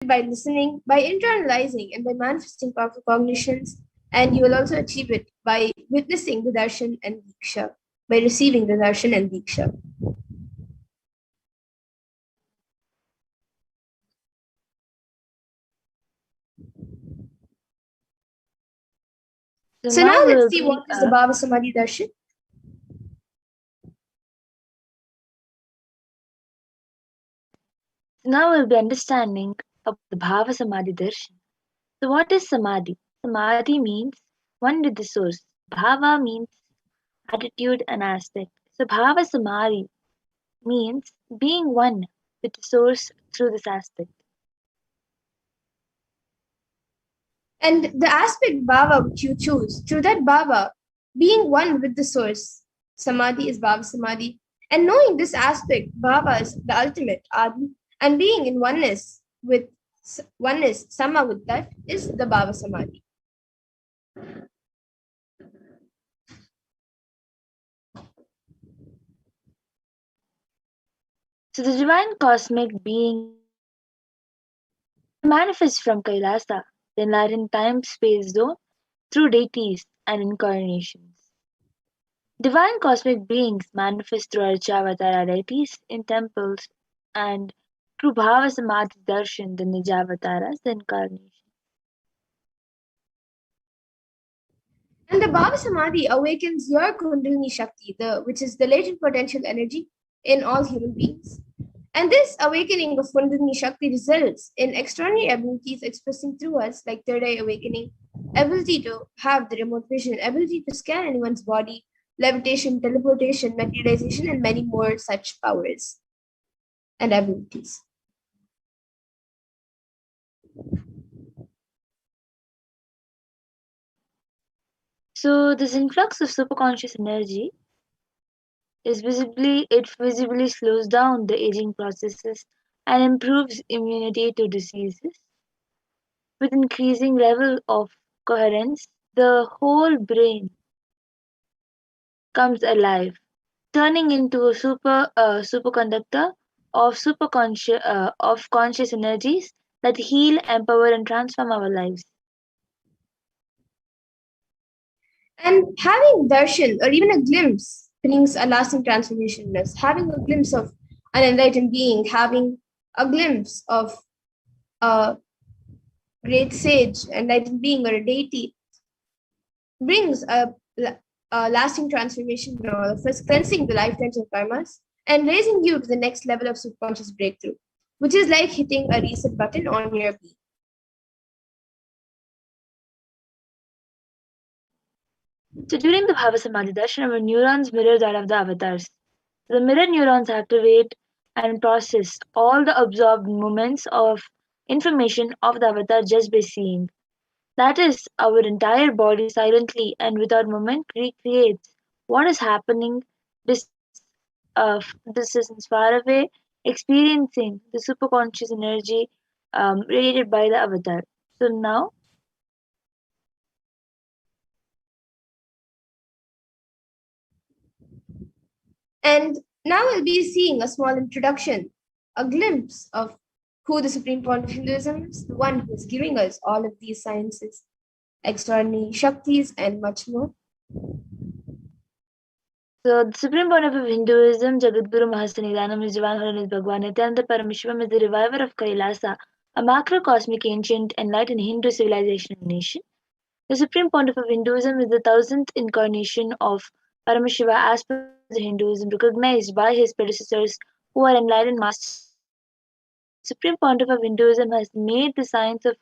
by listening, by internalizing, and by manifesting powerful cognitions. And you will also achieve it by witnessing the Darshan and Diksha, by receiving the Darshan and Diksha. So now let's see what is the Bhava Samadhi Darshan. Now we'll be understanding about the Bhava Samadhi Darshan. So what is Samadhi? Samadhi means one with the source. Bhava means attitude and aspect. So Bhava Samadhi means being one with the source through this aspect. And the aspect Bhava which you choose, through that Bhava, being one with the source, Samadhi is Bhava Samadhi. And knowing this aspect, Bhava is the ultimate, Adi, and being in oneness, Sama with that, is the Bhava Samadhi. So the divine cosmic being manifests from Kailasa, the enlightened time-space zone, through deities and incarnations. Divine cosmic beings manifest through Archavatara deities in temples and through Bhava Samadhi Darshan, the Nijavataras, the incarnation. And the Bhava Samadhi awakens your Kundalini Shakti, which is the latent potential energy in all human beings. And this awakening of Kundalini Shakti results in extraordinary abilities expressing through us, like third eye awakening, ability to have the remote vision, ability to scan anyone's body, levitation, teleportation, materialization, and many more such powers and abilities. So this influx of superconscious energy visibly slows down the aging processes and improves immunity to diseases. With increasing level of coherence, the whole brain comes alive, turning into a superconductor of conscious energies that heal, empower, and transform our lives. And having darshan or even a glimpse brings a lasting transformation in us. Having a glimpse of an enlightened being, having a glimpse of a great sage, enlightened being, or a deity brings a lasting transformation in all of us, cleansing the lifetimes of karmas and raising you to the next level of subconscious breakthrough, which is like hitting a reset button on your being. So during the Bhava Samadhi Darshan, our neurons mirror that of the avatars. The mirror neurons activate and process all the absorbed moments of information of the avatar just by seeing. That is, our entire body silently and without movement recreates what is happening distance far away, experiencing the superconscious energy radiated by the avatar. So now, And now we'll be seeing a small introduction, a glimpse of who the Supreme Point of Hinduism is, the one who is giving us all of these sciences, extraordinary Shaktis, and much more. so the supreme point of Hinduism, Jagadguru Mahasanidanam, his divine holiness Bhagavan Nithyananda Paramashivam, is the reviver of Kailasa, a macrocosmic ancient enlightened Hindu civilization and nation. The supreme pontiff of Hinduism is the thousandth incarnation of Paramashiva as per the Hinduism, recognized by his predecessors who are enlightened masters. The supreme pontiff of Hinduism has made the science of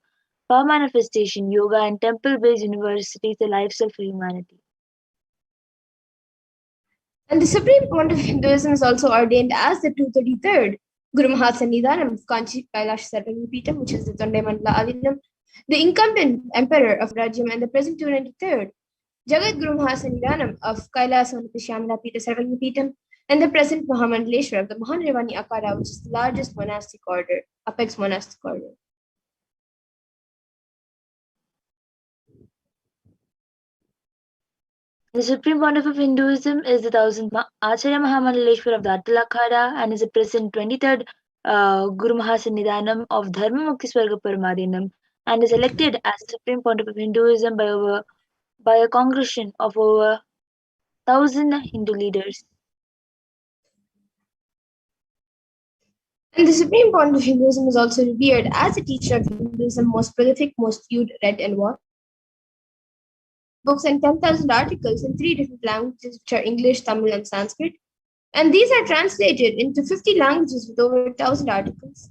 power manifestation, yoga, and temple-based universities a lifestyle for humanity. And the Supreme Point of Hinduism is also ordained as the 233rd Guru Mahasanidanam of Kanchi Kailash Sarvagnipitam, which is the Tonde Mandala Adinam, the incumbent emperor of Rajyam, and the present 293rd Jagat Guru Mahasanidanam of Kailas Shamla Pita Sarvagnipitam, and the present Mahamandaleshwar of the Mahanrevani Akara, which is the largest monastic order, apex monastic order. The supreme pontiff of Hinduism is the thousandth Acharya Mahamandaleshwar of the Attal Akhada and is the present 23rd Guru Mahasannidhanam of Dharma Mukti Swarga Paramadinam, and is elected as the Supreme Pontiff of Hinduism by a congregation of over 1,000 Hindu leaders. And the Supreme Pontiff of Hinduism is also revered as a teacher of Hinduism, most prolific, most viewed, read, and watched. Books and 10,000 articles in 3 different languages, which are English, Tamil, and Sanskrit. And these are translated into 50 languages with over 1,000 articles.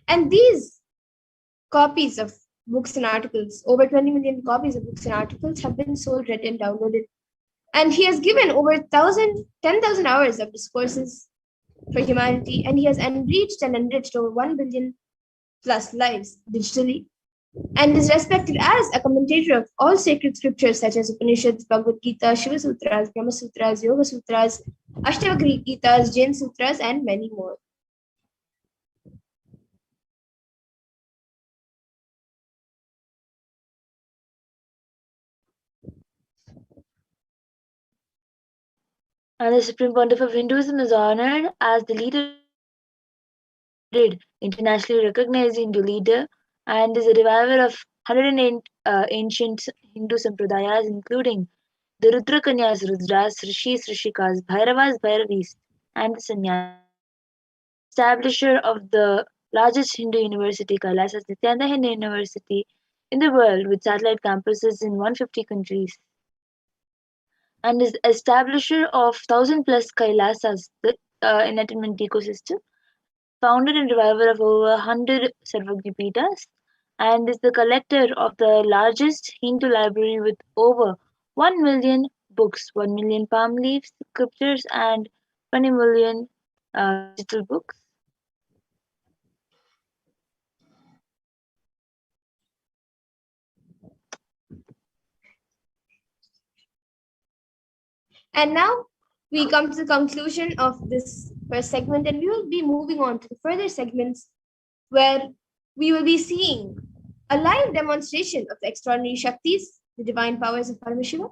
And these copies of books and articles, over 20 million copies of books and articles, have been sold, read, and downloaded. And he has given over 10,000 hours of discourses for humanity, and he has enriched over 1 billion plus lives digitally, and is respected as a commentator of all sacred scriptures such as Upanishads, Bhagavad Gita, Shiva Sutras, Brahma Sutras, Yoga Sutras, Ashtavakra Gitas, Jain Sutras, and many more. And the Supreme Pontiff of Hinduism is honored as the leader, internationally recognized Hindu leader, and is a reviver of 108 ancient Hindu sampradayas, including the Rudrakanyas, Rudras, Rishis, Rishikas, Bhairavas, Bhairavis, and the Sannyas. Establisher of the largest Hindu university, Kailasas Nithyananda Hindu University in the world, with satellite campuses in 150 countries, and is establisher of 1,000 plus Kailasas, the enlightenment ecosystem, founder and reviver of over 100 Sarvagnipitas, and is the collector of the largest Hindu library with over 1 million books, 1 million palm leaves, scriptures, and 20 million digital books. And now we come to the conclusion of this first segment, and we will be moving on to the further segments where we will be seeing a live demonstration of the extraordinary Shaktis, the divine powers of Paramashiva.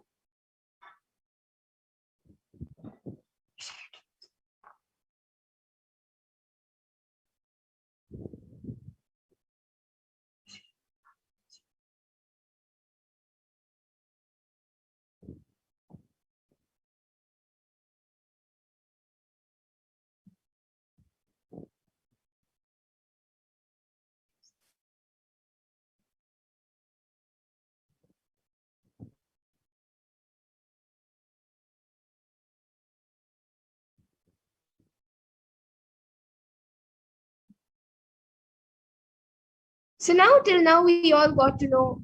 So now, till now, we all got to know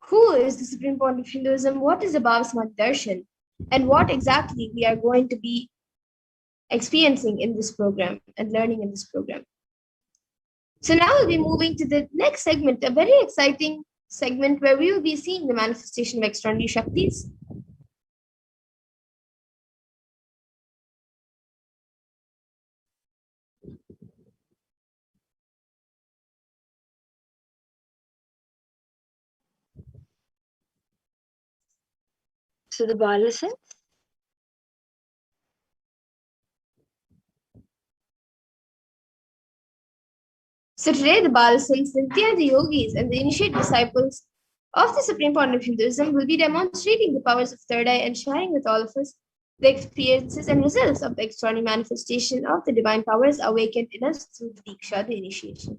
who is the Supreme Pontiff of Hinduism, what is the Bhava Samadhi Darshan, and what exactly we are going to be experiencing in this program and learning in this program. So now we'll be moving to the next segment, a very exciting segment where we will be seeing the manifestation of extraordinary Shaktis. So the Balasans. So today, the Balasans, the Nityananda yogis, and the initiate disciples of the Supreme Pontiff of Hinduism will be demonstrating the powers of third eye and sharing with all of us the experiences and results of the extraordinary manifestation of the divine powers awakened in us through the Diksha, the initiation.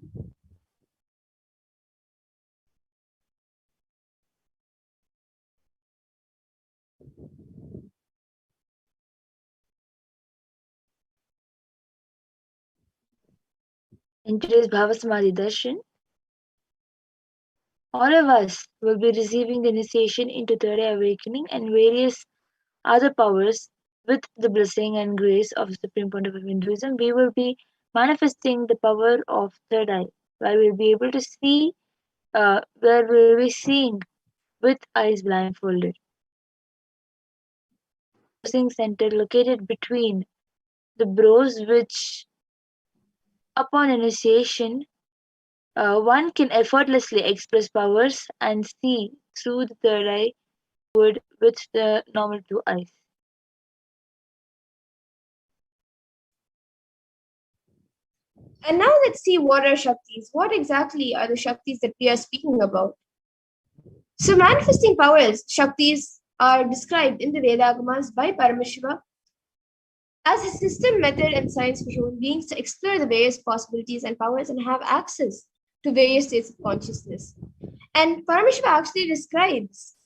In today's Bhava Samadhi Darshan, all of us will be receiving the initiation into third eye awakening and various other powers with the blessing and grace of the Supreme Pontiff of Hinduism. We will be manifesting the power of third eye, where we'll be able to see, where we'll be seeing with eyes blindfolded. Center located between the brows, which upon initiation one can effortlessly express powers and see through the third eye would with the normal two eyes. And now let's see what are Shaktis. What exactly are the Shaktis that we are speaking about? So manifesting powers, Shaktis, are described in the Vedagamas by Paramashiva as a system, method, and science for human beings to explore the various possibilities and powers and have access to various states of consciousness. And Paramashiva actually describes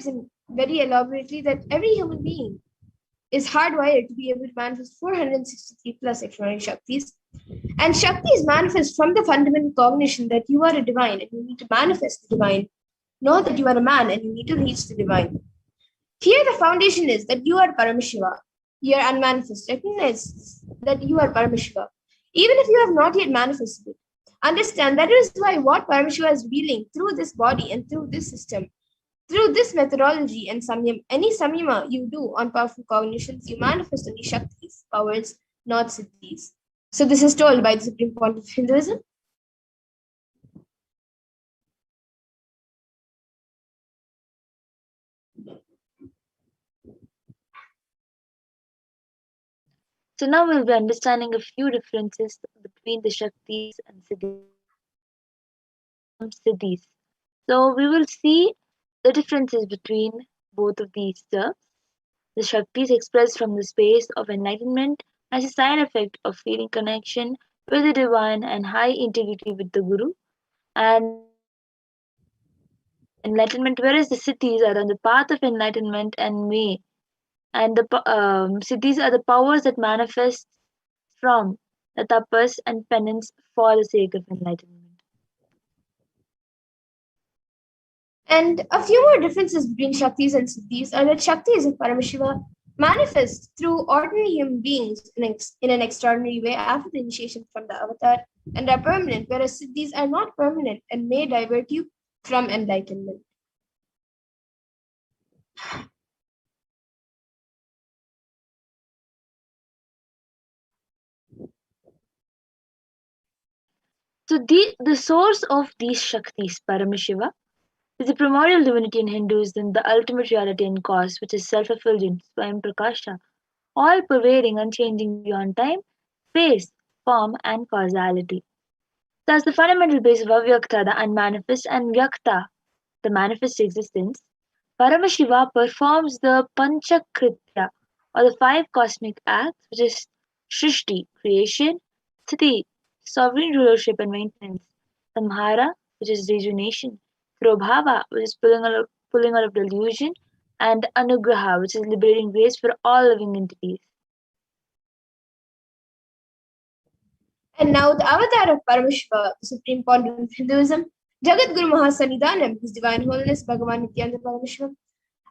in very elaborately that every human being is hardwired to be able to manifest 463 plus extraordinary Shaktis. And Shaktis manifest from the fundamental cognition that you are a divine and you need to manifest the divine, not that you are a man and you need to reach the divine. Here, the foundation is that you are Paramashiva. You are unmanifest. Recognize that you are Paramashiva. Even if you have not yet manifested it, understand that is why what Paramashiva is revealing through this body and through this system, through this methodology and samyam, any samyama you do on powerful cognitions, you manifest only Shaktis, powers, not siddhis. So this is told by the Supreme Point of Hinduism. So now we'll be understanding a few differences between the Shaktis and Siddhis. So we will see the differences between both of these terms. The Shaktis expressed from the space of enlightenment as a side effect of feeling connection with the divine and high integrity with the Guru, and enlightenment, whereas the Siddhis are on the path of enlightenment and may, and the Siddhis are the powers that manifest from the tapas and penance for the sake of enlightenment. And a few more differences between Shaktis and Siddhis are that Shaktis of Paramashiva manifest through ordinary human beings in an extraordinary way after the initiation from the avatar and are permanent, whereas Siddhis are not permanent and may divert you from enlightenment. So the source of these Shaktis, Paramashiva, is the primordial divinity in Hinduism, the ultimate reality and cause, which is self-effulgent, Swayam Prakasha, all pervading, unchanging beyond time, space, form, and causality. Thus, the fundamental base of Avyakta, the unmanifest, and Vyakta, the manifest existence, Paramashiva performs the Panchakritya, or the five cosmic acts, which is Shrishti, creation, Sthiti, sovereign rulership and maintenance, Samhara, which is rejuvenation, Prabhava, which is pulling out of delusion, and Anugraha, which is liberating grace for all living entities. And now the avatar of Paramashiva, the supreme pontiff of Hinduism, Jagat Guru Mahasanidanam, His Divine Holiness Bhagavan Nithyananda Paramashivam,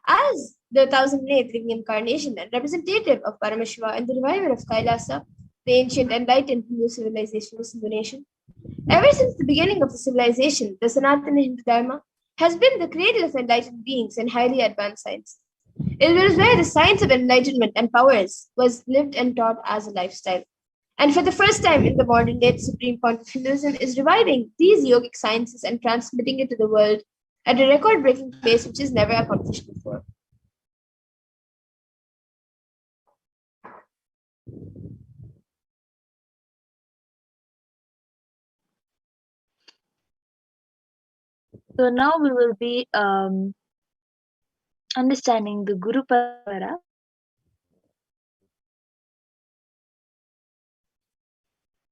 as the thousand eighth living incarnation and representative of Paramashiva and the reviver of Kailasa, the ancient enlightened Hindu civilization was Hindu nation. Ever since the beginning of the civilization, the Sanatana Hindu Dharma has been the cradle of enlightened beings and highly advanced science. It was where the science of enlightenment and powers was lived and taught as a lifestyle. And for the first time in the modern day, the Supreme Point of Hinduism is reviving these yogic sciences and transmitting it to the world at a record-breaking pace which is never accomplished before. So now we will be understanding the Guru Parampara.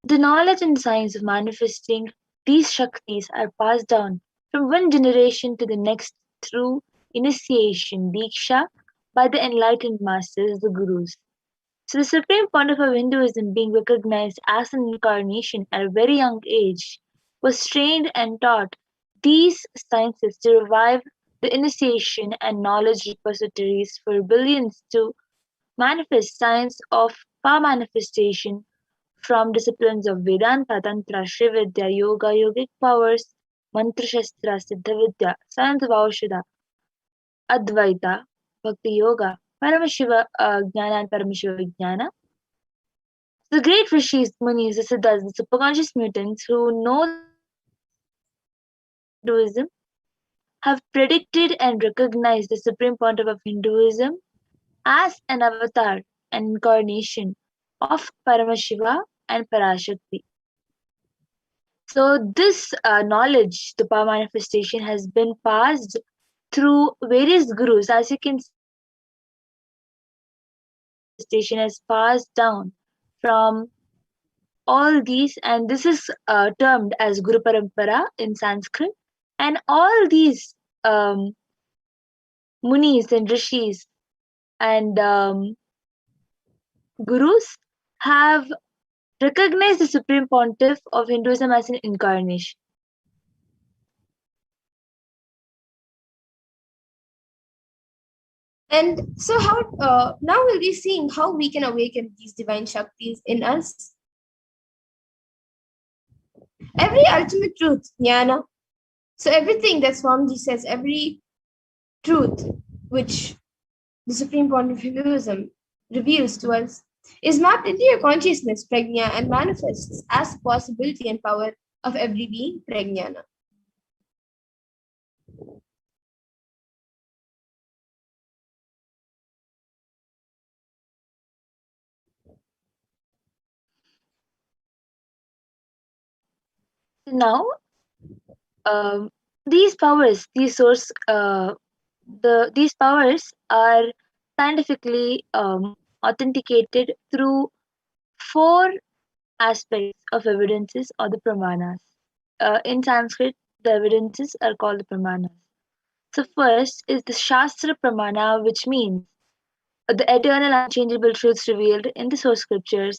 The knowledge and science of manifesting these Shaktis are passed down from one generation to the next through initiation, Diksha, by the enlightened masters, the Gurus. So the supreme pontiff of Hinduism, being recognized as an incarnation at a very young age, was trained and taught these sciences to revive the initiation and knowledge repositories for billions to manifest science of power manifestation from disciplines of Vedanta, Tantra, Srividya, Yoga, Yogic powers, Mantra Shastra, Siddha Vidya, science of Aushadha, Advaita, Bhakti Yoga, Paramashiva Jnana and Paramashiva Vijnana. The great rishis, munis, the siddhas, the superconscious mutants who know Hinduism have predicted and recognized the supreme pontiff of Hinduism as an avatar, an incarnation of Paramashiva, and Parashakti. So this knowledge, the power manifestation, has been passed through various gurus. As you can see, the power manifestation has passed down from all these, and this is termed as Guru Parampara in Sanskrit. And all these munis and rishis and gurus have recognized the Supreme Pontiff of Hinduism as an incarnation. And so, how now we'll be seeing how we can awaken these divine Shaktis in us. Every ultimate truth, jnana. So, everything that Swamiji says, every truth which the Supreme Point of Hinduism reveals to us is mapped into your consciousness, prajna, and manifests as the possibility and power of every being, prajnana. Now, these powers, these powers are scientifically authenticated through four aspects of evidences or the pramanas. In Sanskrit, the evidences are called the pramanas. So first is the Shastra Pramana, which means the eternal unchangeable truths revealed in the source scriptures.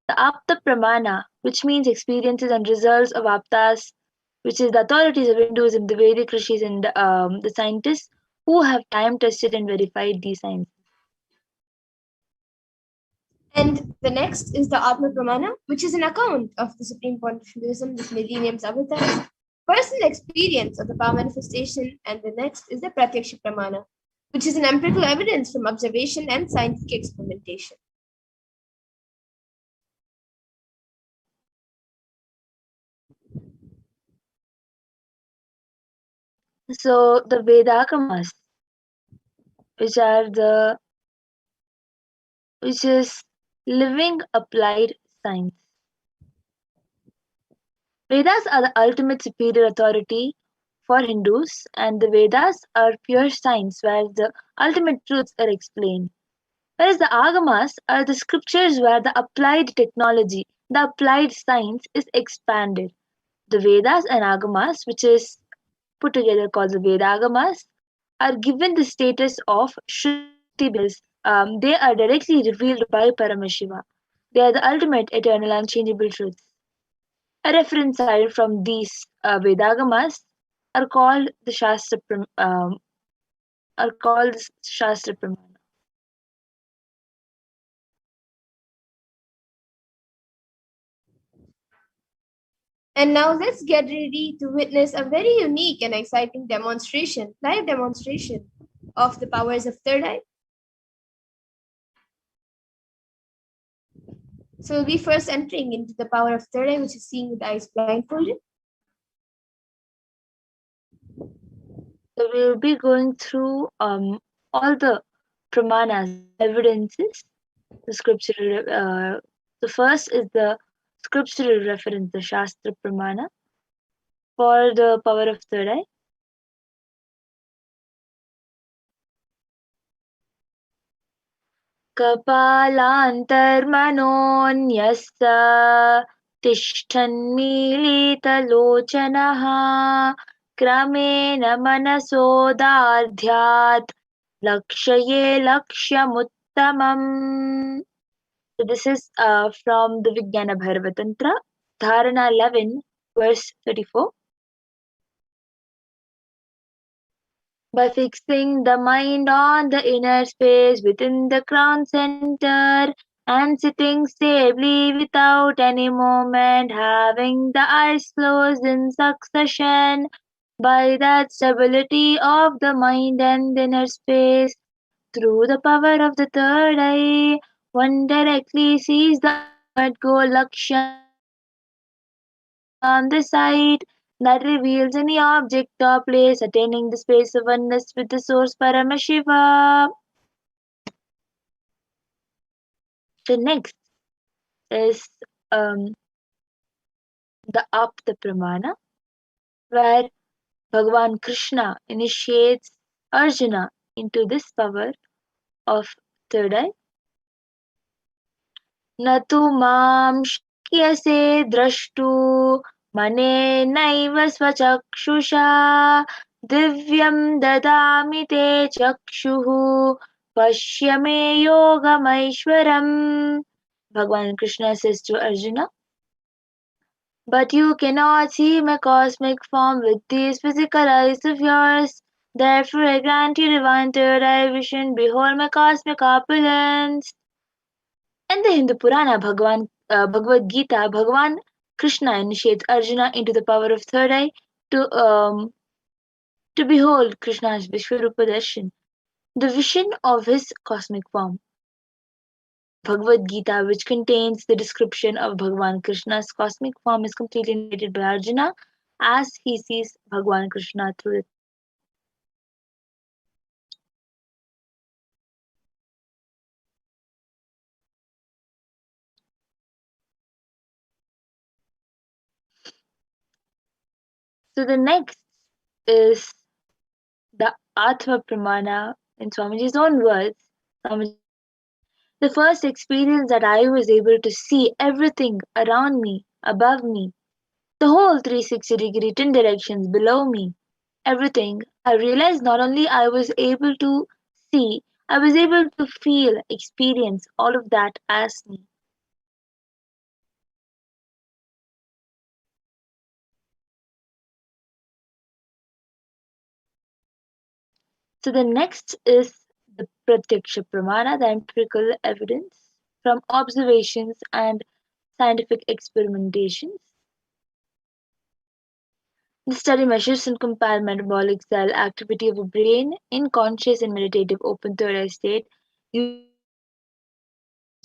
The Apta Pramana, which means experiences and results of Aptas, which is the authorities of Hinduism, the Vedic rishis, and the scientists who have time tested and verified these sciences. And the next is the Atma Pramana, which is an account of the Supreme Point of Hinduism, this millennium's avatars, personal experience of the power manifestation. And the next is the Pratyaksha Pramana, which is an empirical evidence from observation and scientific experimentation. So the Vedagamas, which are the which is living applied science. Vedas are the ultimate superior authority for Hindus, and the Vedas are pure science where the ultimate truths are explained. Whereas the Agamas are the scriptures where the applied technology, the applied science is expanded. The Vedas and Agamas, which is put together called the Vedagamas, are given the status of Shruti because they are directly revealed by Paramashiva. They are the ultimate eternal unchangeable truths. A reference cited from these Vedagamas are called the Shastra Pramana. And now let's get ready to witness a very unique and exciting demonstration, live demonstration of the powers of third eye. So we'll be first entering into the power of third eye, which is seeing with the eyes blindfolded. So we'll be going through all the pramanas, evidences, the scriptural. The first is the scriptural reference, the Shastra Pramana, for the power of third eye. कपालान्तर्मनोऽन्यस्य तिष्ठन्मीलितलोचनः क्रमेण मनसोदार्ध्यात् लक्ष्ये लक्ष्यमुत्तमम्. So this is from the Vijnana Bhairava Tantra, Dharana 11, verse 34. By fixing the mind on the inner space within the crown center and sitting stably without any movement, having the eyes closed in succession, by that stability of the mind and inner space, through the power of the third eye, one directly sees the ultimate goal Lakshya on the sight that reveals any object or place attaining the space of oneness with the source Paramashiva. The next is the Apta Pramana, where Bhagavan Krishna initiates Arjuna into this power of third eye. न तु मां शक्यसे द्रष्टु मनेनैव स्वचक्षुषा दिव्यं ददामि ते चक्षुः पश्य मे योगमैश्वरम्. Bhagavan Krishna says to Arjuna, but you cannot see my cosmic form with these physical eyes of yours. Therefore, I grant you divine third eye vision. Behold my cosmic opulence. In the Hindu Purana Bhagavad Gita, Bhagavan Krishna initiates Arjuna into the power of third eye to behold Krishna's Vishwarupa Darshan, the vision of his cosmic form. Bhagavad Gita, which contains the description of Bhagavan Krishna's cosmic form, is completely narrated by Arjuna as he sees Bhagavan Krishna through the So the next is the Atma Pramana in Swamiji's own words. Swamiji, the first experience that I was able to see everything around me, above me, the whole 360-degree 10 directions below me, everything, I realized not only I was able to see, I was able to feel, experience all of that as me. So the next is the Pratyaksha Pramana, the empirical evidence from observations and scientific experimentations. The study measures and compares metabolic cell activity of a brain in conscious and meditative open third eye state. This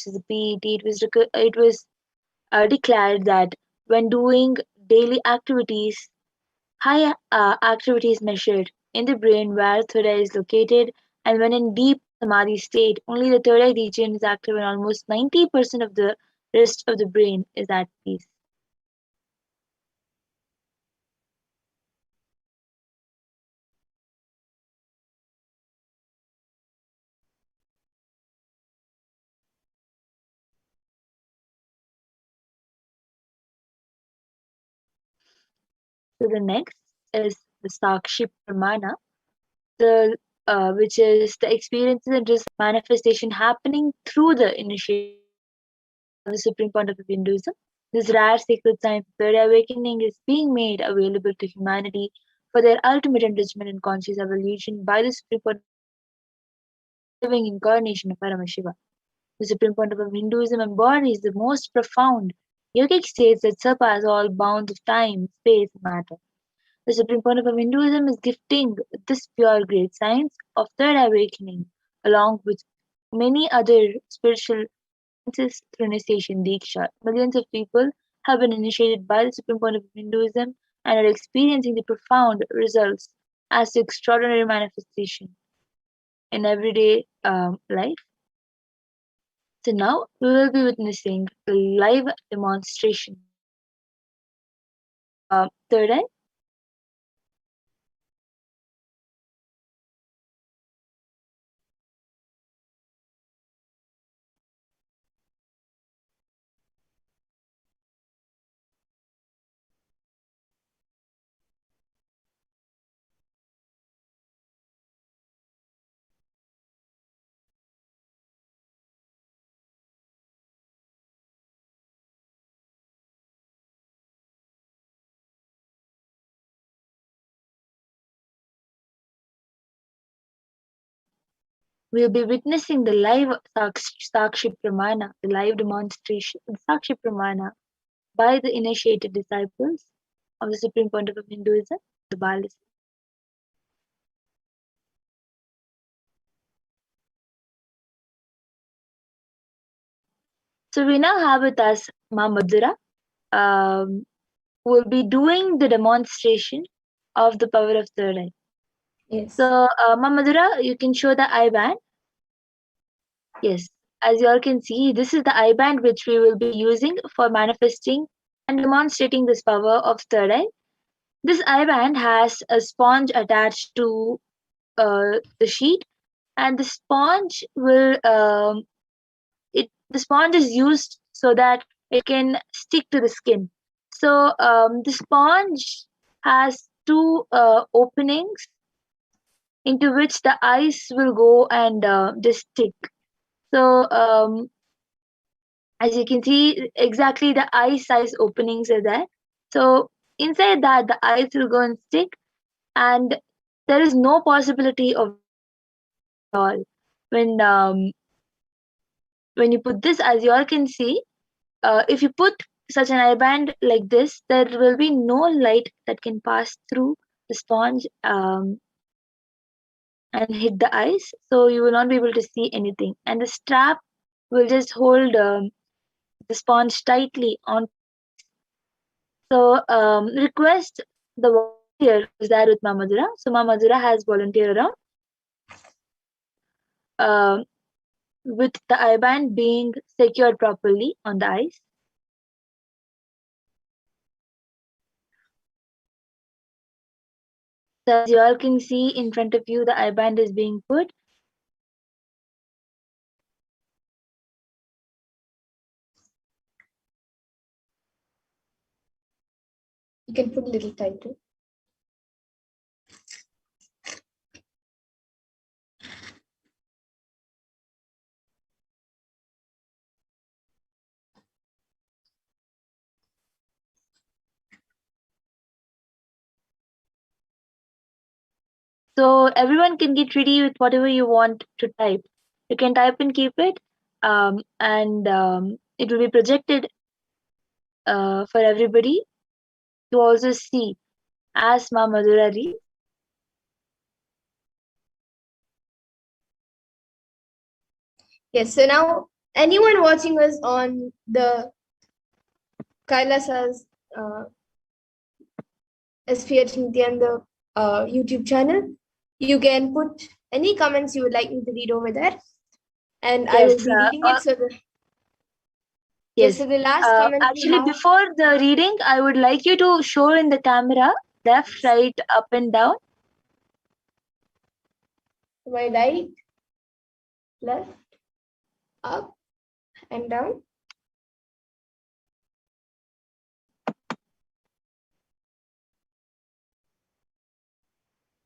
is a PET. It was declared that when doing daily activities, high activity is measured in the brain where third eye is located, and when in deep Samadhi state, only the third eye region is active and almost 90% of the rest of the brain is at peace. So the next is the Sakshi Pramana, the which is the experiences and just manifestation happening through the initiation of the supreme point of Hinduism. This rare sacred science of third awakening is being made available to humanity for their ultimate enrichment and conscious evolution by the supreme point living incarnation of Paramashiva. The supreme point of Hinduism embodies the most profound yogic states that surpass all bounds of time, space, and matter. The supreme point of Hinduism is gifting this pure great science of third awakening, along with many other spiritual sciences through initiation Diksha. Millions of people have been initiated by the supreme point of Hinduism and are experiencing the profound results as the extraordinary manifestation in everyday life. So now we will be witnessing the live demonstration. Third eye. We'll be witnessing the live Sakshi Pramana, the live demonstration of Sakshi Pramana by the initiated disciples of the Supreme Pontiff of Hinduism, the Balis. So we now have with us Ma Madhura, who will be doing the demonstration of the power of third eye. Yes. So Ma Madhura, you can show the eye band. Yes. as you all can see, this is the eye band which we will be using for manifesting and demonstrating this power of third eye. This eye band has a sponge attached to the sheet, and the sponge will the sponge is used so that it can stick to the skin. So the sponge has two openings into which the ice will go and just stick. So as you can see, exactly the eye size openings are there. So inside that, the ice will go and stick, and there is no possibility of leakage at all. When you put this, as you all can see, if you put such an eye band like this, there will be no light that can pass through the sponge and hit the ice, so you will not be able to see anything. And the strap will just hold the sponge tightly onto the ice. So request the volunteer who's there with Mamadura. So Mamadura has volunteer around uh, with the eye band being secured properly on the ice. So as you all can see in front of you, the eye band is being put. You can put a little tighter. So everyone can get ready with whatever you want to type. You can type and keep it, and it will be projected for everybody to also see as Ma Madhura reads. Yes, so now anyone watching us on the Kailasa's HDH Nithyananda YouTube channel, you can put any comments you would like me to read over there, and I will Yes, be reading it. So yes. so the last comment we Actually, have, before the reading, I would like you to show in the camera left, right, up, and down. my right, left, up, and down.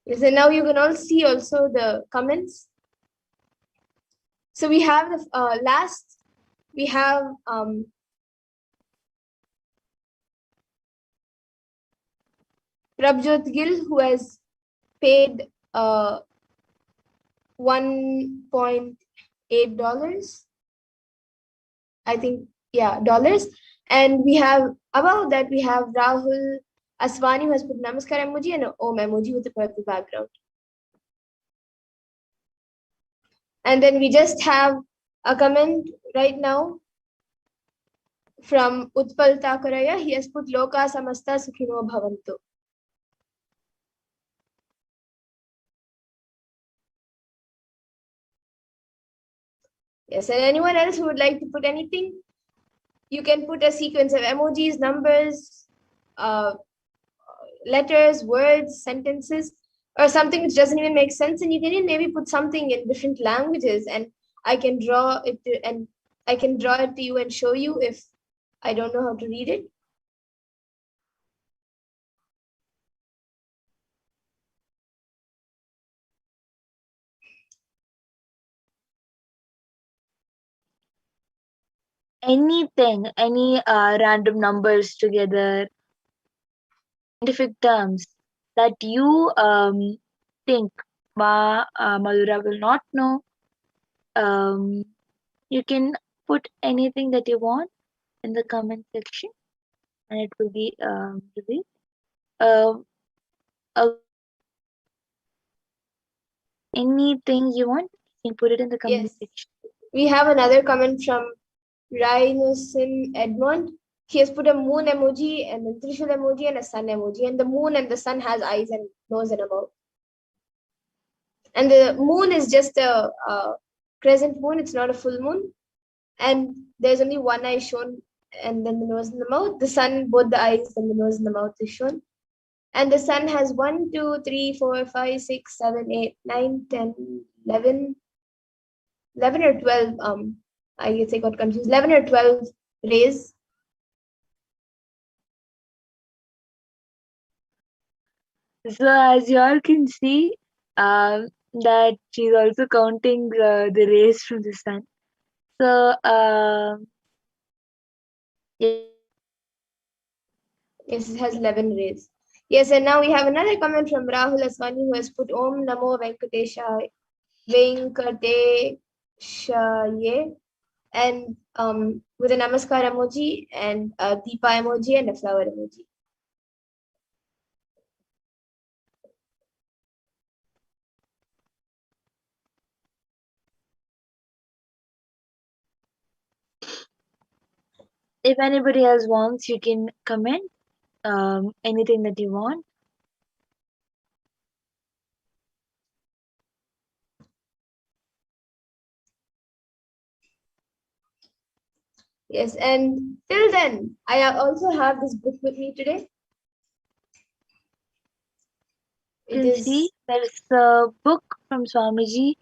Yes, and now you can all see also the comments. So we have the last, we have Prabjot Gill, who has paid $1.8, I think, yeah, dollars. And we have, above that, we have Rahul Aswani, who has put Namaskar emoji and an Om emoji with a purple background. And then we just have a comment right now from Utpal Takaraya. He has put Loka Samasta Sukhino Bhavantu. Yes, and anyone else who would like to put anything, you can put a sequence of emojis, numbers, letters, words, sentences, or something which doesn't even make sense, and you can maybe put something in different languages, and I can draw it to you and show you if I don't know how to read it. Anything, any random numbers together, scientific terms that you think Madhura will not know. You can put anything that you want in the comment section, and it will be revealed. Anything you want, you can put it in the comment section. We have another comment from Rhinosin Edmond. He has put a moon emoji and a Trishul emoji and a sun emoji, and the moon and the sun has eyes and nose and a mouth. And the moon is just a crescent moon, it's not a full moon. and there's only one eye shown, and then the nose and the mouth. The sun, both the eyes and the nose and the mouth is shown. And the sun has 1, 2, 3, 4, 5, 6, 7, 8, 9, 10, 11, 11 or 12. I guess I got confused. 11 or 12 rays. So as you all can see, that she's also counting the rays from the sun. So Yes, it has 11 rays. Yes, and now we have another comment from Rahul Aswani who has put Om Namo Venkateshwara, Venkateshaye, and with a namaskar emoji and a deepa emoji and a flower emoji. if anybody else wants, you can comment anything that you want. Yes, and till then, I also have this book with me today. You can see there's a book from Swamiji.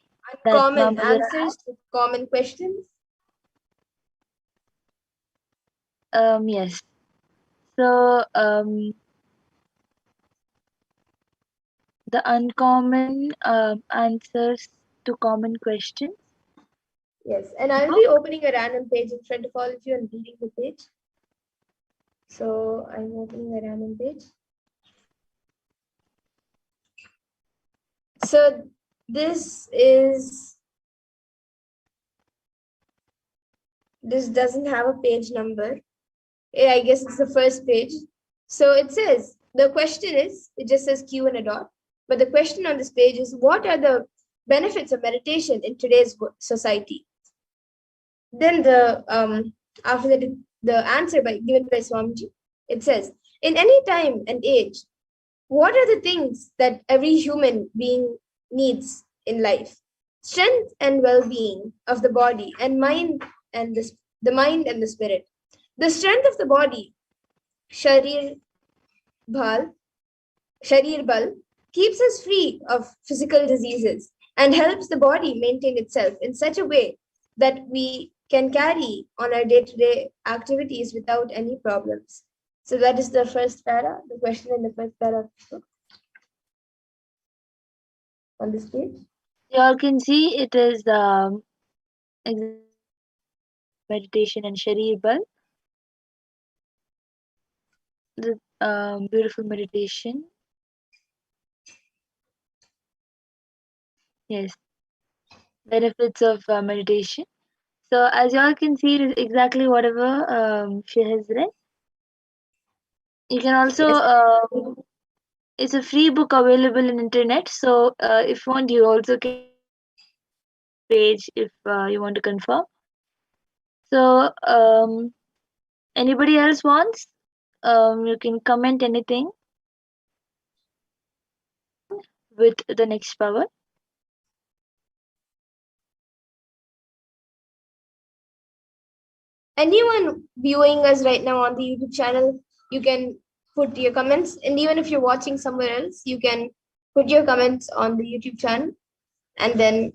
Common answers to common questions. Yes. So the uncommon answers to common questions. Yes, and I'll be opening a random page in front of all of you and reading the page. So I'm opening a random page. So this doesn't have a page number. I guess it's the first page. So it says, the question is, it just says Q and a dot. But the question on this page is, what are the benefits of meditation in today's society? Then after that, the answer given by Swamiji, it says, in any time and age, what are the things that every human being needs in life? Strength and well-being of the body and mind and the mind and the spirit. The strength of the body, sharir bal, keeps us free of physical diseases and helps the body maintain itself in such a way that we can carry on our day-to-day activities without any problems. So that is the first para, the question in the first para on this page. You all can see it is meditation and Sharir Bal. The beautiful meditation. Yes. Benefits of meditation. So as you all can see, it is exactly whatever she has read. You can also it's a free book available in internet. So if you want, you also can page if you want to confirm. So anybody else wants? You can comment anything with the next power. Anyone viewing us right now on the YouTube channel, you can put your comments. And even if you're watching somewhere else, you can put your comments on the YouTube channel. And then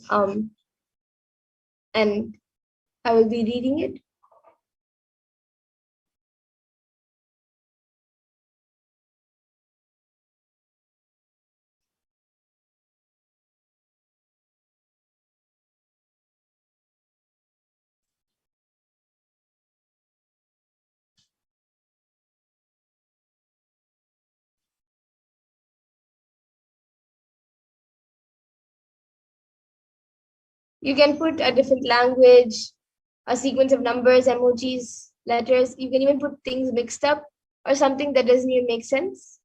and I will be reading it. You can put a different language, a sequence of numbers, emojis, letters. You can even put things mixed up or something that doesn't even make sense.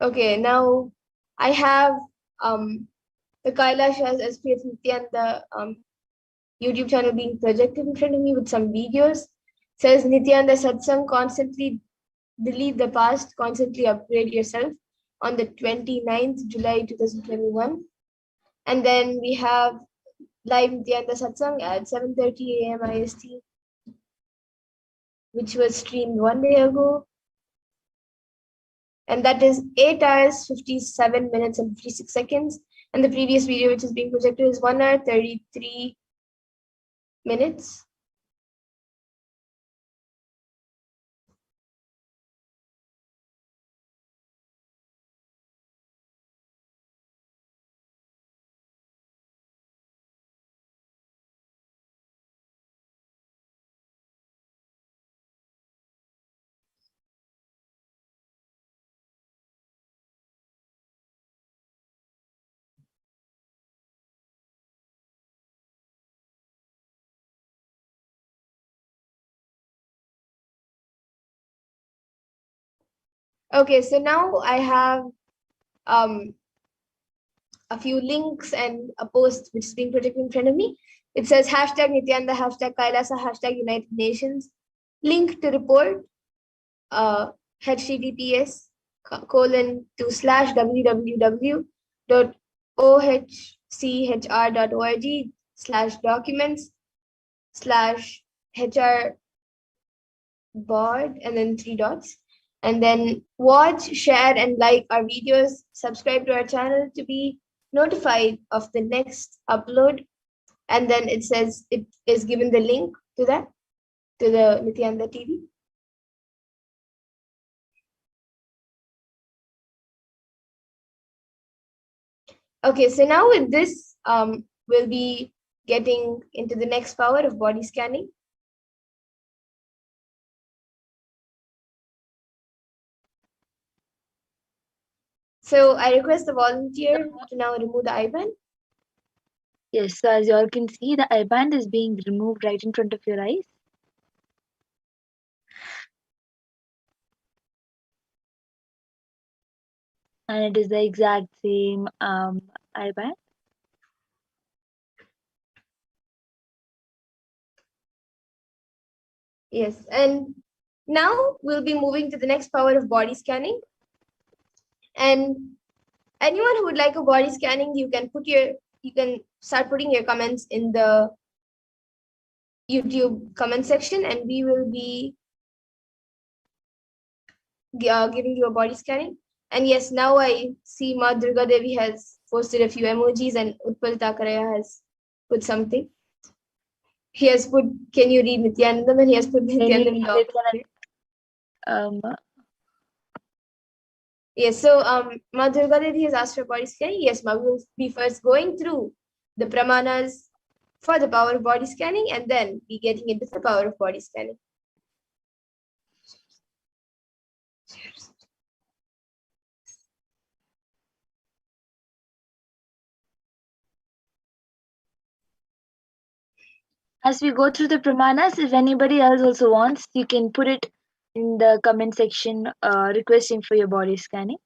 Okay, now I have the Kailash as HDH Nithyananda YouTube channel being projected in front of me with some videos. It says Nithyananda Satsang, constantly delete the past, constantly upgrade yourself. on the 29th July 2021. And then we have live Nithyananda Satsang at 7:30 a.m. IST, which was streamed 1 day ago. And that is 8 hours, 57 minutes, and 56 seconds. And the previous video, which is being projected, is 1 hour, 33 minutes. Okay, so now I have a few links and a post which is being projected in front of me. It says hashtag Nityananda, hashtag Kailasa, hashtag United Nations. Link to report, https www.ohchr.org/documents/hr board and then 3 dots. And then watch, share, and like our videos. Subscribe to our channel to be notified of the next upload. And then it says it is given the link to that, to the Nithyananda TV. Okay, so now with this, we'll be getting into the next power of body scanning. So I request the volunteer to now remove the IBAN. Yes, so as you all can see, the I-band is being removed right in front of your eyes. And it is the exact same I-band. Yes, and now we'll be moving to the next power of body scanning. And anyone who would like a body scanning, you can start putting your comments in the YouTube comment section, and we will be giving you a body scanning. And yes, now I see Ma Durga Devi has posted a few emojis, and Utpal Takaraya has put something. He has put, can you read Nithyanandam? And he has put Nithyanandam. Yes, so Ma Durga Devi has asked for body scanning. Yes, Ma will be first going through the pramanas for the power of body scanning, and then be getting into the power of body scanning. As we go through the pramanas, if anybody else also wants, you can put it in the comment section requesting for your body scanning.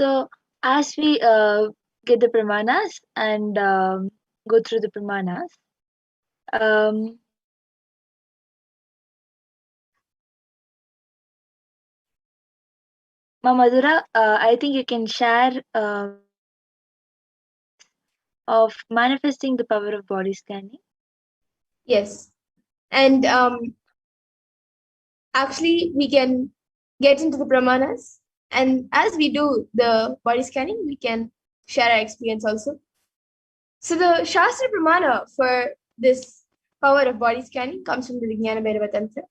So as we get the pramanas and go through the pramanas, um, Ma Madhura, I think you can share of manifesting the power of body scanning. Yes. And actually, we can get into the pramanas. And as we do the body scanning, we can share our experience also. So the Shastra Pramana for this power of body scanning comes from the Vijnana Bhairava Tantra.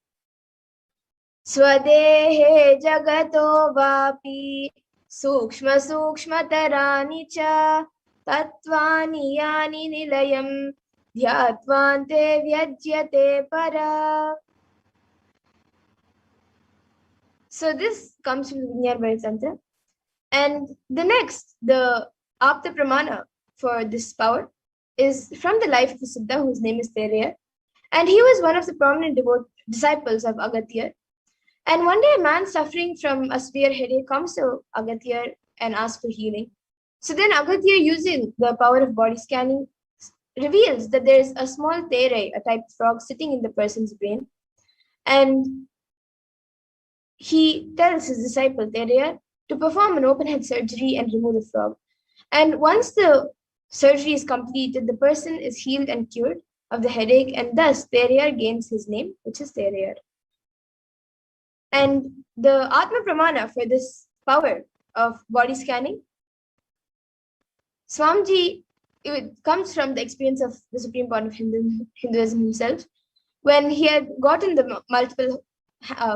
Swadehe jagato vapi sukshma sukshmatarani cha tatvani yani nilayam dhyatvante vyajyate para. So this comes from the Vijnana Bhairava Tantra. And the next, the Apta Pramana for this power is from the life of a Siddha whose name is Teraya. And he was one of the prominent disciples of Agatya. And one day a man suffering from a severe headache comes to Agatya and asks for healing. So then Agatya, using the power of body scanning, reveals that there is a small tere, a type of frog, sitting in the person's brain. And he tells his disciple Teraya to perform an open head surgery and remove the frog. And once the surgery is completed, the person is healed and cured of the headache, and thus Teraya gains his name, which is Teraya. And the Atma Pramana for this power of body scanning, Swamiji, it comes from the experience of the supreme point of Hinduism himself, when he had gotten the multiple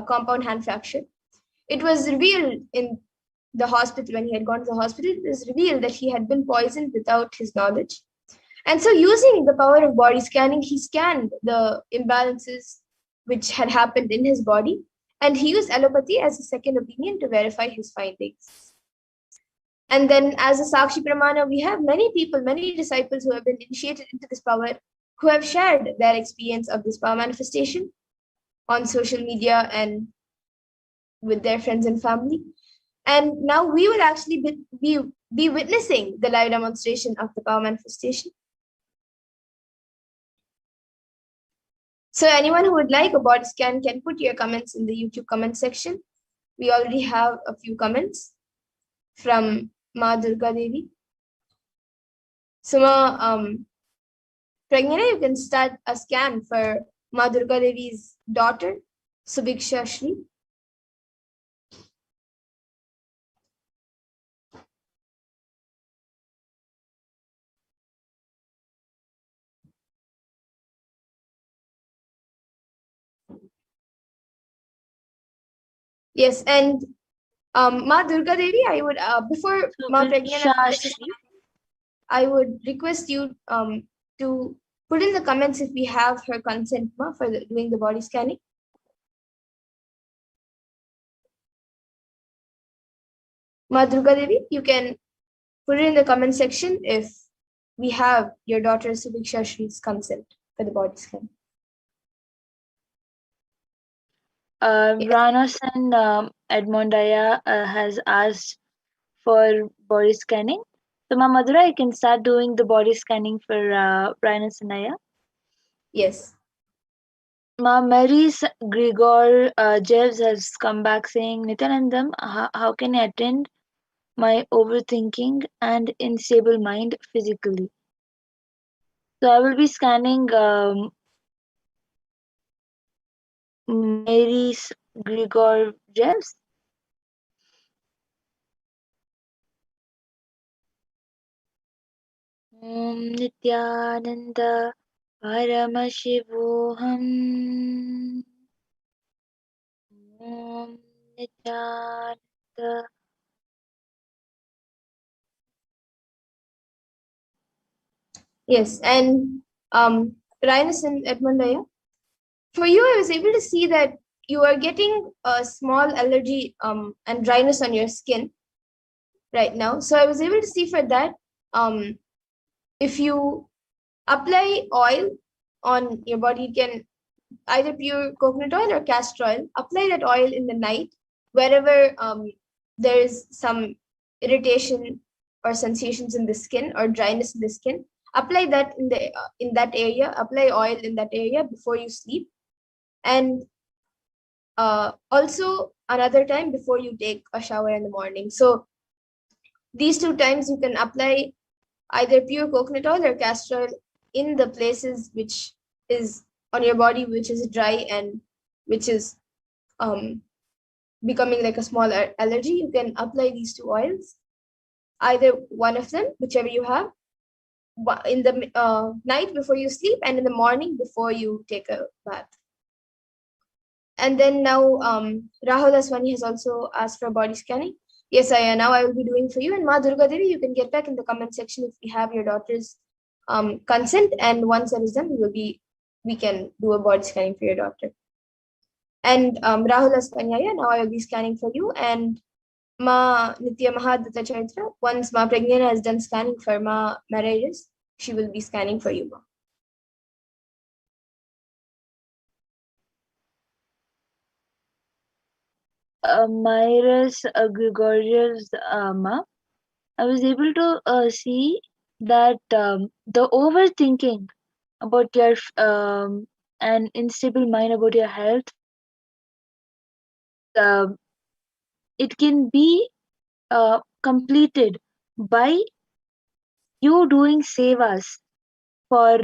compound hand fracture. It was revealed in the hospital, when he had gone to the hospital, it was revealed that he had been poisoned without his knowledge. And so using the power of body scanning, he scanned the imbalances which had happened in his body, and he used allopathy as a second opinion to verify his findings. And then as a Sakshi Pramana, we have many people, many disciples who have been initiated into this power, who have shared their experience of this power manifestation on social media and with their friends and family. And now we will actually be witnessing the live demonstration of the power manifestation. So anyone who would like a body scan can put your comments in the YouTube comment section. We already have a few comments from Ma Durga Devi. So Pragnana, you can start a scan for Ma Durga Devi's daughter, Subiksha Shri. Yes, and Ma Durga Devi, I would before Ma Pragnana, I would request you to put in the comments if we have her consent for doing the body scanning. Ma Durga Devi, you can put it in the comment section if we have your daughter Subiksha Shri's consent for the body scan. Ranasan Edmondaya has asked for body scanning. So, Ma Madhura, you can start doing the body scanning for Brian Sanaya. Yes. Ma Mary's Grigor Jevs has come back saying, Nityanandam, how can I attend my overthinking and unstable mind physically? So, I will be scanning Mary's Grigor Jevs. Om Nithyananda Paramashivoham. Om Nithyananda. Yes, and Rhinus and Edmondaya, for you, I was able to see that you are getting a small allergy and dryness on your skin right now. So I was able to see for that, if you apply oil on your body, you can either pure coconut oil or castor oil. Apply that oil in the night wherever there is some irritation or sensations in the skin or dryness in the skin, apply that in that area. Apply oil in that area before you sleep, and also another time before you take a shower in the morning. So these 2 times you can apply either pure coconut oil or castor oil in the places which is on your body which is dry and which is becoming like a small allergy. You can apply these 2 oils, either one of them, whichever you have, in the night before you sleep and in the morning before you take a bath. And then now Rahul Aswani has also asked for body scanning. Yes, now I will be doing for you. And Ma Durga Devi, you can get back in the comment section if we have your daughter's consent. And once that is done, we can do a body scanning for your daughter. And Rahul Aswani, now I will be scanning for you. And Ma Nitya Mahadatta Chaitra, once Ma Pragnana has done scanning for Ma Marriages, she will be scanning for you, Ma. Myra's Gregorius Ma, I was able to see that the overthinking about your an unstable mind about your health, it can be completed by you doing sevas for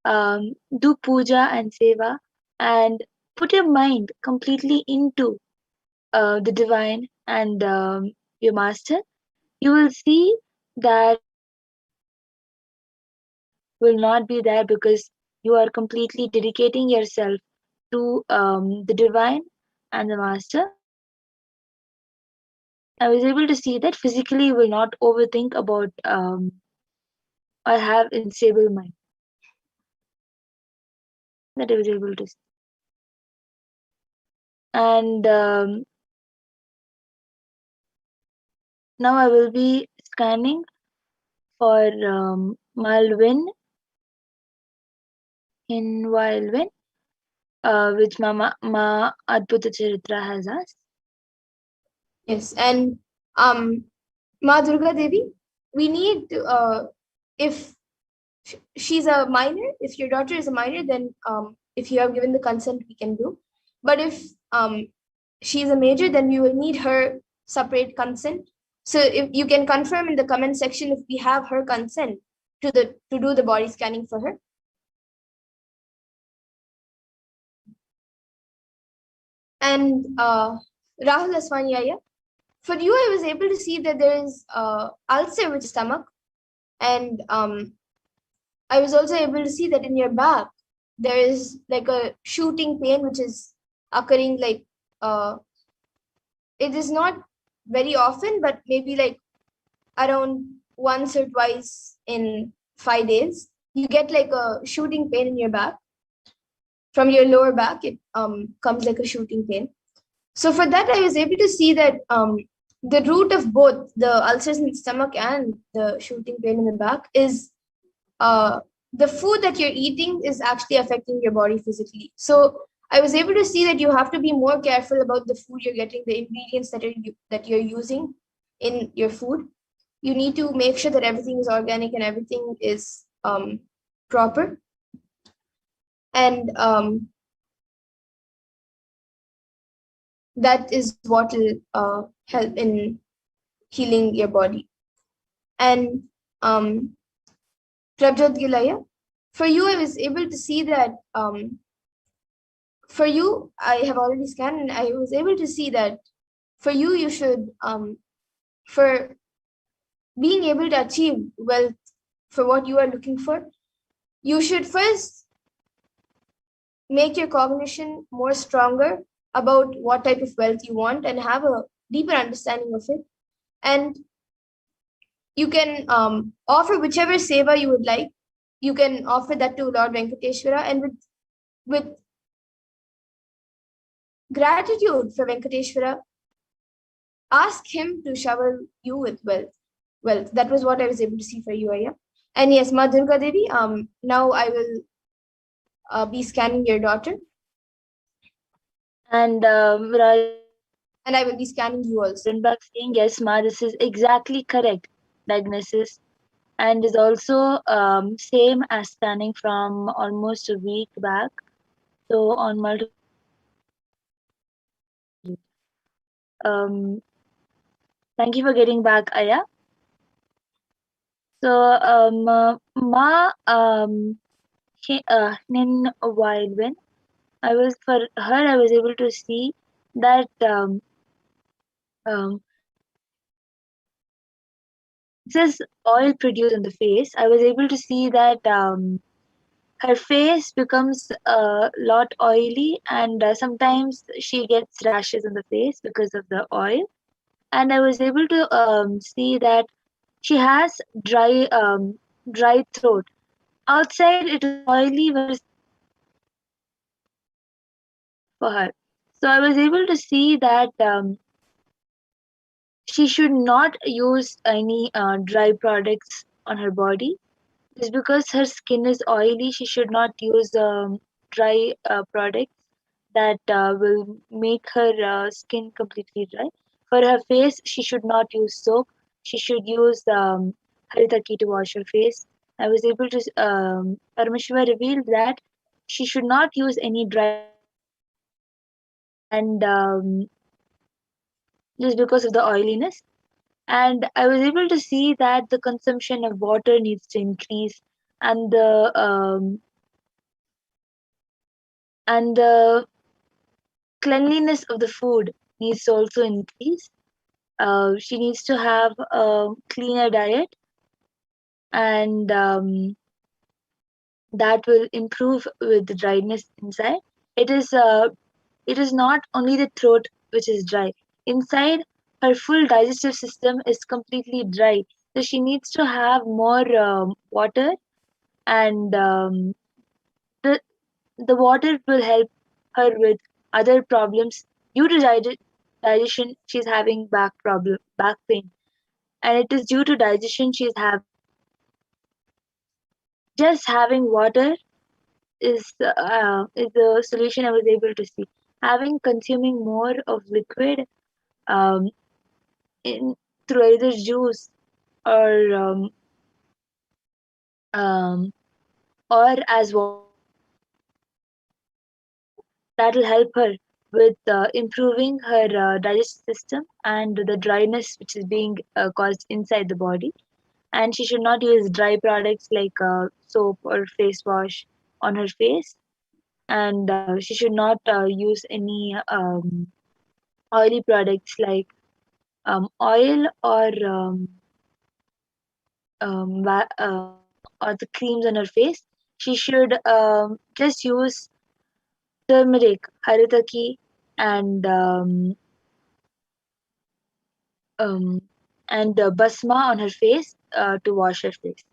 do puja and seva and put your mind completely into the divine and your master. You will see that will not be there because you are completely dedicating yourself to the divine and the master. I was able to see that physically you will not overthink about or have unstable mind. That I was able to see. And now I will be scanning for Malvin in Wildwin, which Ma Adbhuta Charitra has asked. Yes, and Ma Durga Devi, we need to, if she's a minor, if your daughter is a minor, then if you have given the consent, we can do. But if she's a major, then we will need her separate consent. So if you can confirm in the comment section if we have her consent to do the body scanning for her. And Rahul Aswanyaya, for you, I was able to see that there is ulcer with stomach, and I was also able to see that in your back there is like a shooting pain which is occurring, like it is not very often, but maybe like around once or twice in 5 days. You get like a shooting pain in your back. From your lower back, it comes like a shooting pain. So for that, I was able to see that the root of both the ulcers in the stomach and the shooting pain in the back is the food that you're eating is actually affecting your body physically. So I was able to see that you have to be more careful about the food you're getting, the ingredients that you're using in your food. You need to make sure that everything is organic and everything is proper. And that is what will help in healing your body. And Prabjot Gilaya, for you, I was able to see that for you, I have already scanned, and I was able to see that for you, you should, for being able to achieve wealth for what you are looking for, you should first make your cognition more stronger about what type of wealth you want and have a deeper understanding of it. And you can offer whichever seva you would like. You can offer that to Lord Venkateshwara, and with gratitude for Venkateshwara, ask him to shower you with wealth. That was what I was able to see for you, Aya. And yes, Ma Durga Devi, now I will be scanning your daughter. And and I will be scanning you also. Back saying, yes, Ma, this is exactly correct diagnosis, and is also same as scanning from almost a week back. So on multiple thank you for getting back, Aya. So Ma in a while when I was for her, I was able to see that um, excess oil produced on the face. I was able to see that her face becomes a lot oily, and sometimes she gets rashes on the face because of the oil. And I was able to see that she has dry throat. Outside it is oily, but for her. So I was able to see that she should not use any dry products on her body. Just because her skin is oily, she should not use dry products that will make her skin completely dry. For her face, she should not use soap. She should use haritaki to wash her face. I was able to, Paramashiva revealed that she should not use any dry products, and just because of the oiliness. And I was able to see that the consumption of water needs to increase, and the cleanliness of the food needs to also increase. She needs to have a cleaner diet, and that will improve with the dryness inside. It is it is not only the throat which is dry. Inside, her full digestive system is completely dry. So she needs to have more water, and the the water will help her with other problems due to digestion. She's having back pain, and it is due to digestion she's having just having water is the solution I was able to see. Having consuming more of liquid um, in through either juice or um, or as water, that will help her with improving her digestive system and the dryness which is being caused inside the body. And she should not use dry products like soap or face wash on her face, and she should not use any oily products like oil or or the creams on her face. She should just use turmeric, haritaki, and um, basma on her face to wash her face.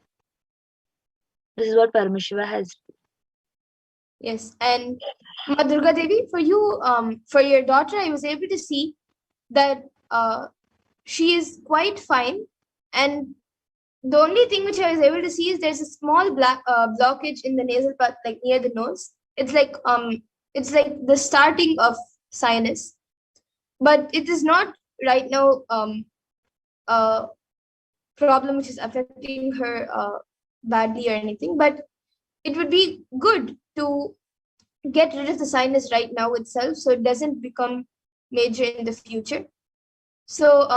This is what Paramashiva has. Yes, and Ma Durga Devi, for you, for your daughter, I was able to see that she is quite fine, and the only thing which I was able to see is there's a small black blockage in the nasal part, like near the nose. It's like the starting of sinus, but it is not right now a problem which is affecting her badly or anything. But it would be good to get rid of the sinus right now itself, so it doesn't become major in the future. So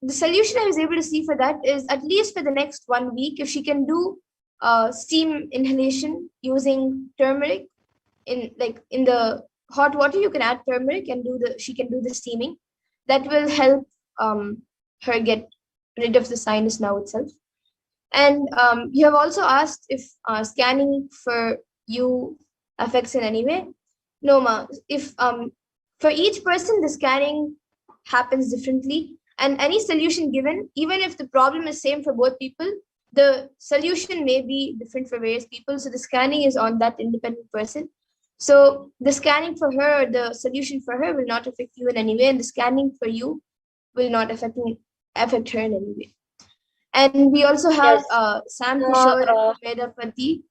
the solution I was able to see for that is, at least for the next 1 week, if she can do steam inhalation using turmeric in the hot water, you can add turmeric and she can do the steaming. That will help her get rid of the sinus now itself. And you have also asked if scanning for you affects in any way. No, ma. If for each person the scanning happens differently, and any solution given, even if the problem is same for both people, the solution may be different for various people. So the scanning is on that independent person. So the scanning for her, or the solution for her, will not affect you in any way, and the scanning for you will not affect her in any way. And we also have Yes. Sam Kishore Vedapati,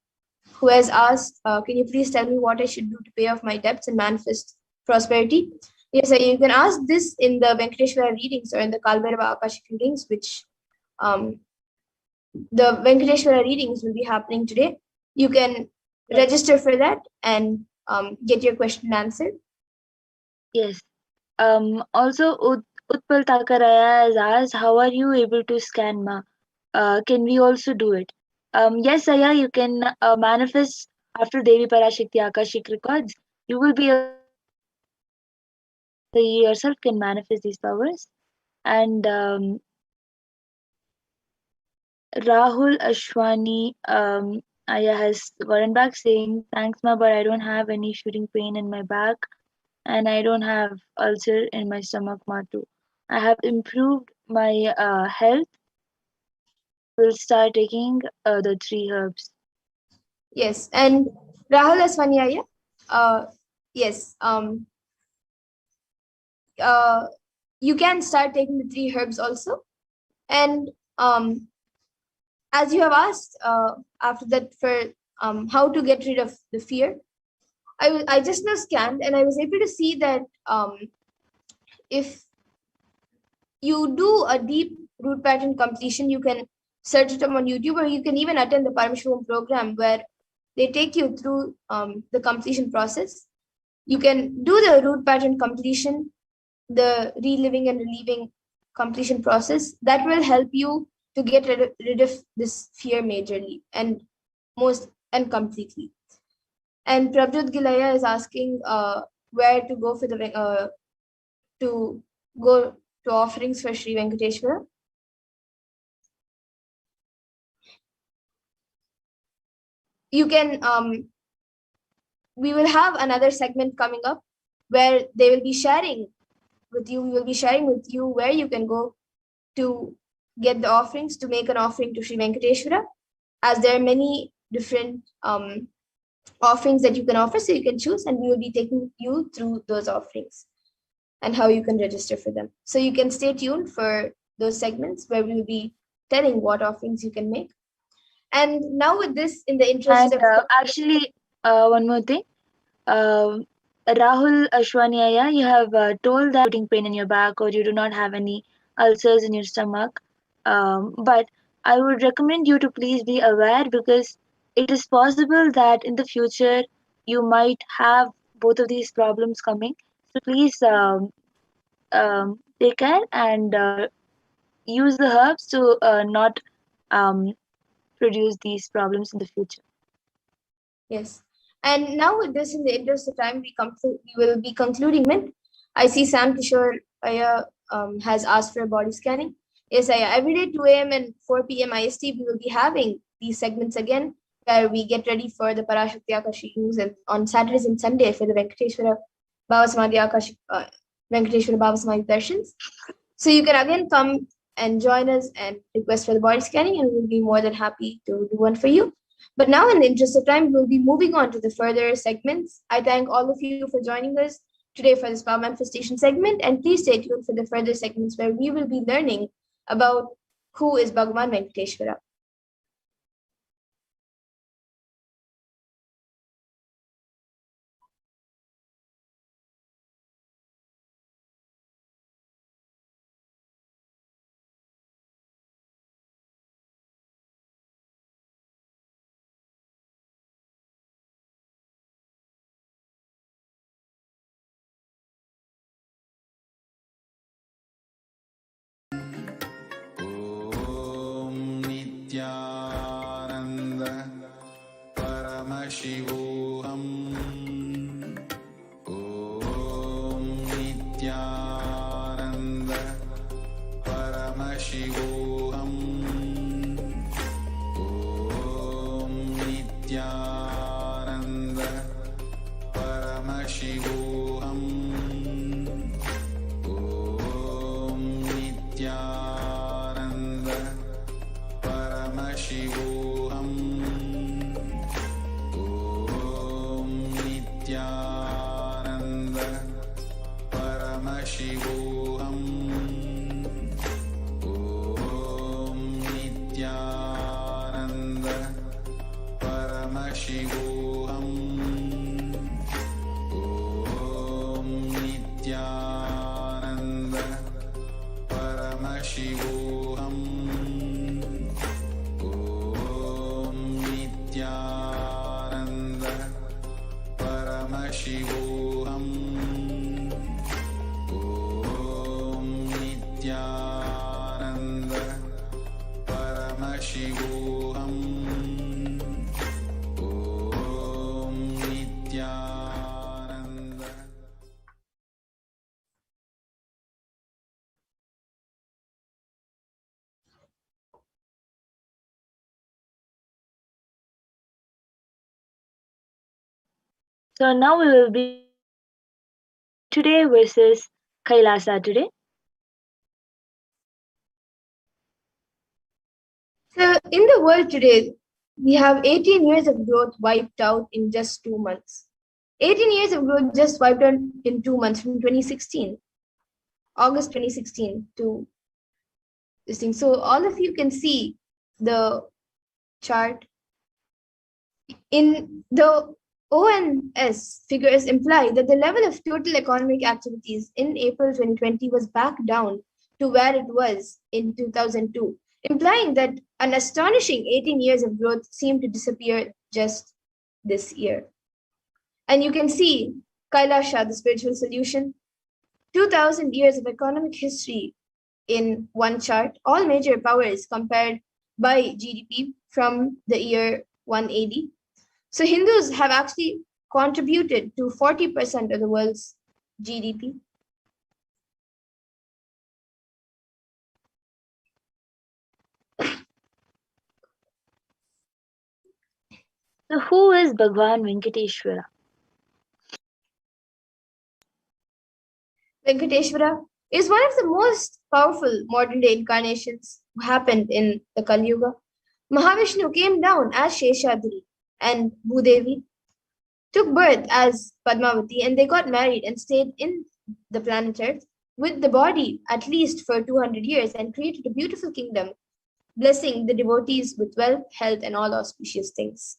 who has asked, can you please tell me what I should do to pay off my debts and manifest prosperity? Yes, sir, you can ask this in the Venkateshwara readings or in the Kalbhairava Akashic readings, which the Venkateshwara readings will be happening today. You can register for that and get your question answered. Yes. Also, Utpal Takaraya has asked, how are you able to scan Ma? Can we also do it? Yes, Aya, you can manifest after Devi Parashakti Akashic records. You will be able to manifest these powers. You yourself can manifest these powers. And Rahul Ashwani Aya has gotten back saying, thanks, Ma, but I don't have any shooting pain in my back and I don't have ulcer in my stomach, Ma, too. I have improved my health. I will start taking the 3 herbs. Yes, and Rahul Aswanyaya, yes, you can start taking the 3 herbs also. And as you have asked after that for how to get rid of the fear, I just now scanned and I was able to see that if you do a deep root pattern completion, you can search it up on YouTube, or you can even attend the Paramashivoham program where they take you through the completion process. You can do the root pattern completion, the reliving and relieving completion process. That will help you to get rid of this fear majorly and completely. And Prabjot Gilaya is asking where to go for the to go to offerings for Sri Venkateshwara. You can we will have another segment coming up where they will be sharing with you. We will be sharing with you where you can go to get the offerings, to make an offering to Sri Venkateshwara, as there are many different offerings that you can offer, so you can choose, and we will be taking you through those offerings and how you can register for them. So you can stay tuned for those segments where we will be telling what offerings you can make. And now with this, in the interest And of actually, one more thing. Rahul Ashwaniaya, you have told that putting pain in your back or you do not have any ulcers in your stomach. But I would recommend you to please be aware, because it is possible that in the future you might have both of these problems coming. So please take care and use the herbs to not um, produce these problems in the future. yes. And now with this, in the interest of time, we will be concluding. I see Sam Kishore has asked for a body scanning. Yes, every day 2 a.m. and 4 p.m. IST, we will be having these segments again, where we get ready for the Parashakti Akashic news, and on Saturdays and Sunday for the Venkateshwara Bhava Samadhi Akashic Venkateshwara Bhava Samadhi Darshans. So you can again come and join us and request for the body scanning, and we'll be more than happy to do one for you. But now, in the interest of time, we'll be moving on to the further segments. I thank all of you for joining us today for this Power Manifestation segment, and please stay tuned for the further segments where we will be learning about who is Bhagavan Venkateshwara. Nithyananda Paramashivoham. Om Nithyananda Paramashivoham. Om Nithyananda Paramashivoham. Om Nithyananda Paramashivoham. Om Nithyananda Paramashivoham. Om Paramashivoham. Om Nithyananda Paramashivoham. Om Nithyananda Paramashivoham. Om Nithyananda. So now we will be today versus Kailasa today. So, in the world today, we have 18 years of growth wiped out in just 2 months. 18 years of growth just wiped out in 2 months from 2016, August 2016 to this thing. So, all of you can see the chart. In the ONS figures imply that the level of total economic activities in April 2020 was back down to where it was in 2002, implying that an astonishing 18 years of growth seemed to disappear just this year. And you can see Kailasha, the spiritual solution, 2000 years of economic history in one chart, all major powers compared by GDP from the year 180. So Hindus have actually contributed to 40% of the world's GDP. So who is Bhagavan Venkateshwara? Venkateshwara is one of the most powerful modern day incarnations who happened in the Kali Yuga. Mahavishnu came down as Sheshadri and Bhudevi took birth as Padmavati, and they got married and stayed in the planet Earth with the body at least for 200 years and created a beautiful kingdom, blessing the devotees with wealth, health, and all auspicious things.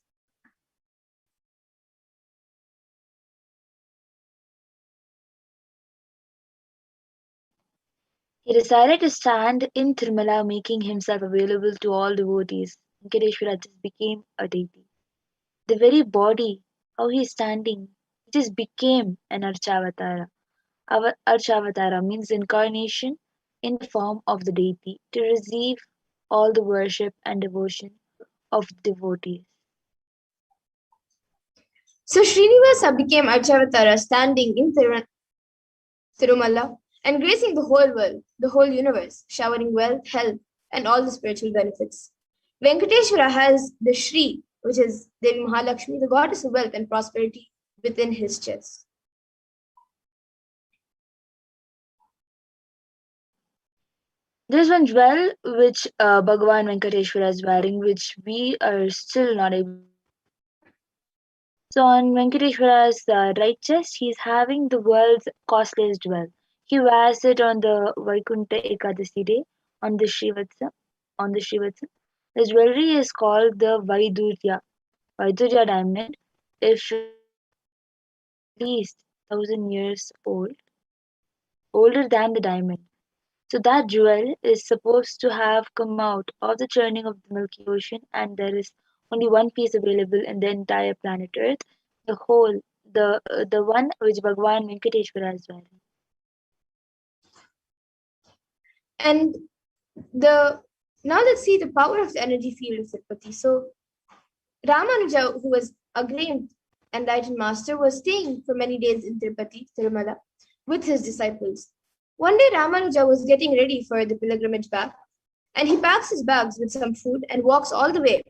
He decided to stand in Tirumala, making himself available to all devotees. Venkateshwara just became a deity. The very body, how he is standing, it just became an Archavatara. Our Archavatara means incarnation in the form of the deity to receive all the worship and devotion of the devotees. So Srinivasa became Archavatara, standing in Tirumala and gracing the whole world, the whole universe, showering wealth, health, and all the spiritual benefits. Venkateshwara has the Shri, which is Devi Mahalakshmi, the goddess of wealth and prosperity, within his chest. There's one jewel which Bhagavan Venkateshwara is wearing, which we are still not able. So on Venkateshwara's right chest, he's having the world's costliest jewel. He wears it on the Vaikuntha Ekadasi day on the Srivatsa. On the Srivatsa, the jewelry is called the Vaidurya diamond. If at least 1,000 years old, older than the diamond. So that jewel is supposed to have come out of the churning of the Milky Ocean, and there is only one piece available in the entire planet Earth, the one which Bhagavan Venkateshwara is wearing. And now let's see the power of the energy field of Tirupati. So Ramanuja, who was a great enlightened master, was staying for many days in Tirupati, Tirumala, with his disciples. One day Ramanuja was getting ready for the pilgrimage back, and he packs his bags with some food and walks all the way.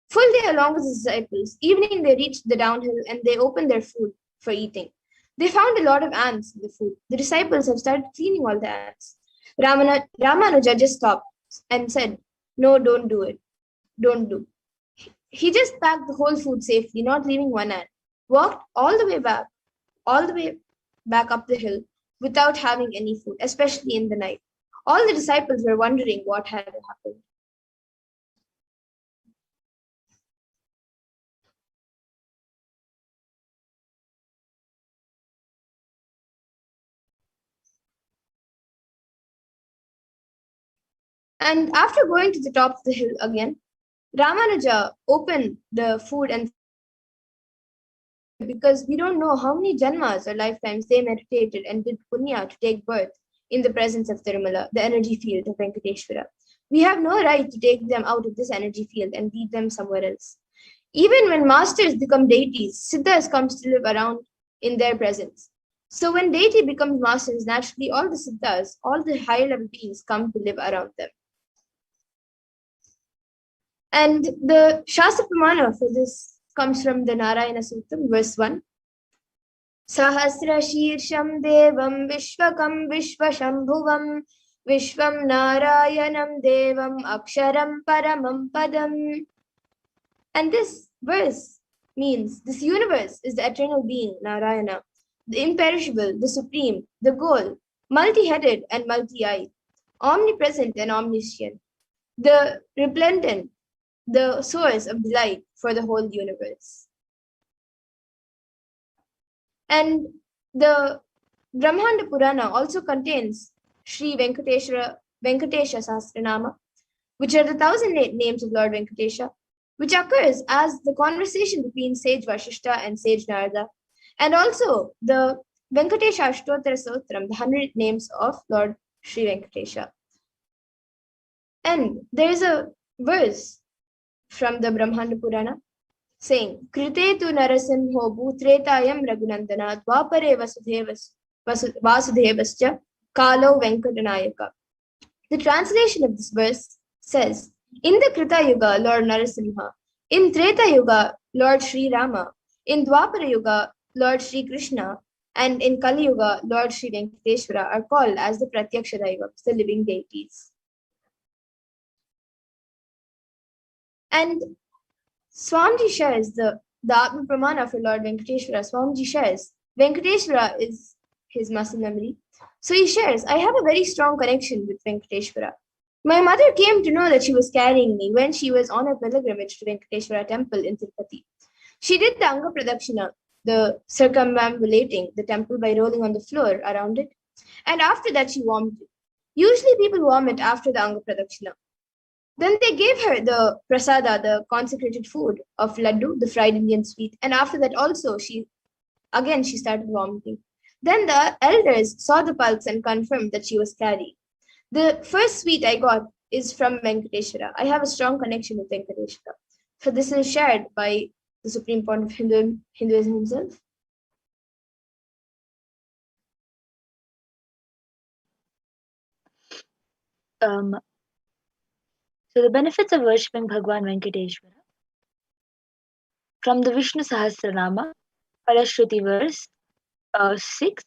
Full day along with his disciples. Evening they reached the downhill and they opened their food for eating. They found a lot of ants in the food. The disciples have started cleaning all the ants. Ramanuja just stopped and said, "No, don't do it. Don't do." He just packed the whole food safely, not leaving one ant. Walked all the way back up the hill without having any food, especially in the night. All the disciples were wondering what had happened. And after going to the top of the hill again, Ramanuja opened the food and because we don't know how many janmas or lifetimes they meditated and did punya to take birth in the presence of Tirumala, the energy field of Venkateshwara. We have no right to take them out of this energy field and leave them somewhere else. Even when masters become deities, siddhas comes to live around in their presence. So when deity becomes masters, naturally all the siddhas, all the higher level beings come to live around them. And the Shastra Pramana for this comes from the Narayana Sutram, verse 1. Sahasrashirsham Devam Vishwakam Vishwashambhuvam Vishwam Narayanam Devam Aksharam Paramam Padam. And this verse means this universe is the eternal being, Narayana, the imperishable, the supreme, the goal, multi-headed and multi-eyed, omnipresent and omniscient, the resplendent, the source of delight for the whole universe. And the Brahmanda Purana also contains Sri Venkatesha Sahasranama, which are the 1,008 names of Lord Venkatesha, which occurs as the conversation between sage Vashishta and sage Narada, and also the Venkatesha Ashtottara Sotram, the 100 names of Lord Sri Venkatesha. And there is a verse from the Brahmanda Purana saying, Krite tu narasimho bhutretayam raghunandana dvapare vasudevascha kalo venkatanayaka. The translation of this verse says, in the Krita Yuga, Lord Narasimha, in Treta Yuga, Lord Sri Rama, in Dwapara Yuga, Lord Sri Krishna, and in Kali Yuga, Lord Sri Venkateshwara are called as the Pratyaksha Daivams, the living deities. And Swamiji shares the Atma Pramana for Lord Venkateshwara. Swamiji shares Venkateshwara is his muscle memory. So he shares, I have a very strong connection with Venkateshwara. My mother came to know that she was carrying me when she was on a pilgrimage to Venkateshwara temple in Tirupati. She did the Anga Pradakshina, the circumambulating the temple by rolling on the floor around it. And after that, she vomited. Usually people vomit after the Anga Pradakshina. Then they gave her the prasada, the consecrated food of laddu, the fried Indian sweet. And after that also, she started vomiting. Then the elders saw the pulse and confirmed that she was carrying. The first sweet I got is from Venkateshwara. I have a strong connection with Venkateshwara. So this is shared by the Supreme Point of Hinduism himself. So the benefits of worshipping Bhagavan Venkateshwara. From the Vishnu Sahasranama, Palashruti verse 6.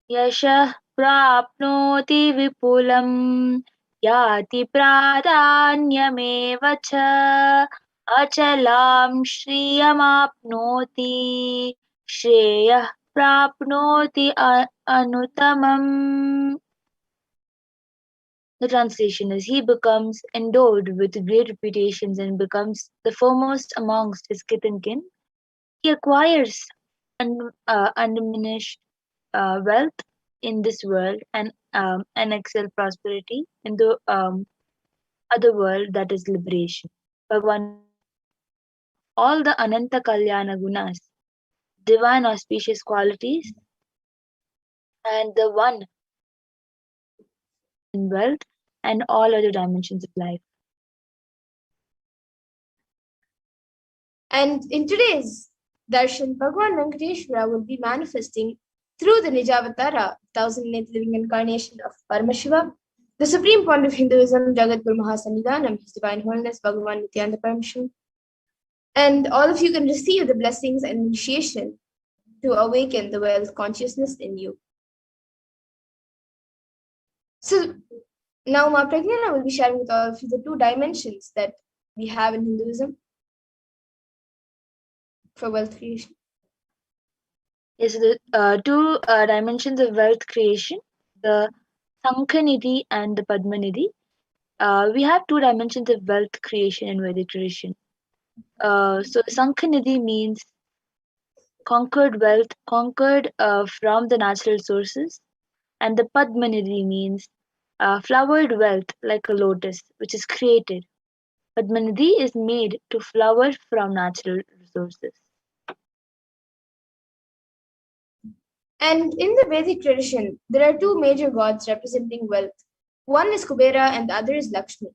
Yasha prapnoti vipulam yati pradanyameva cha achalam shriyamapnoti shreyah prapnoti anutamam. The translation is, he becomes endowed with great reputations and becomes the foremost amongst his kith and kin. He acquires undiminished wealth in this world and excel prosperity in the other world, that is liberation. Bhagavan, all the Ananta Kalyana Gunas, divine auspicious qualities, and the one in wealth and all other dimensions of life. And in today's Darshan, Bhagavan Venkateshwara will be manifesting through the Nijavatara, 1,008th living incarnation of Paramashivoham, the Supreme Point of Hinduism, Jagadguru Mahasannidhanam, His Divine Holiness, Bhagavan Nithyananda Paramashivam. And all of you can receive the blessings and initiation to awaken the wealth consciousness in you. So now Ma Pragyana will be sharing with all of you the 2 dimensions that we have in Hinduism for wealth creation. Yes, the 2 dimensions of wealth creation, the Sankhanidhi and the Padmanidhi. We have 2 dimensions of wealth creation in Vedic tradition. So Sankhanidhi means conquered wealth, conquered from the natural sources, and the Padmanidhi means flowered wealth like a lotus, which is created. Padmanidhi is made to flower from natural resources. And in the Vedic tradition, there are two major gods representing wealth. One is Kubera and the other is Lakshmi.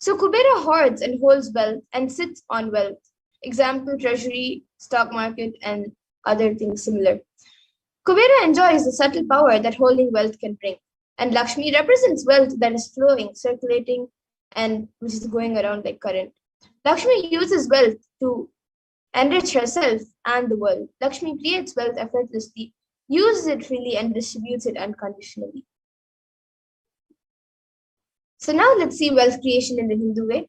So Kubera hoards and holds wealth and sits on wealth. Example, treasury, stock market, and other things similar. Kubera enjoys the subtle power that holding wealth can bring. And Lakshmi represents wealth that is flowing, circulating, and which is going around like current. Lakshmi uses wealth to enrich herself and the world. Lakshmi creates wealth effortlessly, uses it freely, and distributes it unconditionally. So now let's see wealth creation in the Hindu way.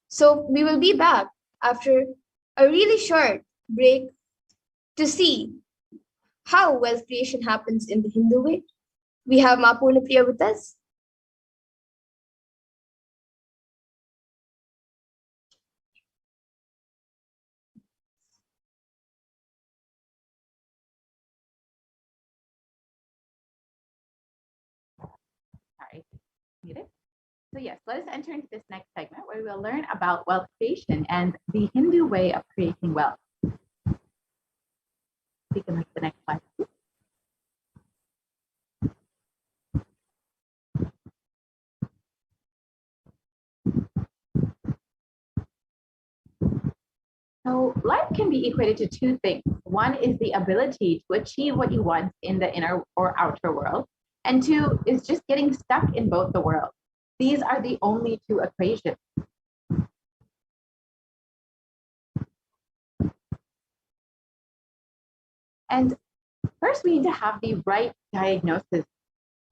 So we will be back after a really short break to see how wealth creation happens in the Hindu way. We have Ma Purnapriya with us. Sorry, muted. So yes, let us enter into this next segment where we will learn about wealth creation and the Hindu way of creating wealth. We can move to the next slide. So life can be equated to two things. One is the ability to achieve what you want in the inner or outer world, and two is just getting stuck in both the worlds. These are the only two equations. And first, we need to have the right diagnosis.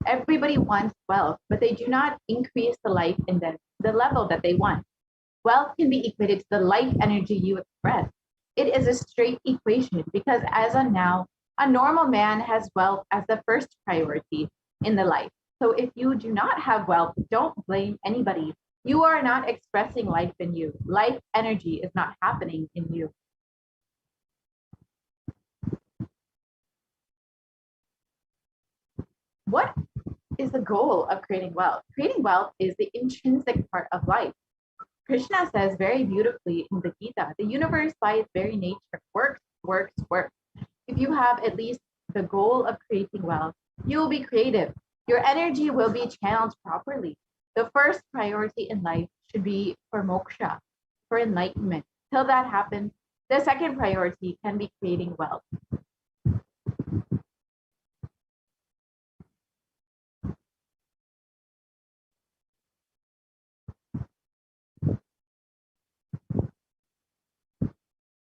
Everybody wants wealth, but they do not increase the life in the level that they want. Wealth can be equated to the life energy you express. It is a straight equation because as of now, a normal man has wealth as the first priority in the life. So if you do not have wealth, don't blame anybody. You are not expressing life in you. Life energy is not happening in you. What is the goal of creating wealth? Creating wealth is the intrinsic part of life. Krishna says very beautifully in the Gita, the universe by its very nature works, works, works. If you have at least the goal of creating wealth, you will be creative. Your energy will be channeled properly. The first priority in life should be for moksha, for enlightenment. Till that happens, the second priority can be creating wealth.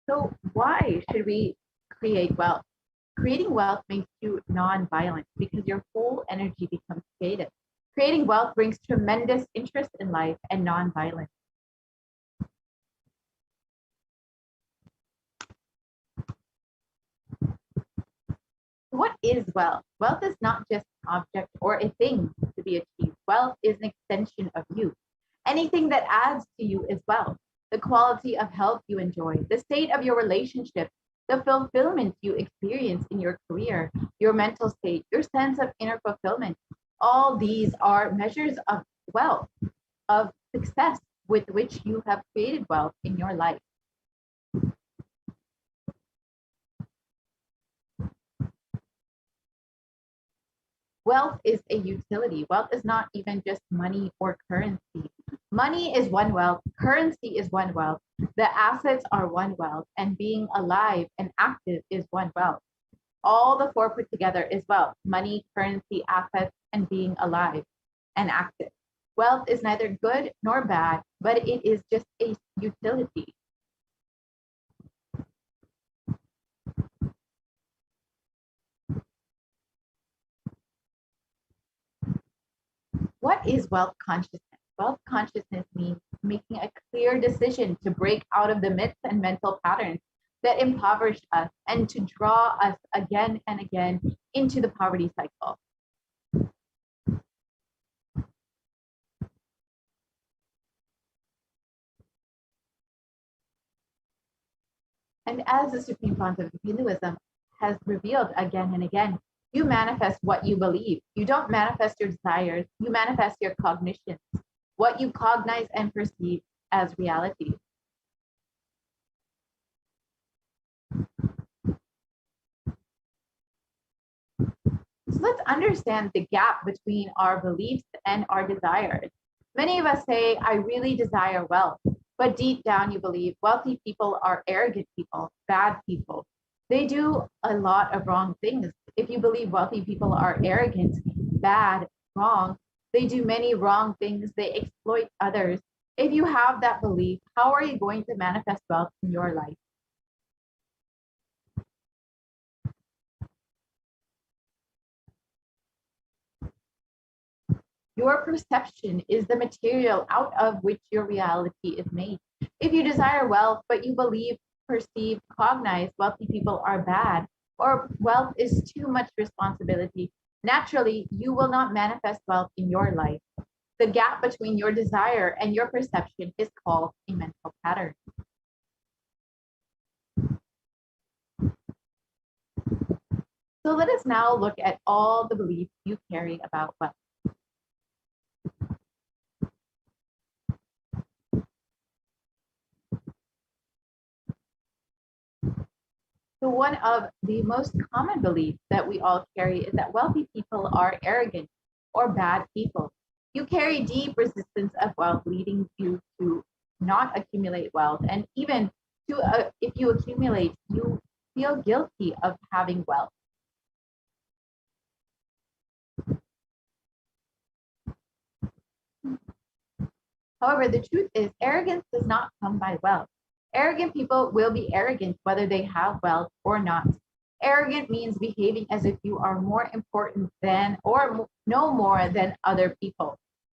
So why should we create wealth? Creating wealth makes you non-violent because your whole energy becomes creative. Creating wealth brings tremendous interest in life and non-violence. What is wealth? Wealth is not just an object or a thing to be achieved. Wealth is an extension of you. Anything that adds to you is wealth. The quality of health you enjoy, the state of your relationship, the fulfillment you experience in your career, your mental state, your sense of inner fulfillment. All these are measures of wealth, of success with which you have created wealth in your life. Wealth is a utility. Wealth is not even just money or currency. Money is one wealth, currency is one wealth, the assets are one wealth, and being alive and active is one wealth. All the four put together is wealth: money, currency, assets, and being alive and active. Wealth is neither good nor bad, but it is just a utility. What is wealth consciousness? Wealth consciousness means making a clear decision to break out of the myths and mental patterns that impoverish us and to draw us again and again into the poverty cycle. And as the Supreme Pontiff of Hinduism has revealed again and again, you manifest what you believe. You don't manifest your desires, you manifest your cognitions, what you cognize and perceive as reality. So let's understand the gap between our beliefs and our desires. Many of us say, I really desire wealth, but deep down you believe wealthy people are arrogant people, bad people. They do a lot of wrong things. If you believe wealthy people are arrogant, bad, wrong, they do many wrong things. They exploit others. If you have that belief, how are you going to manifest wealth in your life? Your perception is the material out of which your reality is made. If you desire wealth, but you believe, perceive, cognize wealthy people are bad, or wealth is too much responsibility, naturally, you will not manifest wealth in your life. The gap between your desire and your perception is called a mental pattern. So let us now look at all the beliefs you carry about wealth. So one of the most common beliefs that we all carry is that wealthy people are arrogant or bad people. You carry deep resistance of wealth, leading you to not accumulate wealth. And even to, if you accumulate, you feel guilty of having wealth. However, the truth is arrogance does not come by wealth. Arrogant people will be arrogant whether they have wealth or not. Arrogant means behaving as if you are more important than or no more than other people.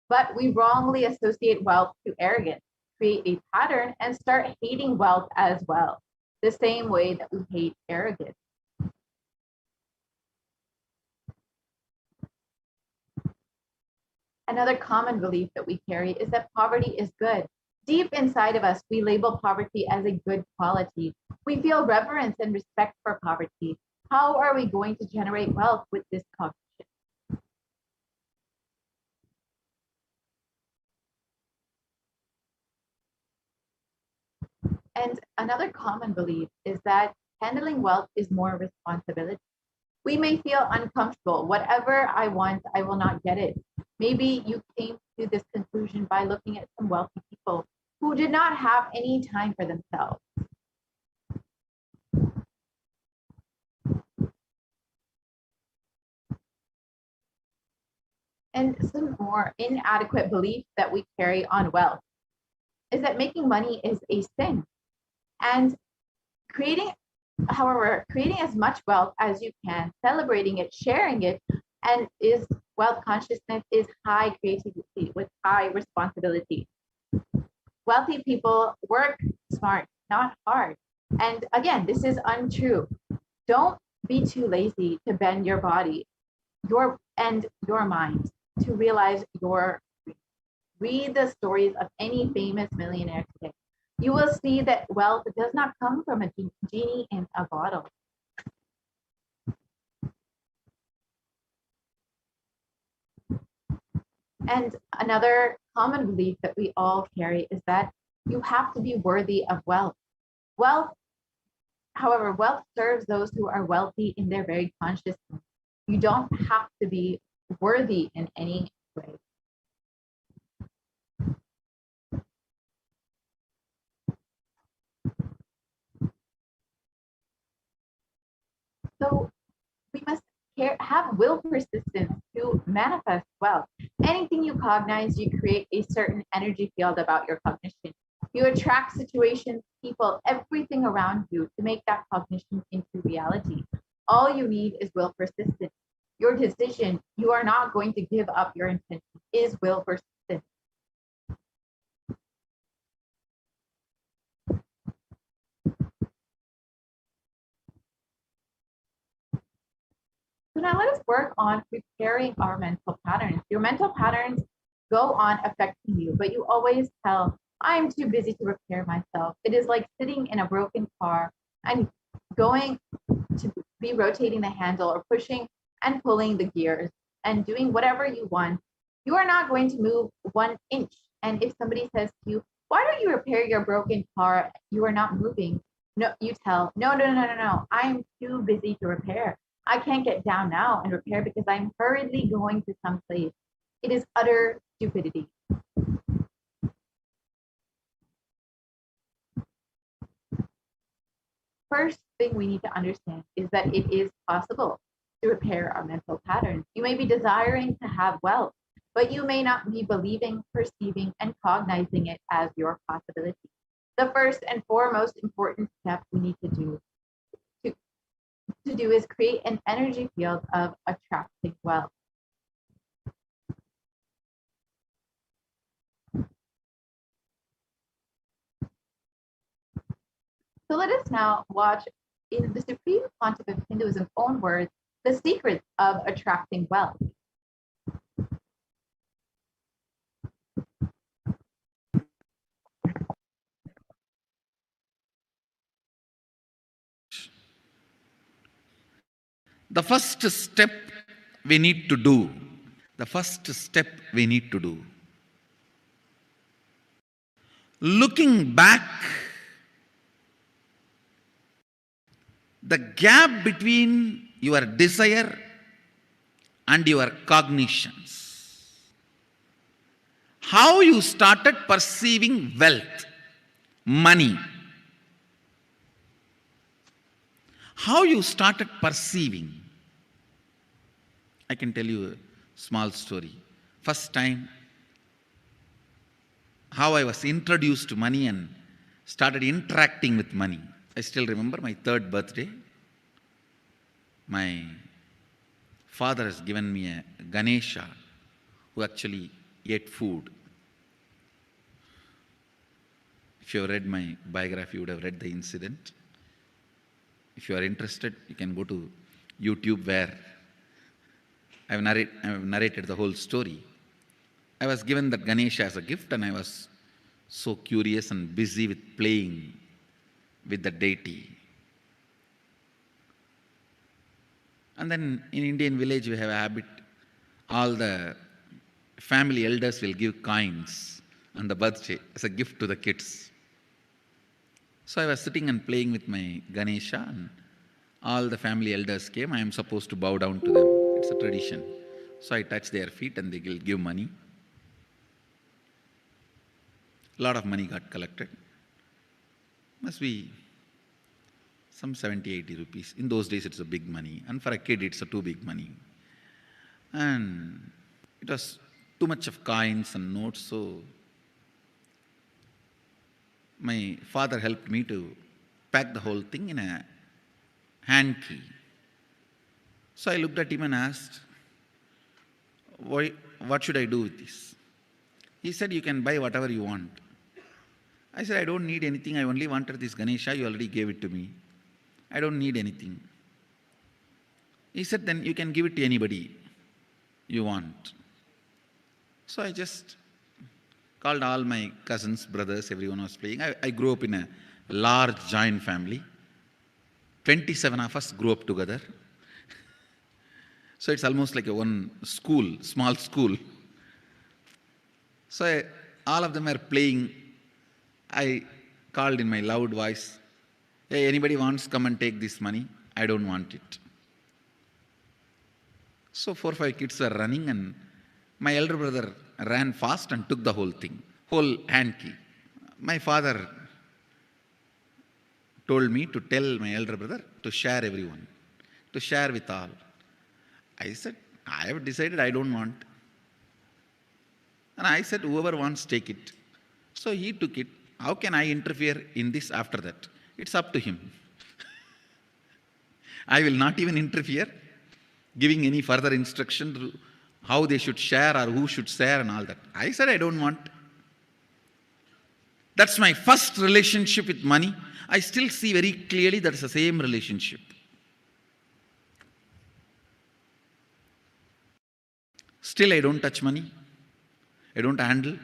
But we wrongly associate wealth to arrogance, create a pattern, and start hating wealth as well, the same way that we hate arrogance. Another common belief that we carry is that poverty is good. Deep inside of us, we label poverty as a good quality. We feel reverence and respect for poverty. How are we going to generate wealth with this cognition? And another common belief is that handling wealth is more responsibility. We may feel uncomfortable. Whatever I want, I will not get it. Maybe you came to this conclusion by looking at some wealthy people who did not have any time for themselves. And some more inadequate beliefs that we carry on wealth is that making money is a sin. And creating as much wealth as you can, celebrating it, sharing it, and is wealth consciousness is high creativity with high responsibility. Wealthy people work smart, not hard. And again, this is untrue. Don't be too lazy to bend your body, your mind to realize your dreams. Read the stories of any famous millionaire today. You will see that wealth does not come from a genie in a bottle. And another common belief that we all carry is that you have to be worthy of wealth. However, wealth serves those who are wealthy in their very consciousness. You don't have to be worthy in any way. So we must have will persistence to manifest wealth. Anything you cognize, you create a certain energy field about your cognition. You attract situations, people, everything around you to make that cognition into reality. All you need is will persistence. Your decision, you are not going to give up your intention, is will persistence. So now let us work on preparing our mental patterns. Your mental patterns go on affecting you, but you always tell, I'm too busy to repair myself. It is like sitting in a broken car and going to be rotating the handle or pushing and pulling the gears and doing whatever you want, you are not going to move 1 inch. And if somebody says to you, why don't you repair your broken car? You are not moving. No, you tell, no. I'm too busy to repair. I can't get down now and repair because I'm hurriedly going to some place. It is utter stupidity. First thing we need to understand is that it is possible to repair our mental patterns. You may be desiring to have wealth, but you may not be believing, perceiving, and cognizing it as your possibility. The first and foremost important step we need to do is create an energy field of attracting wealth. So let us now watch, in the Supreme Pontiff of Hinduism's own words, the secrets of attracting wealth. The first step we need to do, looking back, the gap between your desire and your cognitions, how you started perceiving wealth, money, how you started perceiving. I can tell you a small story. First time, how I was introduced to money and started interacting with money. I still remember my 3rd birthday. My father has given me a Ganesha who actually ate food. If you have read my biography, you would have read the incident. If you are interested, you can go to YouTube where I have narrated the whole story. I was given that Ganesha as a gift and I was so curious and busy with playing with the deity. And then in Indian village we have a habit, all the family elders will give coins on the birthday as a gift to the kids. So I was sitting and playing with my Ganesha and all the family elders came. I am supposed to bow down to them. It's a tradition. So I touch their feet and they will give money. A lot of money got collected. Must be some 70, 80 rupees. In those days it's a big money. And for a kid it's a too big money. And it was too much of coins and notes, so my father helped me to pack the whole thing in a hand key. So I looked at him and asked, what should I do with this? He said, you can buy whatever you want. I said, I don't need anything. I only wanted this Ganesha. You already gave it to me. I don't need anything. He said, then you can give it to anybody you want. So I just called all my cousins, brothers, everyone was playing. I grew up in a large joint family. 27 of us grew up together. So it's almost like a one school, small school. So all of them were playing. I called in my loud voice, hey, anybody wants to come and take this money? I don't want it. So 4 or 5 kids were running and my elder brother ran fast and took the whole thing, whole hand key. My father told me to tell my elder brother to share everyone, to share with all. I said, I have decided I don't want. And I said, whoever wants, take it. So he took it. How can I interfere in this after that? It's up to him. I will not even interfere, giving any further instruction to how they should share or who should share and all that. I said, I don't want. That's my first relationship with money. I still see very clearly that it's the same relationship. Still, I don't touch money. I don't handle.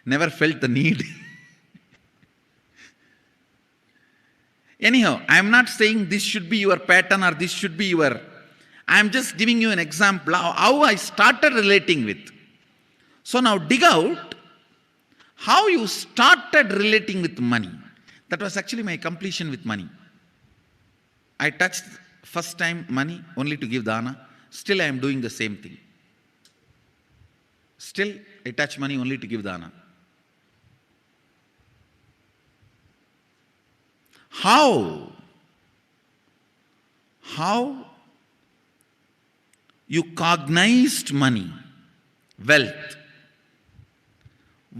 Never felt the need. Anyhow, I am not saying this should be your pattern or this should be your. I am just giving you an example how I started relating with. So now dig out how you started relating with money. That was actually my completion with money. I touched first time money only to give dana. Still I am doing the same thing. Still I touch money only to give dana. How you cognized money, wealth,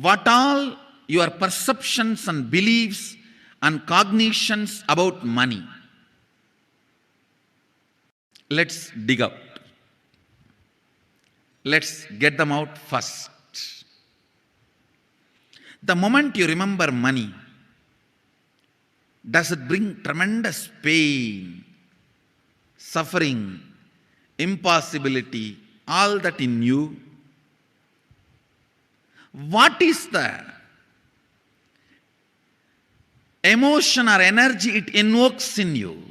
what all your perceptions and beliefs and cognitions about money. Let's dig out. Let's get them out first. The moment you remember money, does it bring tremendous pain, suffering, impossibility, all that in you? What is the emotion or energy it invokes in you?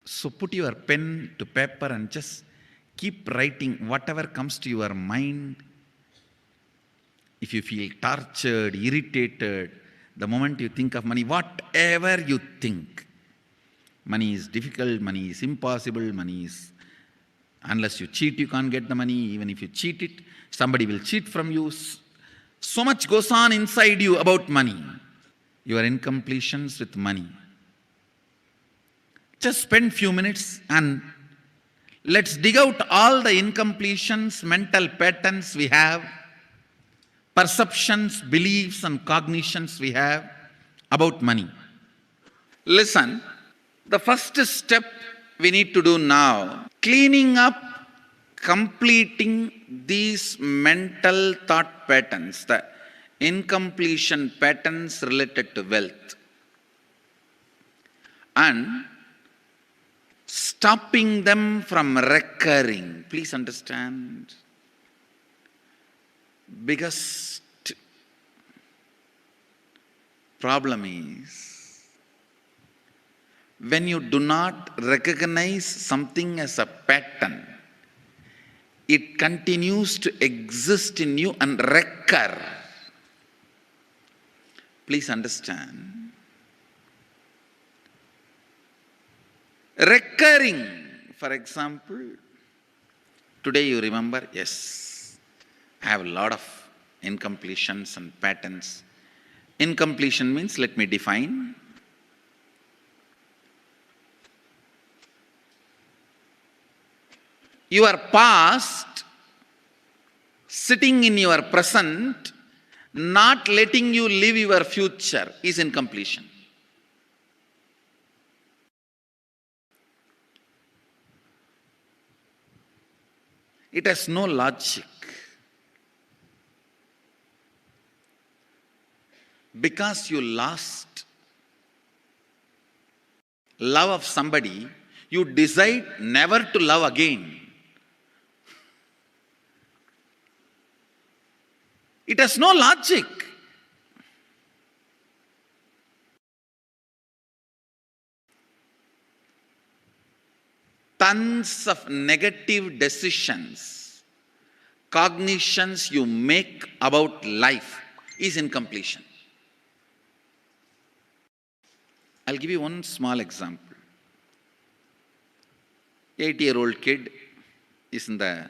So put your pen to paper and just keep writing whatever comes to your mind. If you feel tortured, irritated, the moment you think of money, whatever you think, money is difficult, money is impossible, money is, unless you cheat, you can't get the money. Even if you cheat it, somebody will cheat from you. So much goes on inside you about money. Your incompletions with money. Just spend few minutes and let's dig out all the incompletions, mental patterns we have, perceptions, beliefs and cognitions we have about money. Listen, the first step we need to do now, cleaning up, completing these mental thought patterns, the incompletion patterns related to wealth, and stopping them from recurring. Please understand. Biggest problem is when you do not recognize something as a pattern, it continues to exist in you and recur. Please understand. Recurring, for example, today you remember, yes, I have a lot of incompletions and patterns. Incompletion means, let me define. Your past sitting in your present, not letting you live your future is incompletion. It has no logic. Because you lost love of somebody, you decide never to love again. It has no logic. Tons of negative decisions, cognitions you make about life is incompletion. I'll give you one small example. 8-year-old kid is in the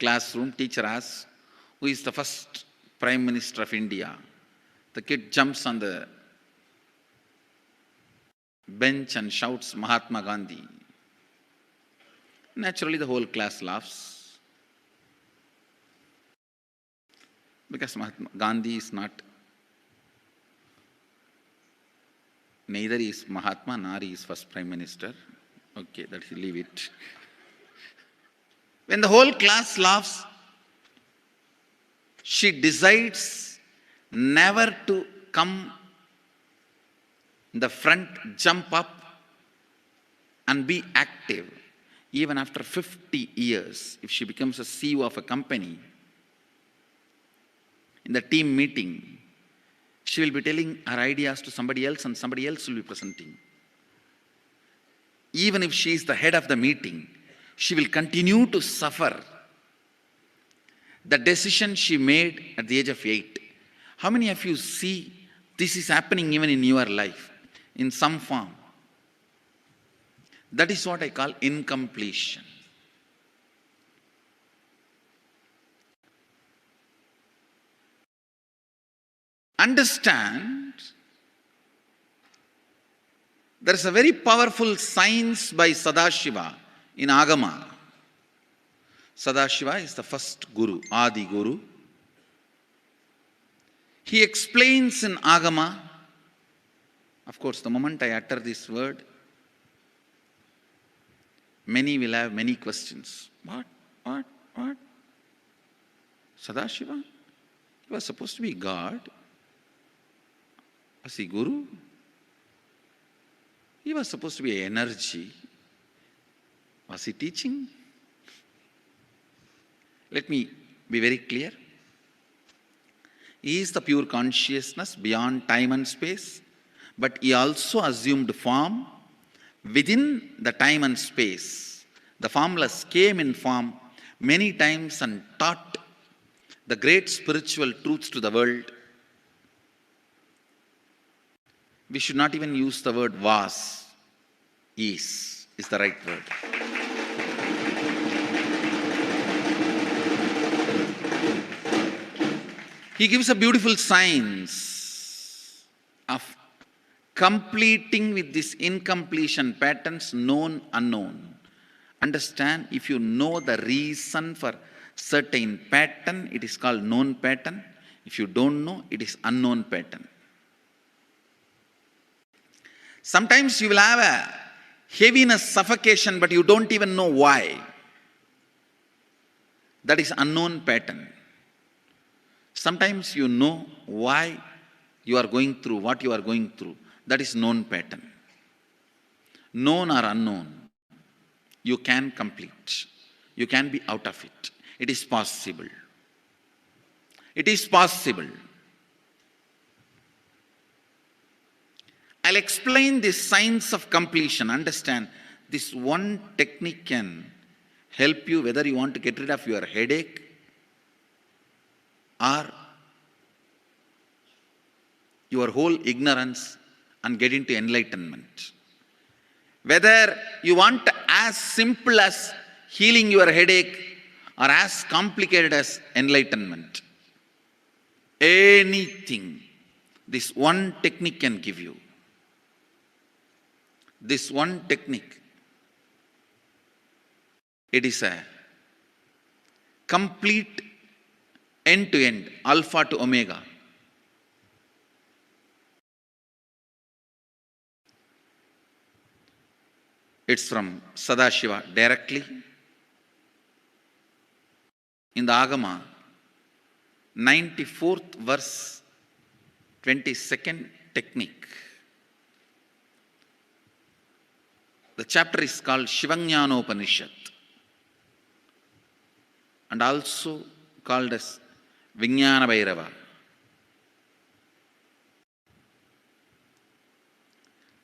classroom. Teacher asks, who is the first Prime Minister of India? The kid jumps on the bench and shouts, Mahatma Gandhi. Naturally, the whole class laughs. Because Mahatma Gandhi is not, neither is Mahatma nor he is first Prime Minister. Okay, let's leave it. When the whole class laughs, she decides never to come in the front, jump up and be active. Even after 50 years, if she becomes a CEO of a company, in the team meeting, she will be telling her ideas to somebody else and somebody else will be presenting. Even if she is the head of the meeting, she will continue to suffer the decision she made at the age of 8. How many of you see this is happening even in your life in some form? That is what I call incompletion. Understand, there is a very powerful science by Sadashiva in Agama. Sadashiva is the first Guru, Adi Guru. He explains in Agama, of course, the moment I utter this word, many will have many questions. What? Sadashiva? He was supposed to be God. Was he Guru? He was supposed to be energy. Was he teaching? Let me be very clear. He is the pure consciousness beyond time and space, but he also assumed form within the time and space. The formless came in form many times and taught the great spiritual truths to the world. We should not even use the word was. Is the right word. He gives a beautiful science of completing with this incompletion patterns, known, unknown. Understand, if you know the reason for certain pattern, it is called known pattern. If you don't know, it is unknown pattern. Sometimes you will have a heaviness, suffocation, but you don't even know why. That is unknown pattern. Sometimes you know why you are going through what you are going through. That is known pattern. Known or unknown, you can complete. You can be out of it. It is possible. It is possible. I'll explain this science of completion. Understand, this one technique can help you whether you want to get rid of your headache or your whole ignorance and get into enlightenment. Whether you want as simple as healing your headache or as complicated as enlightenment. Anything, this one technique can give you. This one technique, it is a complete end-to-end, alpha to omega. It's from Sadashiva directly. In the Agama, 94th verse, 22nd technique. The chapter is called Shivajnanopanishad and also called as Vijnana Bhairava.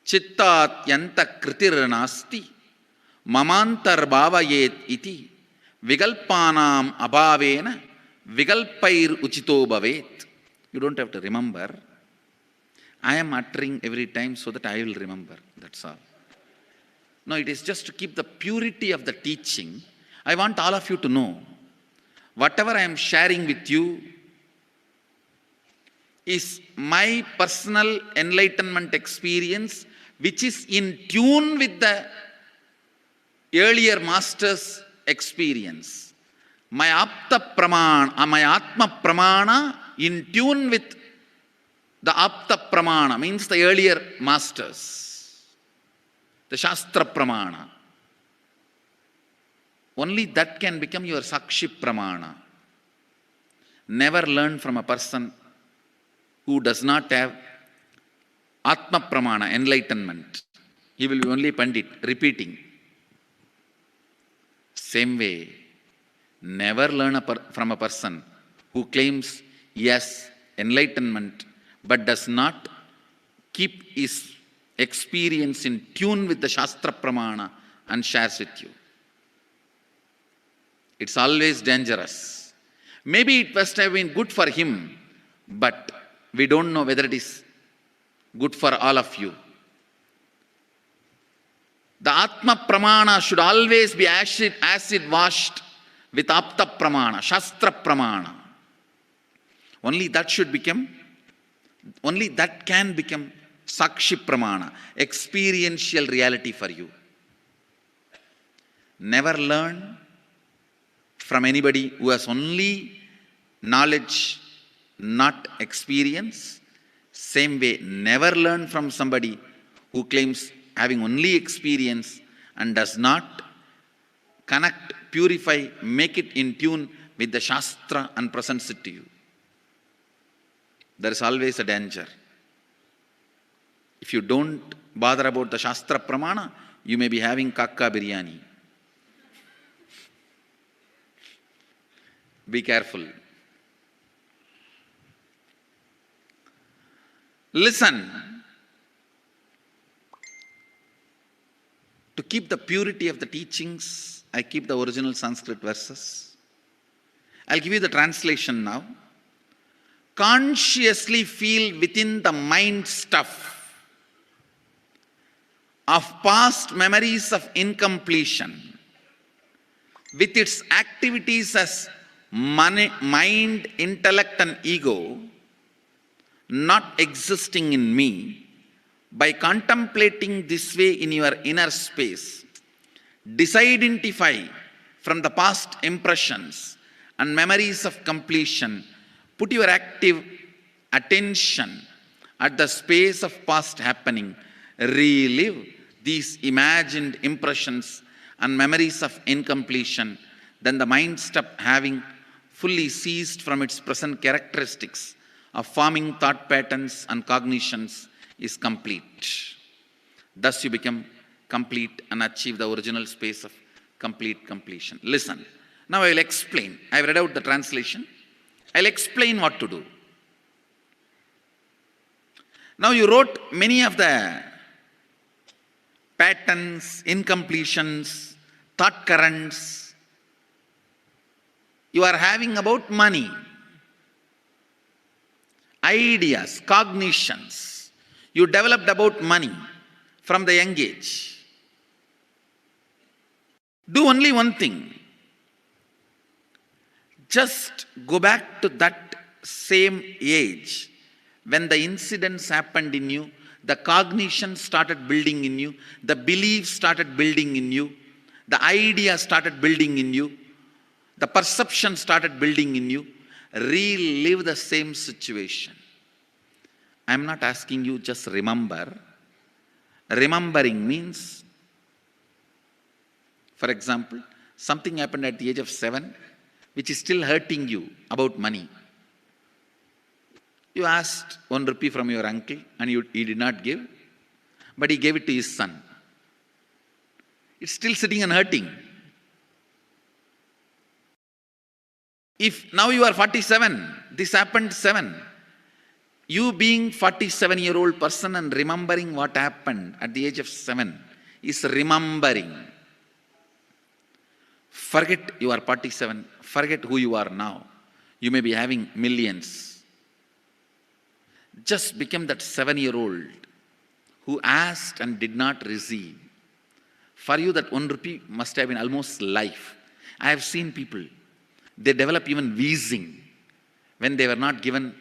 Chittat yanta kritir nasti mamantar bhavayet iti vigalpanam abhavena vigalpair uchito bhavet. You don't have to remember. I am uttering every time so that I will remember. That's all. No, it is just to keep the purity of the teaching. I want all of you to know, whatever I am sharing with you is my personal enlightenment experience, which is in tune with the earlier master's experience. My Apta Pramana, my Atma Pramana in tune with the Apta Pramana, means the earlier masters. The Shastra Pramana. Only that can become your Sakshi Pramana. Never learn from a person who does not have Atma Pramana, enlightenment. He will be only Pandit, repeating. Same way, never learn from a person who claims yes, enlightenment, but does not keep his experience in tune with the Shastra Pramana and shares with you. It's always dangerous. Maybe it must have been good for him, but we don't know whether it is good for all of you. The Atma Pramana should always be acid washed with Apta Pramana, Shastra Pramana. Only that can become Sakshi Pramana, experiential reality for you. Never learn from anybody who has only knowledge, not experience. Same way, never learn from somebody who claims having only experience and does not connect, purify, make it in tune with the Shastra and presents it to you. There is always a danger. If you don't bother about the Shastra Pramana, you may be having kakka biryani. Be careful. Listen. To keep the purity of the teachings, I keep the original Sanskrit verses. I'll give you the translation now. Consciously feel within the mind stuff of past memories of incompletion, with its activities as mind, intellect and ego, not existing in me. By contemplating this way in your inner space, disidentify from the past impressions and memories of completion. Put your active attention at the space of past happening. Relive these imagined impressions and memories of incompletion. Then the mind stop having fully ceased from its present characteristics of forming thought patterns and cognitions is complete. Thus you become complete and achieve the original space of complete completion. Listen. Now I will explain. I have read out the translation. I will explain what to do. Now you wrote many of the patterns, incompletions, thought currents you are having about money, ideas, cognitions you developed about money from the young age. Do only one thing. Just go back to that same age when the incidents happened in you, the cognition started building in you, the beliefs started building in you, the idea started building in you, the perception started building in you. Relive the same situation. I am not asking you just remember. Remembering means, for example, something happened at the age of 7 which is still hurting you about money. You asked 1 rupee from your uncle and he did not give, but he gave it to his son. It's still sitting and hurting. If now you are 47, this happened 7. You being 47-year-old person and remembering what happened at the age of 7 is remembering. Forget you are 47. Forget who you are now. You may be having millions. Just become that 7-year-old who asked and did not receive. For you that 1 rupee must have been almost life. I have seen people, they develop even wheezing when they were not given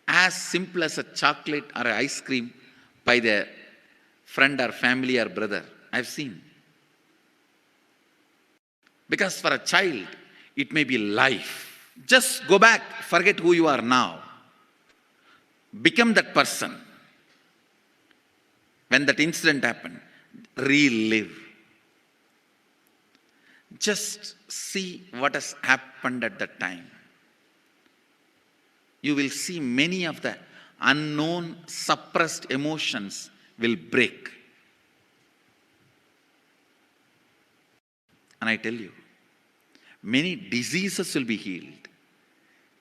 as simple as a chocolate or an ice cream by their friend or family or brother. I've seen. Because for a child, it may be life. Just go back, forget who you are now. Become that person. When that incident happened, relive. Just see what has happened at that time. You will see many of the unknown, suppressed emotions will break. And I tell you, many diseases will be healed.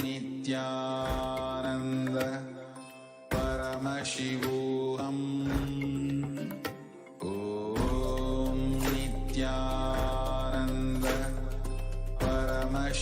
Nithyananda Paramashivoham. Om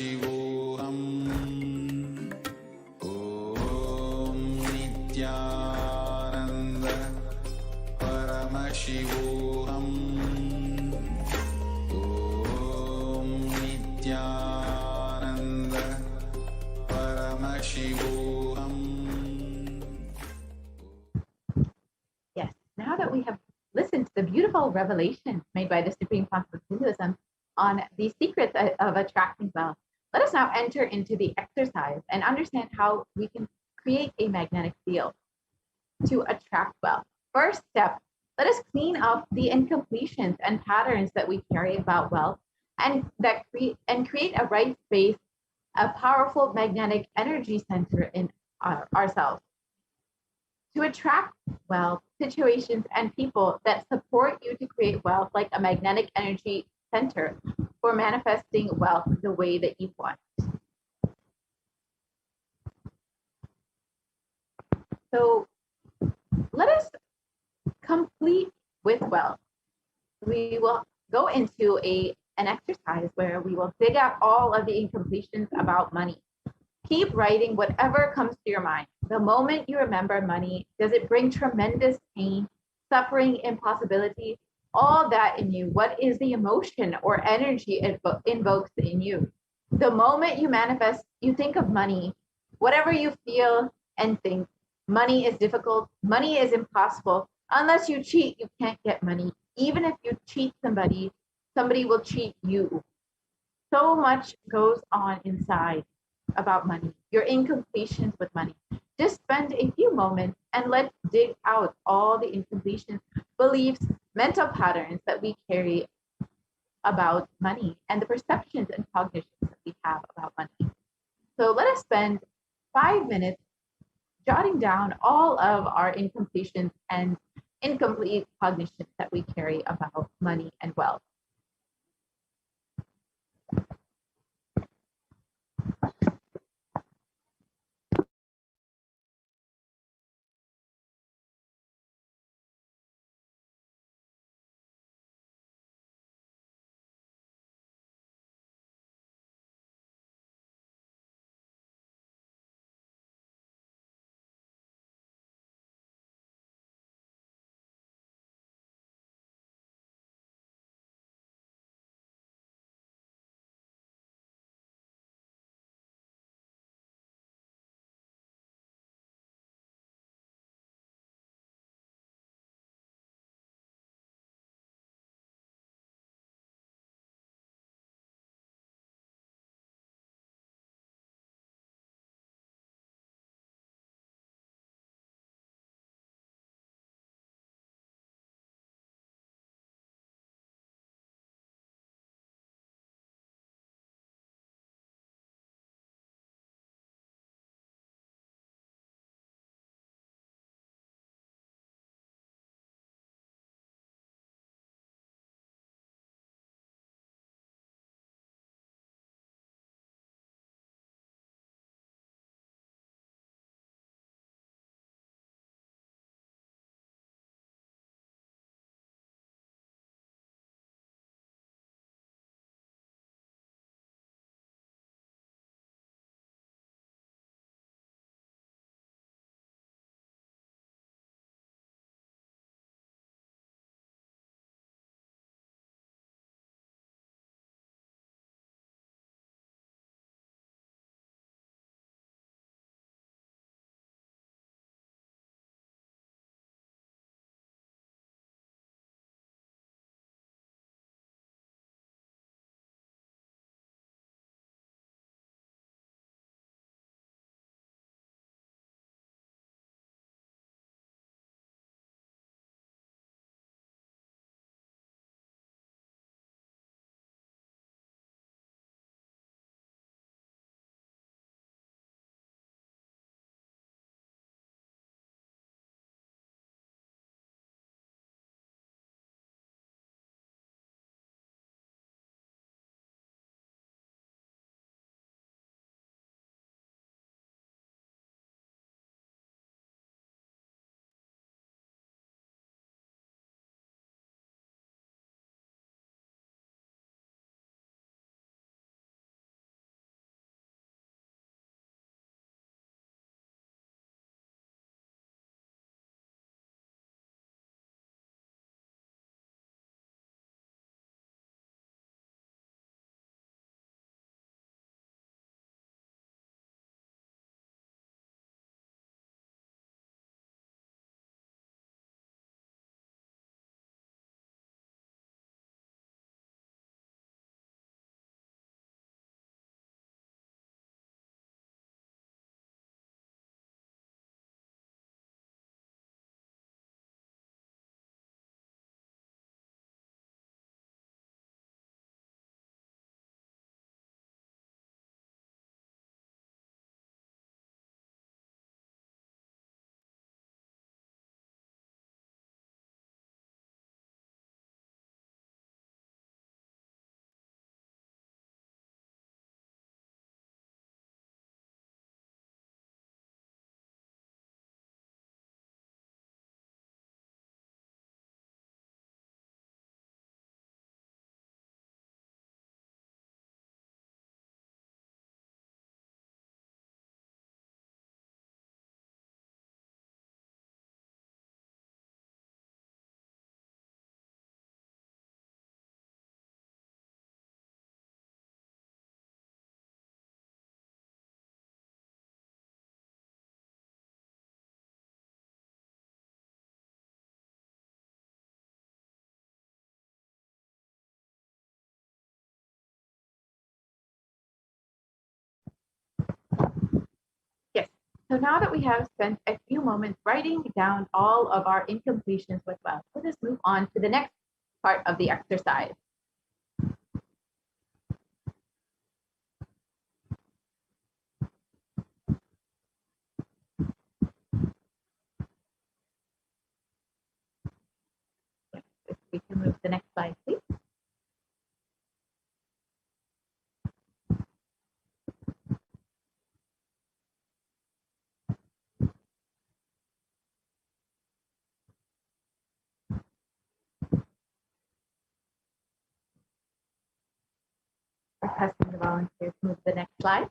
Paramashivoham. Om Nithyananda Paramashivoham. Om Nithyananda Paramashivoham. Yes, now that we have listened to the beautiful revelation made by the Supreme Council of Hinduism on the secrets of attracting wealth, let us now enter into the exercise and understand how we can create a magnetic field to attract wealth. First step, let us clean up the incompletions and patterns that we carry about wealth and create a right space, a powerful magnetic energy center in ourselves. To attract wealth, situations, and people that support you to create wealth like a magnetic energy center for manifesting wealth the way that you want. So let us complete with wealth. We will go into an exercise where we will dig out all of the incompletions about money. Keep writing whatever comes to your mind. The moment you remember money, does it bring tremendous pain, suffering, impossibility? All that in you. What is the emotion or energy it invokes in you? The moment you manifest, you think of money, whatever you feel and think, money is difficult, money is impossible. Unless you cheat, you can't get money. Even if you cheat somebody, somebody will cheat you. So much goes on inside about money, your incompletions with money. Just spend a few moments and let's dig out all the incompletions, beliefs, mental patterns that we carry about money and the perceptions and cognitions that we have about money. So let us spend 5 minutes jotting down all of our incompletions and incomplete cognitions that we carry about money and wealth. So now that we have spent a few moments writing down all of our incompletions with wealth, let us move on to the next part of the exercise. If we can move to the next slide, please. Requesting the volunteers to move to the next slide.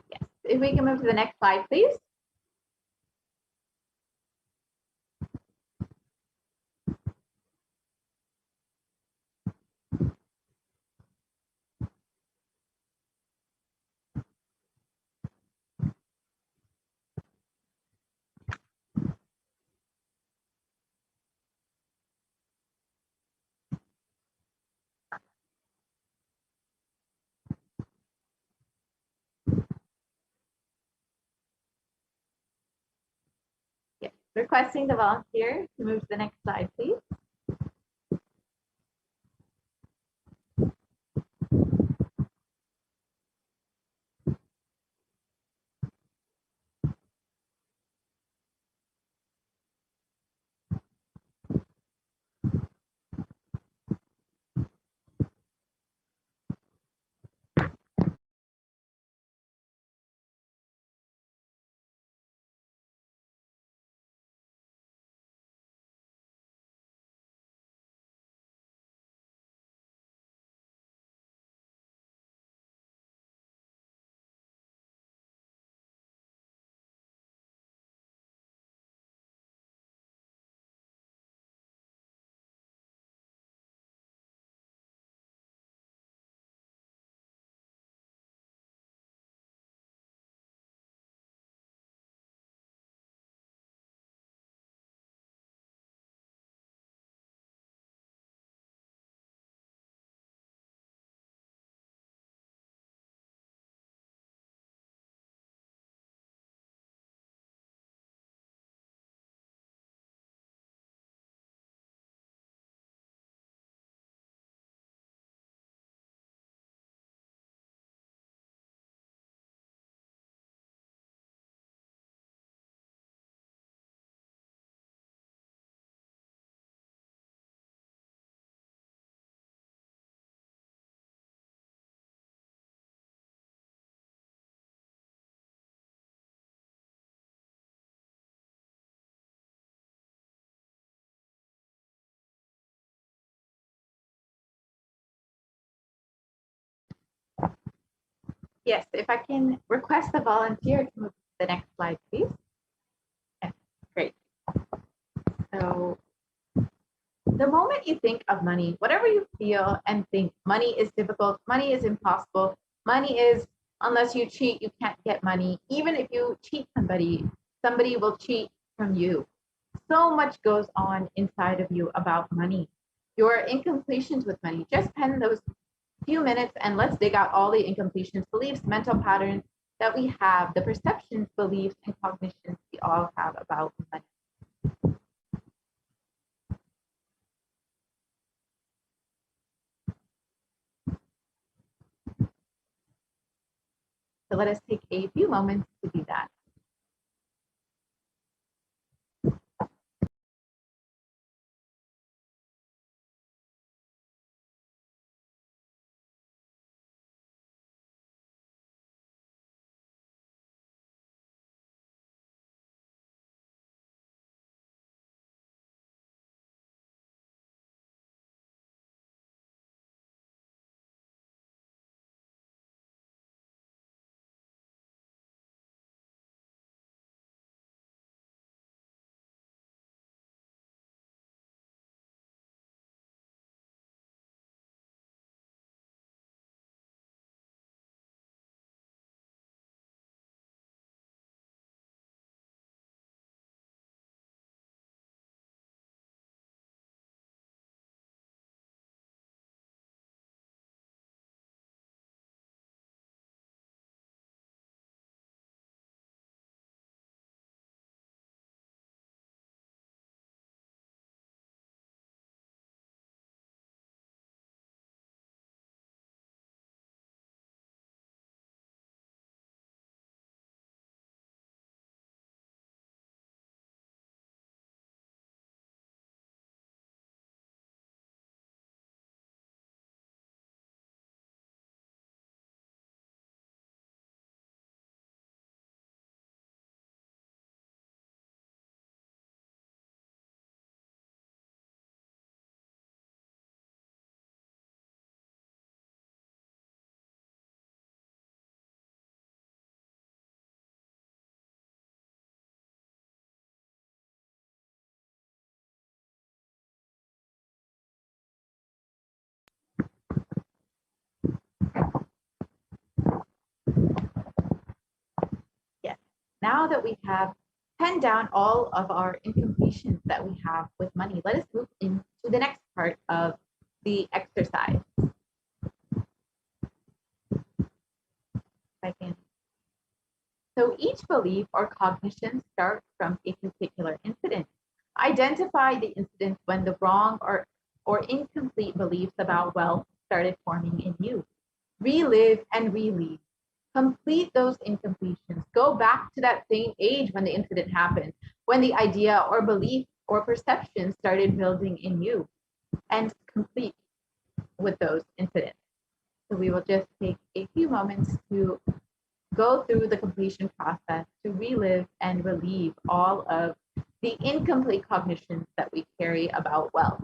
Yes, if we can move to the next slide, please. Yes, requesting the volunteer to move to the next slide, please. Yes, if I can request the volunteer to move to the next slide, please. Yes, great. So the moment you think of money, whatever you feel and think, money is difficult, money is impossible, money is, unless you cheat, you can't get money. Even if you cheat somebody, somebody will cheat from you. So much goes on inside of you about money. Your incompletions with money, just pen those few minutes and let's dig out all the incompletions, beliefs, mental patterns that we have, the perceptions, beliefs, and cognitions we all have about money. So let us take a few moments to do that. Now that we have penned down all of our incompletions that we have with money, let us move into the next part of the exercise. Second. So each belief or cognition starts from a particular incident. Identify the incident when the wrong or incomplete beliefs about wealth started forming in you. Relive and relive. Complete those incompletions. Go back to that same age when the incident happened, when the idea or belief or perception started building in you, and complete with those incidents. So we will just take a few moments to go through the completion process to relive and relieve all of the incomplete cognitions that we carry about wealth.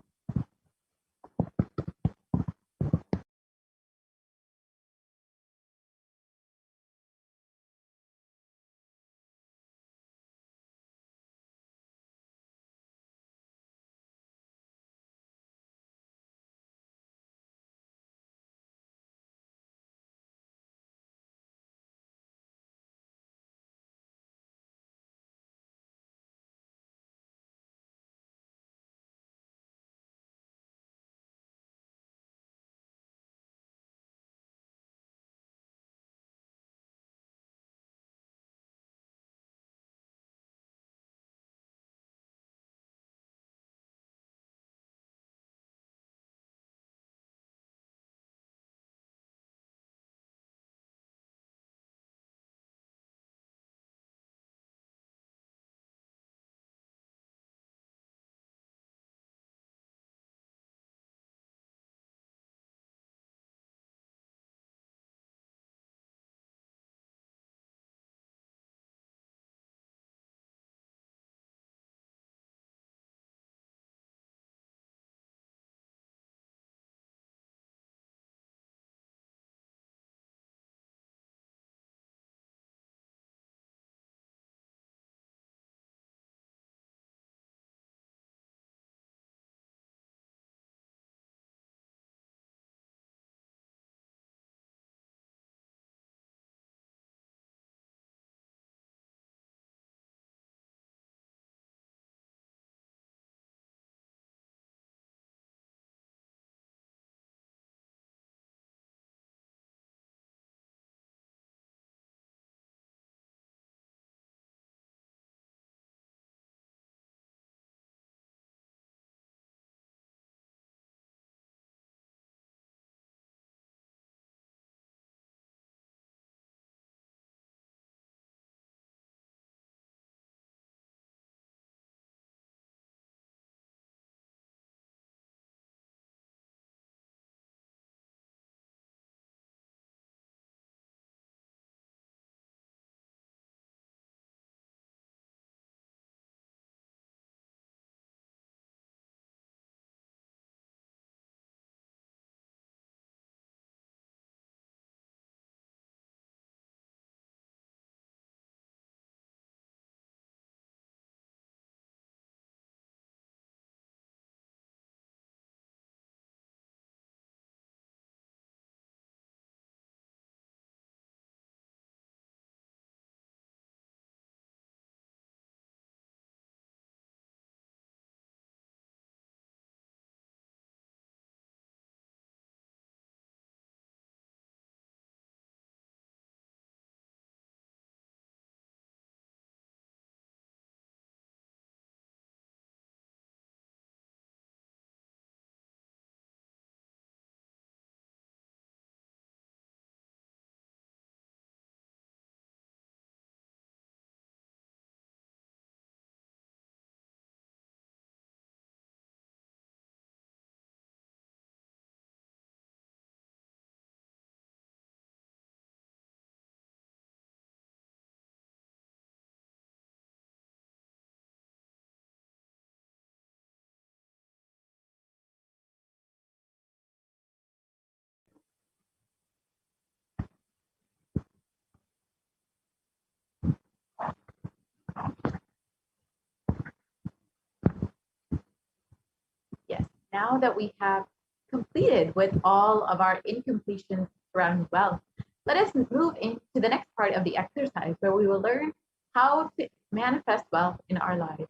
Yes, now that we have completed with all of our incompletions surrounding wealth, let us move into the next part of the exercise where we will learn how to manifest wealth in our lives.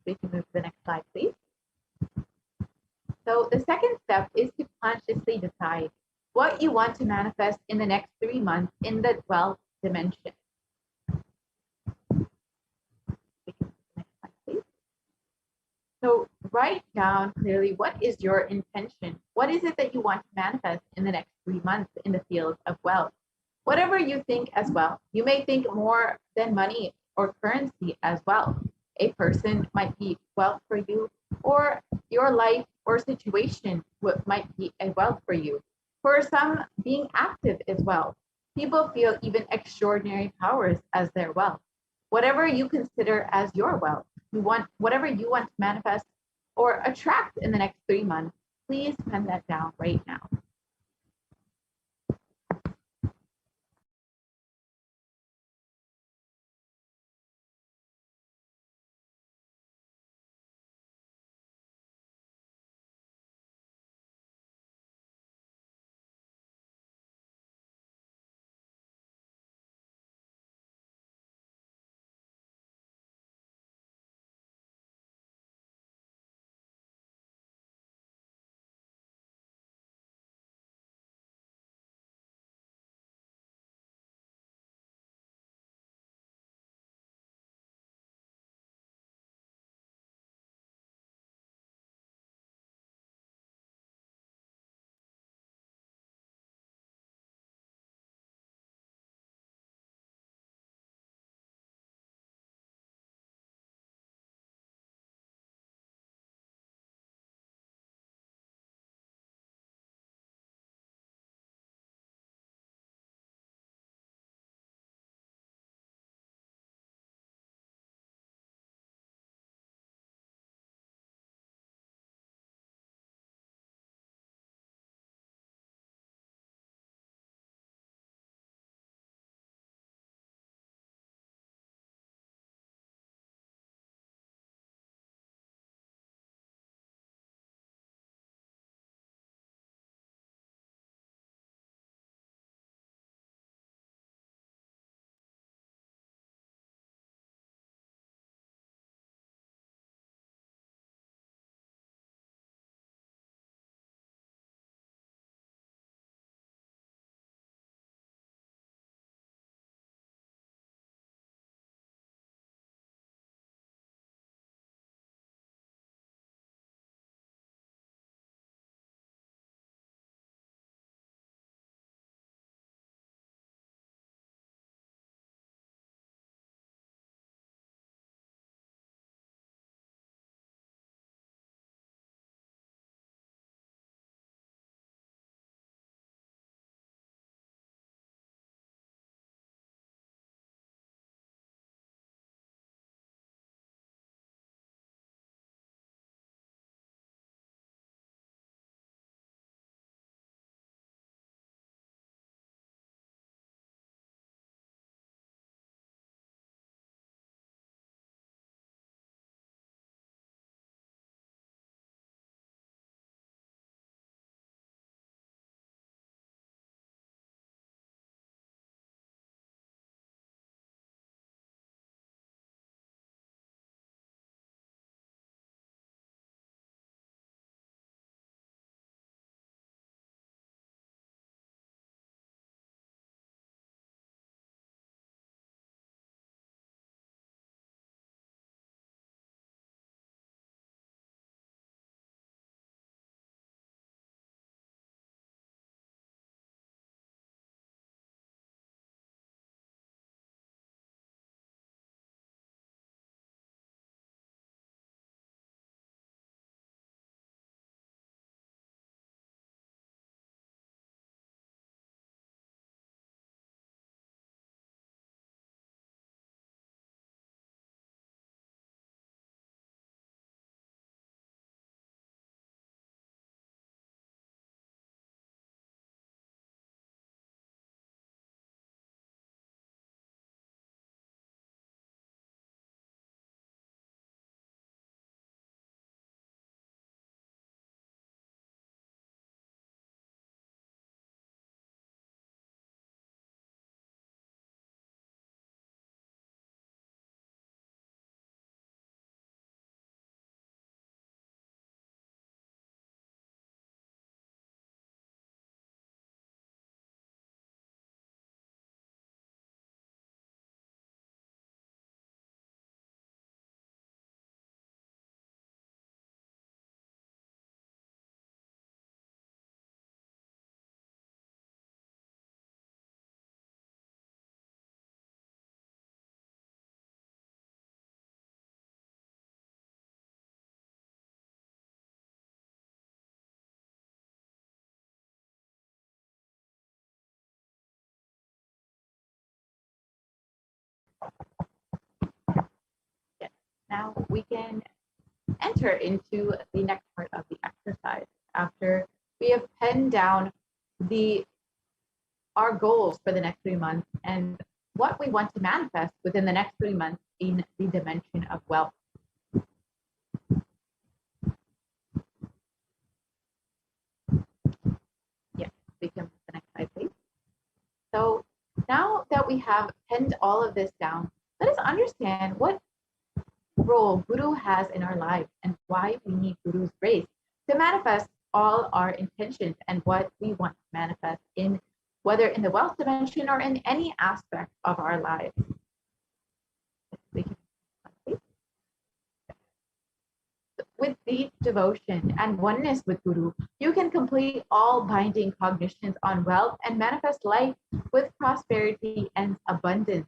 We can move to the next slide, please. So the second step is to consciously decide what you want to manifest in the next 3 months in the 12th dimension. We can move to the next slide, please. So write down clearly, what is your intention? What is it that you want to manifest in the next 3 months in the field of wealth? Whatever you think as well. You may think more than money or currency as well. A person might be wealth for you, or your life or situation might be a wealth for you. For some, being active is wealth. People feel even extraordinary powers as their wealth. Whatever you consider as your wealth, whatever you want to manifest or attract in the next 3 months, please pen that down right now. now we can enter into the next part of the exercise after we have penned down our goals for the next 3 months and what we want to manifest within the next 3 months in the dimension of wealth. Yes, we can move the next slide, please. So now that we have penned all of this down, let us understand what role Guru has in our lives and why we need Guru's grace to manifest all our intentions and what we want to manifest in, whether in the wealth dimension or in any aspect of our lives. With deep devotion and oneness with Guru, you can complete all binding cognitions on wealth and manifest life with prosperity and abundance.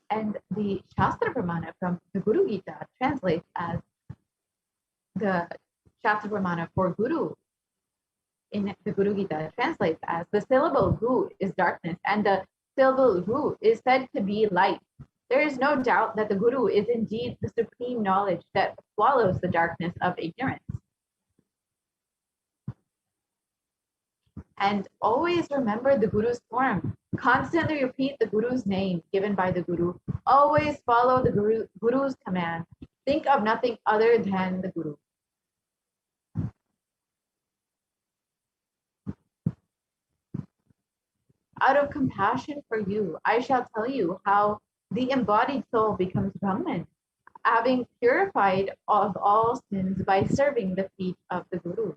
And the Shastra Pramana from the Guru Gita translates as the Shastra Pramana for Guru in the Guru Gita translates as the syllable Gu is darkness and the syllable Ru is said to be light. There is no doubt that the Guru is indeed the supreme knowledge that swallows the darkness of ignorance. And always remember the Guru's form. Constantly repeat the Guru's name given by the Guru. Always follow the Guru's command. Think of nothing other than the Guru. Out of compassion for you, I shall tell you how the embodied soul becomes Brahman, having purified of all sins by serving the feet of the Guru.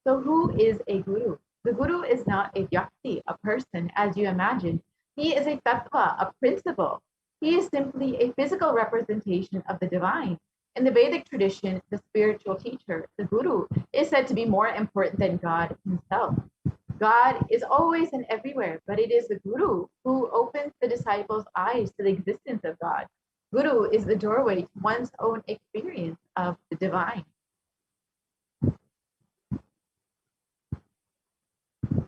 So who is a Guru? The Guru is not a Vyakti, a person, as you imagine. He is a Tattva, a principle. He is simply a physical representation of the divine. In the Vedic tradition, the spiritual teacher, the Guru, is said to be more important than God himself. God is always and everywhere, but it is the Guru who opens the disciples' eyes to the existence of God. Guru is the doorway to one's own experience of the divine.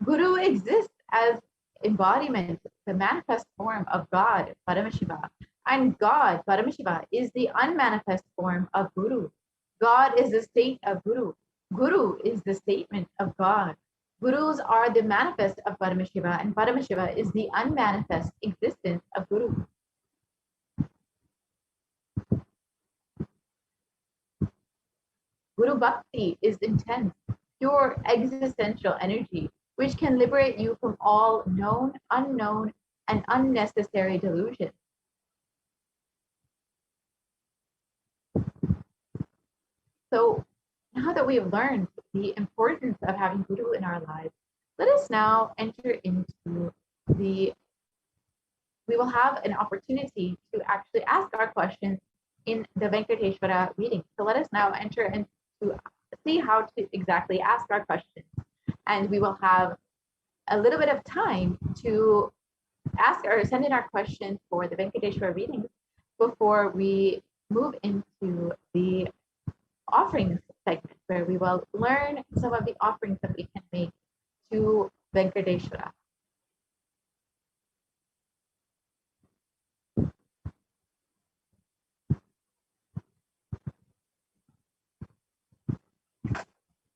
Guru exists as embodiment, the manifest form of God, Paramashiva. And God, Paramashiva, is the unmanifest form of Guru. God is the state of Guru. Guru is the statement of God. Gurus are the manifest of Paramashiva, and Paramashiva is the unmanifest existence of Guru. Guru Bhakti is intense, pure existential energy, which can liberate you from all known, unknown, and unnecessary delusions. So now that we have learned the importance of having Guru in our lives, let us now enter into we will have an opportunity to actually ask our questions in the Venkateshwara reading. So let us now enter into see how to exactly ask our questions. And we will have a little bit of time to ask or send in our questions for the Venkateshwara readings before we move into the offerings segment, where we will learn some of the offerings that we can make to Venkateshwara.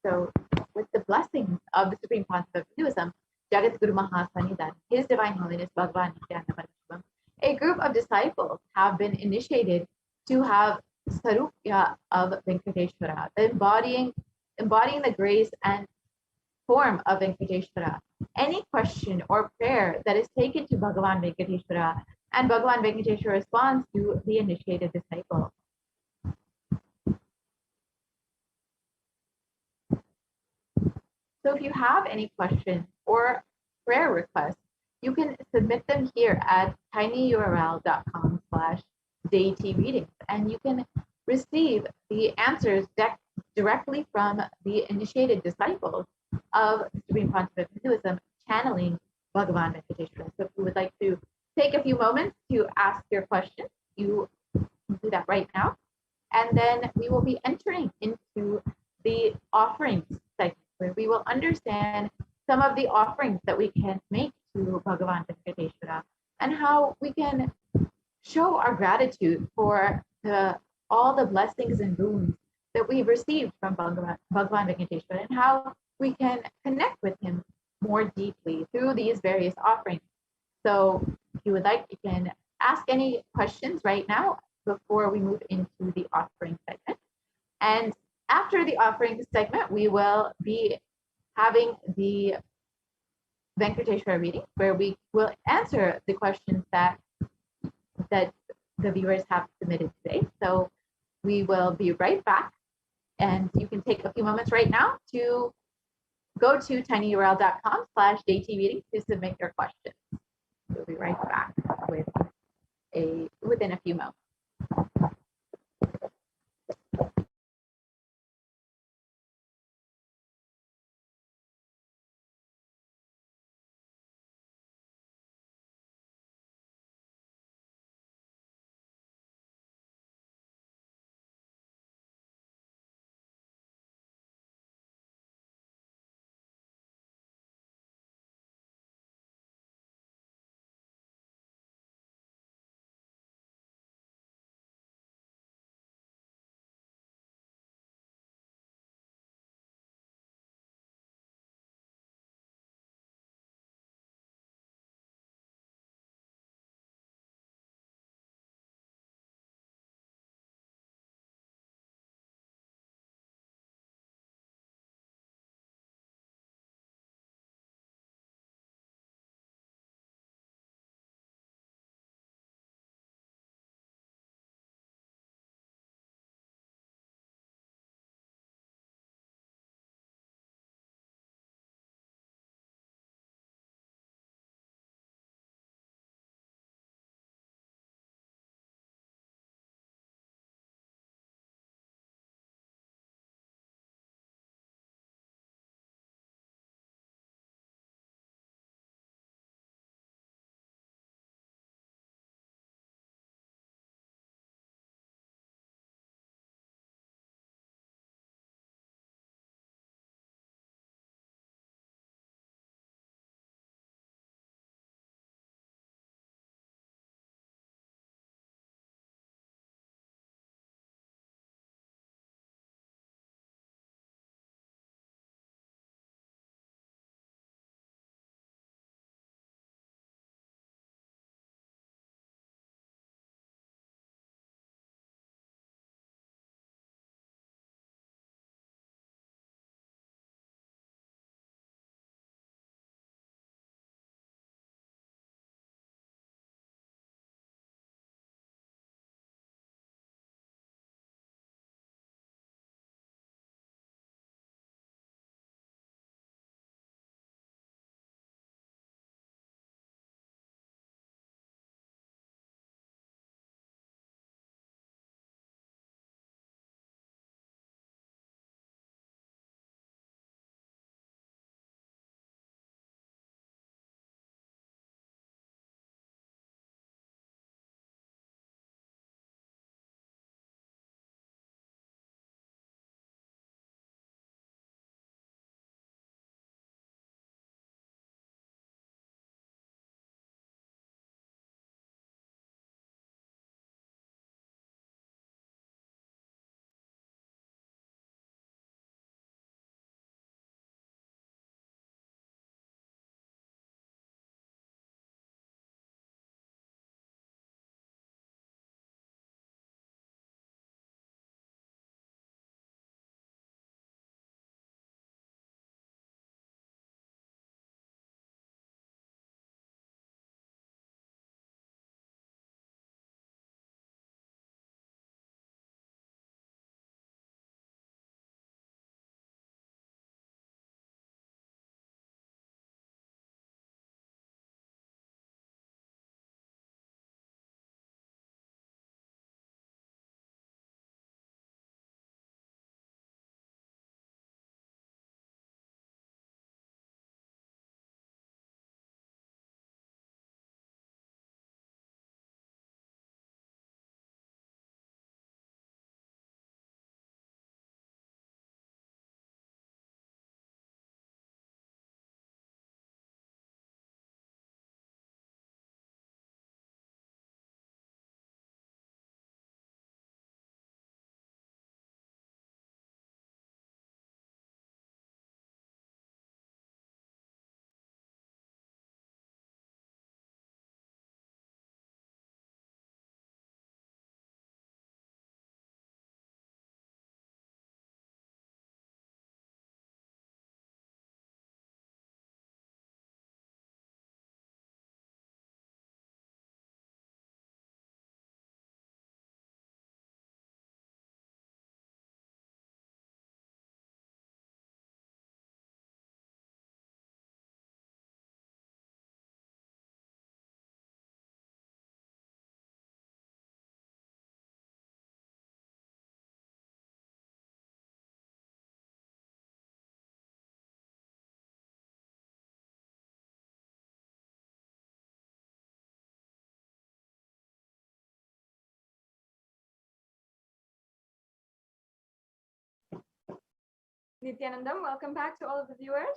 So, with the blessings of the Supreme Concept of Hinduism, Jagat Guru Mahasanidan, His Divine Holiness Bhagavan Nithyananda Paramashivam, a group of disciples have been initiated to have Sarupya of Venkateshwara, embodying the grace and form of Venkateshwara. Any question or prayer that is taken to Bhagavan Venkateshwara, and Bhagavan Venkateshwara responds to the initiated disciple. So if you have any questions or prayer requests, you can submit them here at tinyurl.com/daytreadings, and you can receive the answers directly from the initiated disciples of the Supreme Concept of Hinduism, channeling Bhagavan Venkateshwara. So if you would like to take a few moments to ask your questions, you can do that right now. And then we will be entering into the offerings segment, where we will understand some of the offerings that we can make to Bhagavan Venkateshwara and how we can show our gratitude for all the blessings and boons that we've received from Bhagavan Venkateshwara and how we can connect with him more deeply through these various offerings. So if you would like, you can ask any questions right now before we move into the offering segment. And after the offering segment, we will be having the Venkateshwara reading, where we will answer the questions that the viewers have submitted today. So we will be right back. And you can take a few moments right now to go to tinyurl.com/daytreading to submit your questions. We'll be right back within a few moments. Nithyanandam, welcome back to all of the viewers.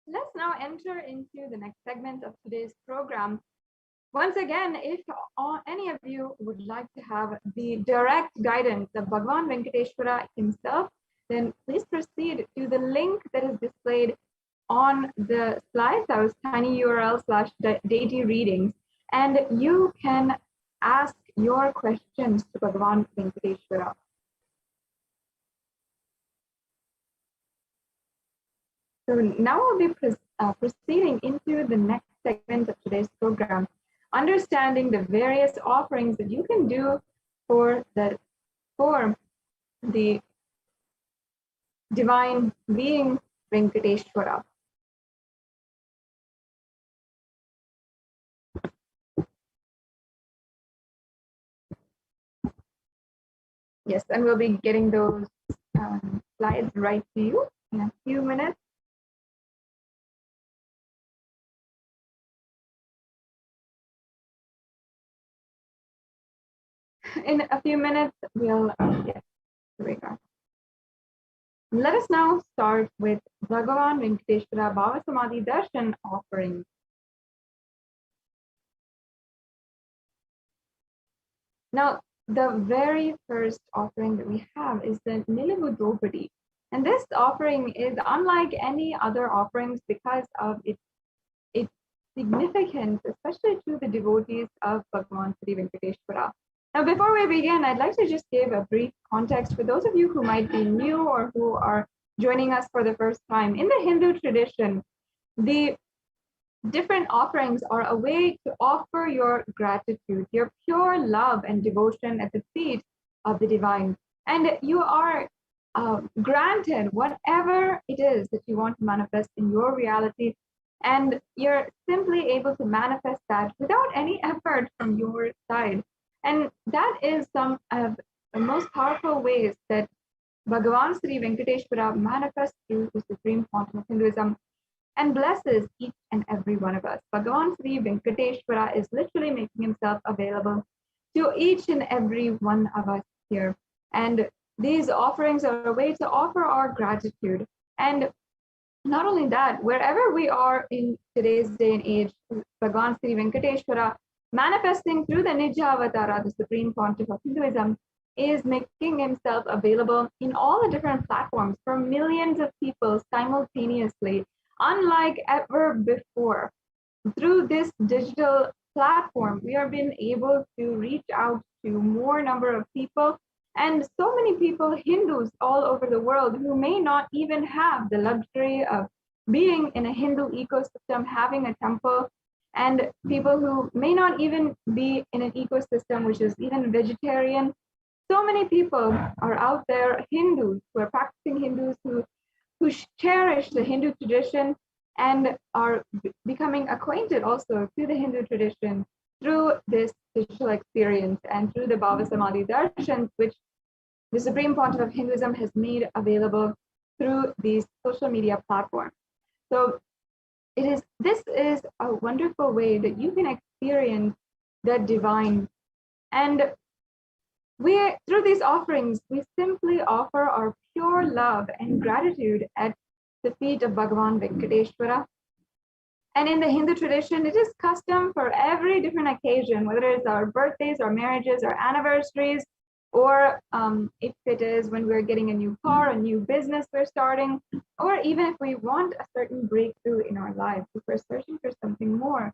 Let's now enter into the next segment of today's program. Once again, if any of you would like to have the direct guidance of Bhagavan Venkateshwara himself, then please proceed to the link that is displayed on the slides. That was tinyurl/deity readings. And you can ask your questions to Bhagavan Venkateshwara. So now we'll be proceeding into the next segment of today's program, understanding the various offerings that you can do for the divine being Venkateshwara. Yes, and we'll be getting those slides right to you in a few minutes. In a few minutes, we'll here we go. Let us now start with Bhagavan Venkateshwara Bhava Samadhi Darshan offering. Now, the very first offering that we have is the Nilivudopadi. And this offering is unlike any other offerings because of its significance, especially to the devotees of Bhagavan Sri Venkateshwara. Now, before we begin, I'd like to just give a brief context for those of you who might be new or who are joining us for the first time. In the Hindu tradition, the different offerings are a way to offer your gratitude, your pure love and devotion at the feet of the divine. And you are granted whatever it is that you want to manifest in your reality. And you're simply able to manifest that without any effort from your side. And that is some of the most powerful ways that Bhagavan Sri Venkateshwara manifests through the Supreme Quantum of Hinduism and blesses each and every one of us. Bhagavan Sri Venkateshwara is literally making himself available to each and every one of us here. And these offerings are a way to offer our gratitude. And not only that, wherever we are in today's day and age, Bhagavan Sri Venkateshwara manifesting through the Nija Avatara, the Supreme Pontiff of Hinduism, is making himself available in all the different platforms for millions of people simultaneously, unlike ever before. Through this digital platform, we are being able to reach out to more number of people, and so many people, Hindus all over the world, who may not even have the luxury of being in a Hindu ecosystem, having a temple, and people who may not even be in an ecosystem which is even vegetarian. So many people are out there, Hindus, who are practicing Hindus, who cherish the Hindu tradition and are becoming acquainted also to the Hindu tradition through this digital experience and through the Bhava Samadhi Darshan, which the Supreme Pontiff of Hinduism has made available through these social media platforms. So this is a wonderful way that you can experience the divine. And through these offerings, we simply offer our pure love and gratitude at the feet of Bhagavan Venkateshwara. And in the Hindu tradition, it is custom for every different occasion, whether it's our birthdays, our marriages, our anniversaries, or if it is when we're getting a new car, a new business we're starting, or even if we want a certain breakthrough in our lives, if we're searching for something more.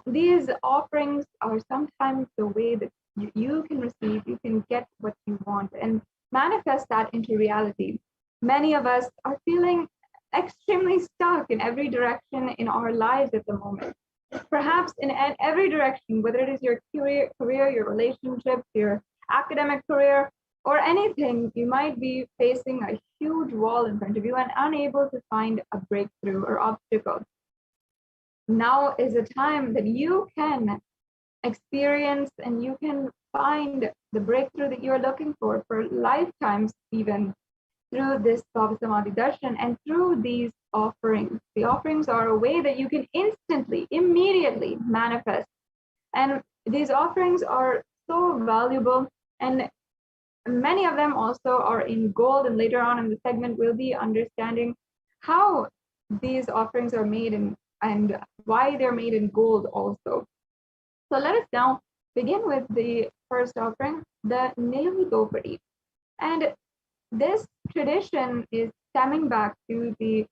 These offerings are sometimes the way that you can receive, you can get what you want and manifest that into reality. Many of us are feeling extremely stuck in every direction in our lives at the moment. Perhaps in every direction, whether it is your career, your relationships, your academic career, or anything, you might be facing a huge wall in front of you and unable to find a breakthrough or obstacle. Now is a time that you can experience and you can find the breakthrough that you're looking for lifetimes, even through this Bhava Samadhi Darshan and through these offerings. The offerings are a way that you can instantly, immediately manifest. And these offerings are so valuable. And many of them also are in gold, and later on in the segment, we'll be understanding how these offerings are made and why they're made in gold also. So let us now begin with the first offering, the Niluvu Dopadi. And this tradition is stemming back to the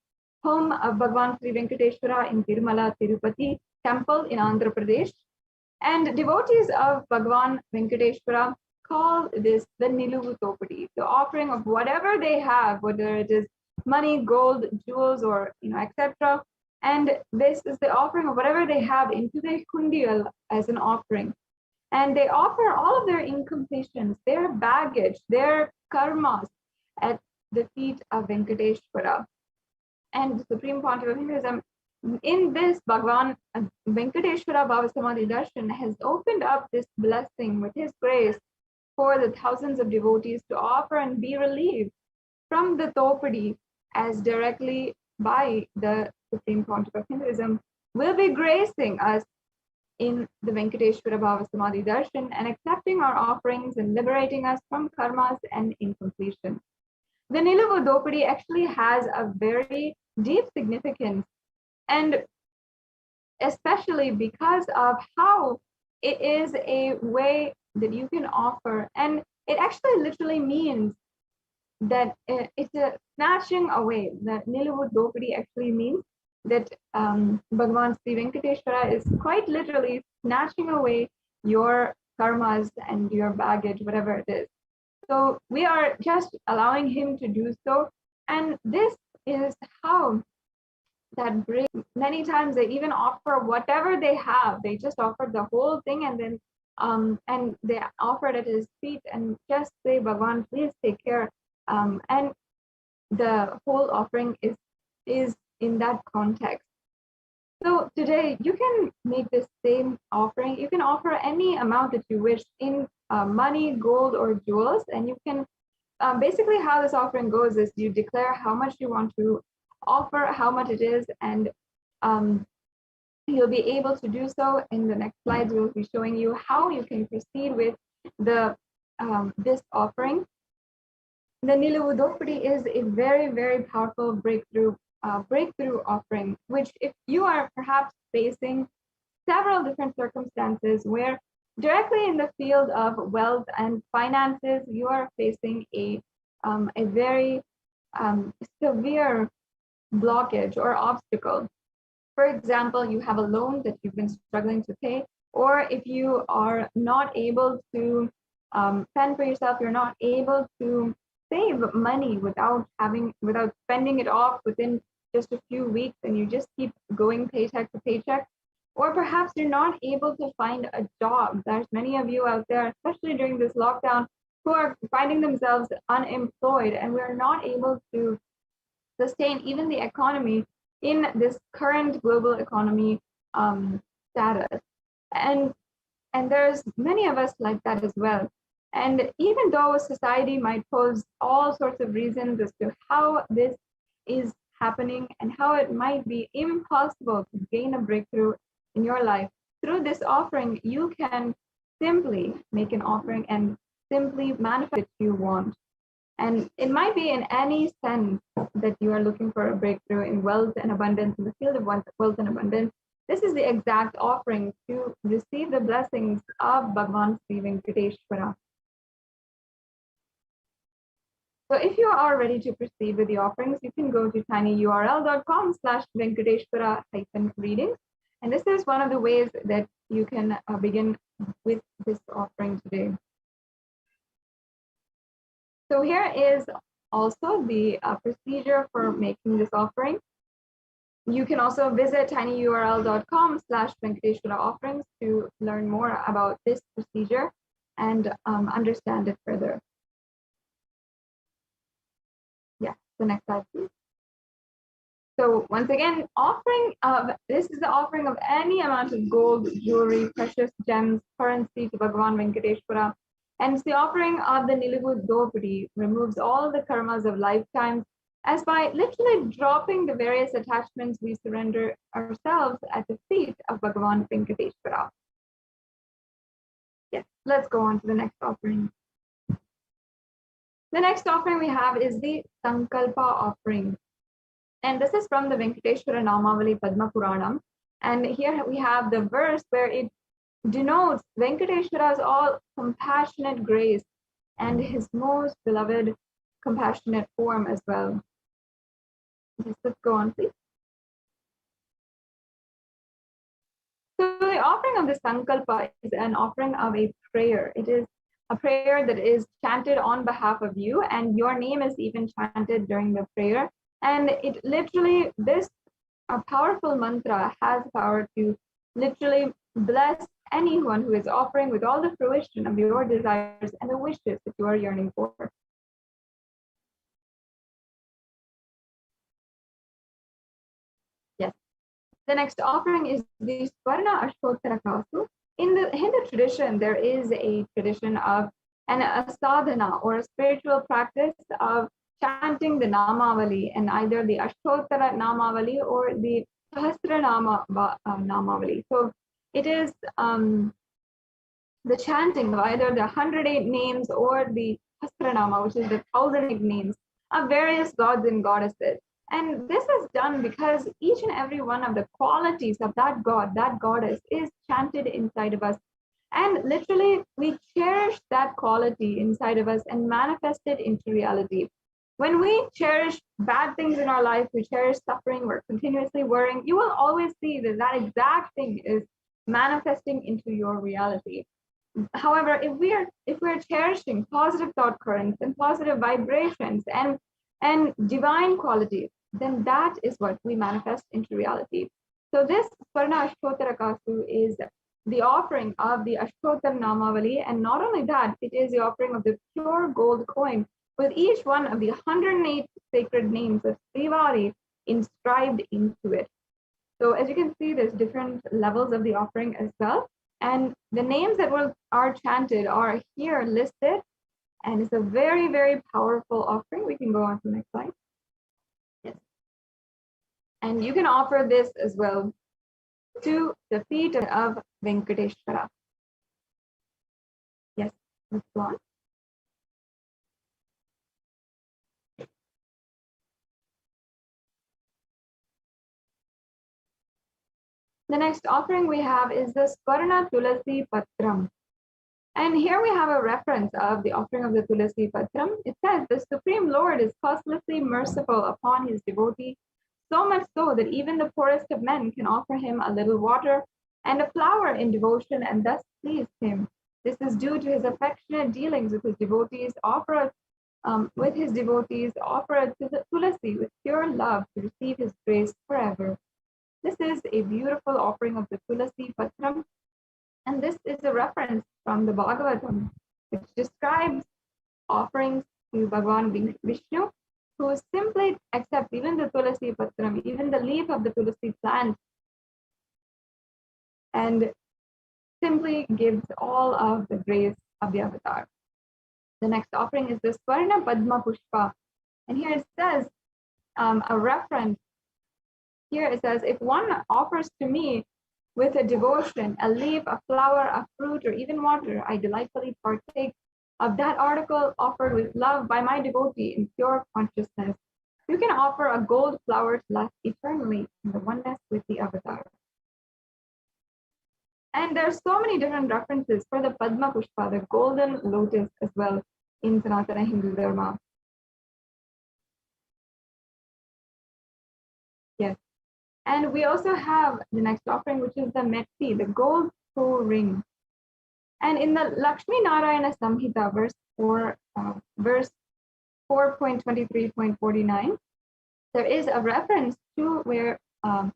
home of Bhagavan Sri Venkateshwara in Tirumala Tirupati temple in Andhra Pradesh. And devotees of Bhagavan Venkateshwara call this the Niluvu Dopadi, the offering of whatever they have, whether it is money, gold, jewels, or etc. And this is the offering of whatever they have into the kundial as an offering. And they offer all of their incompletions, their baggage, their karmas at the feet of Venkateshwara. And the Supreme Pontiff of Hinduism, in this Bhagavan Venkateshwara Bhava Samadhi Darshan has opened up this blessing with his grace for the thousands of devotees to offer and be relieved from the Topadi, as directly by the Supreme Pontiff of Hinduism will be gracing us in the Venkateshwara Bhava Samadhi Darshan and accepting our offerings and liberating us from karmas and incompletion. The Niluvu Dopadi actually has a very deep significance, and especially because of how it is a way that you can offer, and it actually literally means that it's a snatching away. The Niluvu Dopadi actually means that Bhagavan Sri Venkateshwara is quite literally snatching away your karmas and your baggage, whatever it is. So we are just allowing him to do so. And this is how that brings, many times they even offer whatever they have. They just offer the whole thing, and then and they offer it at his feet and just say, Bhagavan, please take care. And the whole offering is in that context. So today you can make this same offering. You can offer any amount that you wish in money, gold, or jewels. And you can basically, how this offering goes is you declare how much you want to offer, how much it is, and you'll be able to do so. In the next slides, we'll be showing you how you can proceed with the this offering. The Niluvu Dopadi is a very, very powerful breakthrough offering, which if you are perhaps facing several different circumstances where directly in the field of wealth and finances, you are facing a very severe blockage or obstacle. For example, you have a loan that you've been struggling to pay, or if you are not able to fend for yourself, you're not able to save money without spending it off within just a few weeks, and you just keep going paycheck to paycheck. Or perhaps you're not able to find a job. There's many of you out there, especially during this lockdown, who are finding themselves unemployed, and we're not able to sustain even the economy in this current global economy status. And there's many of us like that as well. And even though society might pose all sorts of reasons as to how this is happening and how it might be impossible to gain a breakthrough in your life, through this offering, you can simply make an offering and simply manifest what you want. And it might be in any sense that you are looking for a breakthrough in wealth and abundance, in the field of wealth and abundance. This is the exact offering to receive the blessings of Bhagavan Sri Venkateshwara. So if you are ready to proceed with the offerings, you can go to tinyurl.com/Venkateshwara-readings. And this is one of the ways that you can begin with this offering today. So here is also the procedure for making this offering. You can also visit tinyurl.com/Venkateshwara offerings to learn more about this procedure and understand it further. Yeah, the next slide, please. So once again, this is the offering of any amount of gold, jewelry, precious gems, currency to Bhagavan Venkateshwara. And the offering of the Niluvu Dopadi removes all the karmas of lifetimes, as by literally dropping the various attachments, we surrender ourselves at the feet of Bhagavan Venkateshwara. Yes, let's go on to the next offering. The next offering we have is the Sankalpa offering. And this is from the Venkateshwara Namavali Padma Puranam. And here we have the verse where it denotes Venkateshwara's all compassionate grace and his most beloved compassionate form as well. Yes, let's go on, please. So the offering of the Sankalpa is an offering of a prayer. It is a prayer that is chanted on behalf of you, and your name is even chanted during the prayer. And it literally, this a powerful mantra has power to literally bless anyone who is offering with all the fruition of your desires and the wishes that you are yearning for. Yes. The next offering is the Swarna Ashtottara Kasu. In the Hindu tradition, there is a tradition of a sadhana or a spiritual practice of chanting the Namavali, and either the Ashtottara Namavali or the Sahasra Namavali. So it is the chanting of either the 108 names or the Sahasranama, which is the 1,008 names of various gods and goddesses. And this is done because each and every one of the qualities of that god, that goddess, is chanted inside of us. And literally, we cherish that quality inside of us and manifest it into reality. When we cherish bad things in our life, we cherish suffering, we're continuously worrying, you will always see that that exact thing is manifesting into your reality. However, if we're cherishing positive thought currents and positive vibrations and divine qualities, then that is what we manifest into reality. So this Swarna Ashtottara Kasu is the offering of the Ashtottara Namavali, and not only that, it is the offering of the pure gold coin with each one of the 108 sacred names of Srivari inscribed into it. So as you can see, there's different levels of the offering as well. And the names that are chanted are here listed. And it's a very, very powerful offering. We can go on to the next slide. Yes. And you can offer this as well to the feet of Venkateshwara. Yes, let's go on. The next offering we have is the Swarna Tulasi Patram. And here we have a reference of the offering of the Tulasi Patram. It says, the Supreme Lord is causelessly merciful upon his devotee, so much so that even the poorest of men can offer him a little water and a flower in devotion and thus please him. This is due to his affectionate dealings with his devotees, offer to the Tulasi with pure love to receive his grace forever. This is a beautiful offering of the Tulasi Patram, and this is a reference from the Bhagavatam, which describes offerings to Bhagavan Vishnu, who simply accepts even the Tulasi Patram, even the leaf of the Tulasi plant, and simply gives all of the grace of the avatar. The next offering is the Swarna Padma Pushpa, and here it says a reference. Here it says, if one offers to me with a devotion, a leaf, a flower, a fruit, or even water, I delightfully partake of that article offered with love by my devotee in pure consciousness. You can offer a gold flower to last eternally in the oneness with the avatar. And there's so many different references for the Padma Pushpa, the golden lotus, as well in Sanatana Hindu Dharma. Yes. And we also have the next offering, which is the Metti, the gold toe ring. And in the Lakshmi Narayana Samhita, verse 4.23.49, there is a reference to where Bhagavan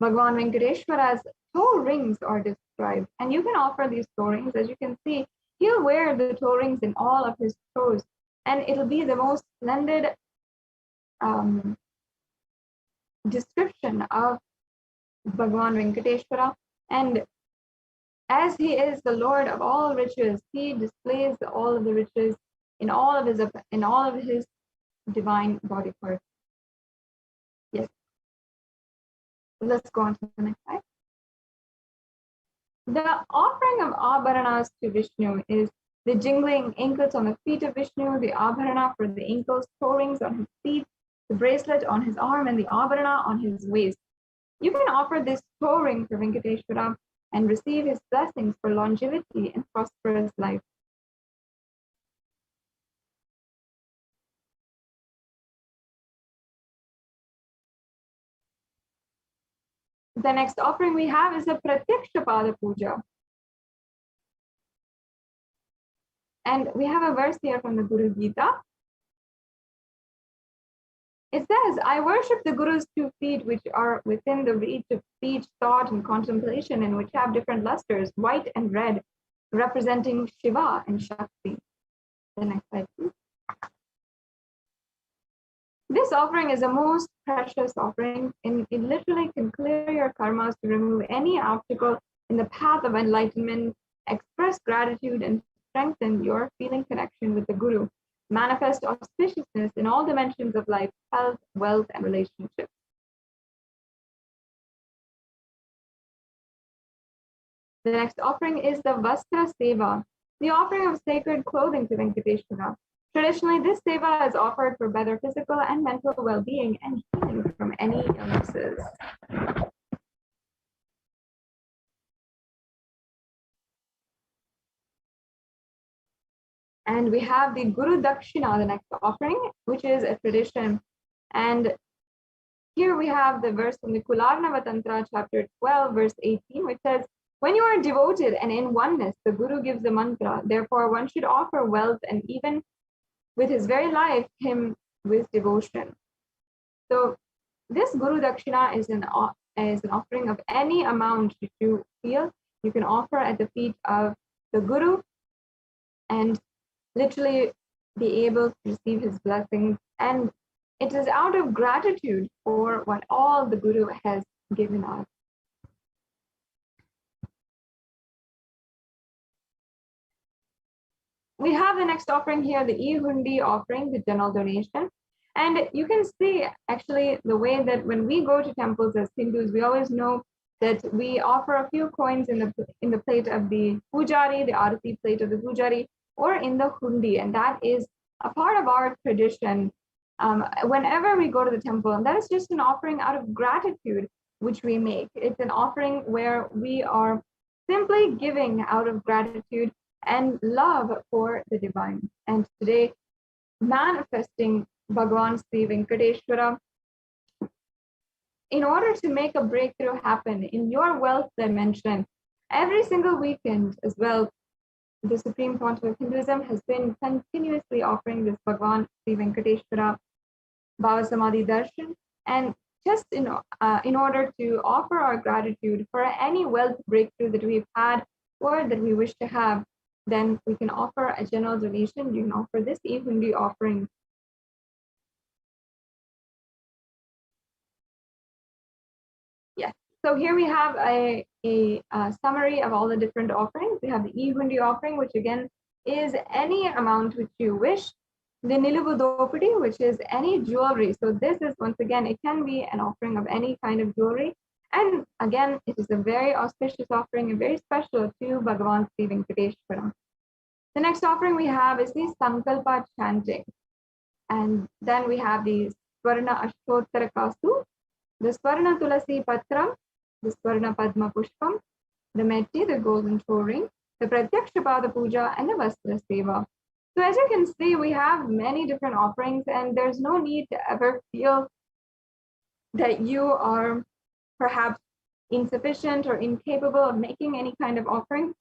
Venkateshwara's toe rings are described. And you can offer these toe rings. As you can see, he'll wear the toe rings in all of his toes. And it'll be the most splendid description of Bhagavan Venkateshwara. And as he is the Lord of all riches, he displays all of the riches in all of his divine body parts. Yes. Let's go on to the next slide. The offering of Abharanas to Vishnu is the jingling anklets on the feet of Vishnu, the abharana for the ankles, toe rings on his feet, the bracelet on his arm, and the abharana on his waist. You can offer this toe ring for Venkateshwara and receive his blessings for longevity and prosperous life. The next offering we have is a Pratyaksha Pada Puja. And we have a verse here from the Guru Gita. It says, I worship the Guru's 2 feet, which are within the reach of speech, thought, and contemplation, and which have different lusters, white and red, representing Shiva and Shakti. The next slide, please. This offering is a most precious offering, and it literally can clear your karmas to remove any obstacle in the path of enlightenment, express gratitude, and strengthen your feeling connection with the Guru, manifest auspiciousness in all dimensions of life, health, wealth, and relationships. The next offering is the Vastra Seva, the offering of sacred clothing to Venkateshwara. Traditionally, this seva is offered for better physical and mental well-being and healing from any illnesses. And we have the Guru Dakshina, the next offering, which is a tradition. And here we have the verse from the Kularnava Tantra, chapter 12, verse 18, which says, when you are devoted and in oneness, the Guru gives the mantra. Therefore, one should offer wealth and even with his very life, him with devotion. So this Guru Dakshina is an offering of any amount that you feel. You can offer at the feet of the Guru and literally be able to receive his blessings. And it is out of gratitude for what all the Guru has given us. We have the next offering here, the E-Hundi offering, the general donation. And you can see actually the way that when we go to temples as Hindus, we always know that we offer a few coins in the plate of the pujari, the arati plate of the pujari, or in the hundi. And that is a part of our tradition whenever we go to the temple. And that is just an offering out of gratitude, which we make. It's an offering where we are simply giving out of gratitude and love for the divine. And today, manifesting Bhagavan Sri Venkateshwara, in order to make a breakthrough happen in your wealth dimension, every single weekend as well, the Supreme Pontiff of Hinduism has been continuously offering this Bhagavan Sri Venkateshwara Bhava Samadhi Darshan. And just in order to offer our gratitude for any wealth breakthrough that we've had or that we wish to have, then we can offer a general donation. You can offer this E-Hundi offering. Yes, so here we have a summary of all the different offerings. We have the E-Hundi offering, which again is any amount which you wish. The Niluvu Dopadi, which is any jewelry. So this is, once again, it can be an offering of any kind of jewelry. And again, it is a very auspicious offering and very special to Bhagavan Sri Venkateshwara. The next offering we have is the Sankalpa chanting. And then we have the Swarna Ashtottara Kastu, the Swarna Tulasi Patram, the Swarna Padma Pushpam, the Metti, the golden toe ring, the Pratyaksha Pada Puja, and the Vastra Seva. So as you can see, we have many different offerings, and there's no need to ever feel that you are perhaps insufficient or incapable of making any kind of offering,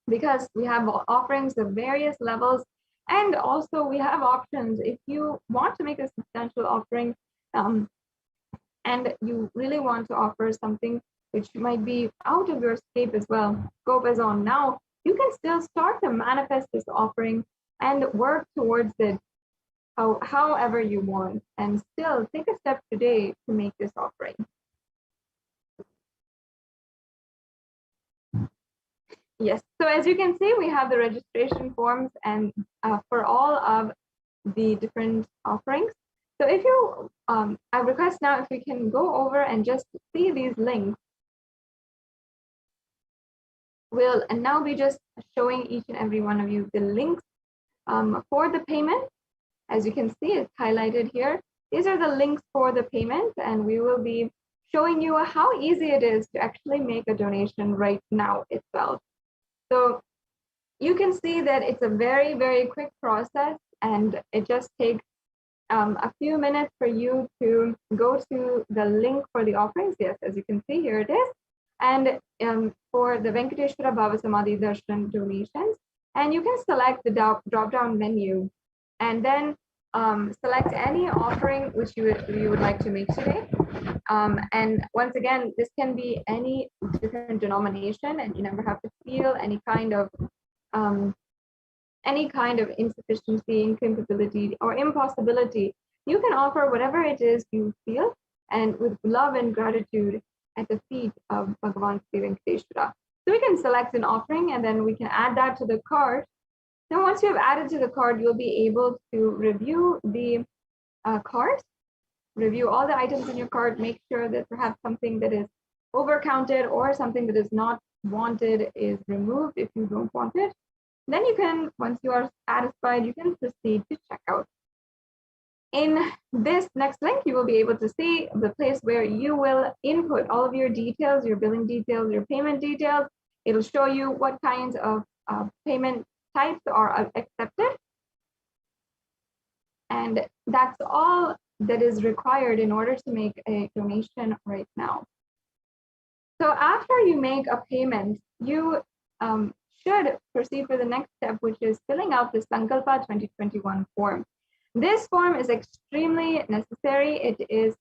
because we have offerings of various levels. And also we have options if you want to make a substantial offering and you really want to offer something which might be out of your scope as well, now, you can still start to manifest this offering and work towards it however you want, and still take a step today to make this offering. Yes, so as you can see, we have the registration forms and for all of the different offerings. So if you, I request now if we can go over and just see these links. will now be just showing each and every one of you the links for the payment. As you can see, it's highlighted here. These are the links for the payment, and we will be showing you how easy it is to actually make a donation right now itself. So you can see that it's a very, very quick process, and it just takes a few minutes for you to go to the link for the offerings. Yes, as you can see, here it is. And for the Venkateshwara Bhava Samadhi Darshan donations, and you can select the drop-down menu and then select any offering which you would like to make today. And once again, this can be any different denomination, and you never have to feel any kind of insufficiency, incapability, or impossibility. You can offer whatever it is you feel, and with love and gratitude at the feet of Bhagavan Sri Venkateshwara. So we can select an offering, and then we can add that to the cart. Now, once you have added to the cart, you'll be able to review the cart, review all the items in your cart, make sure that perhaps something that is overcounted or something that is not wanted is removed if you don't want it. Then you can, once you are satisfied, you can proceed to checkout. In this next link, you will be able to see the place where you will input all of your details, your billing details, your payment details. It'll show you what kinds of payment types are accepted. And that's all that is required in order to make a donation right now. So after you make a payment, you should proceed for the next step, which is filling out the Sankalpa 2021 form. This form is extremely necessary. It is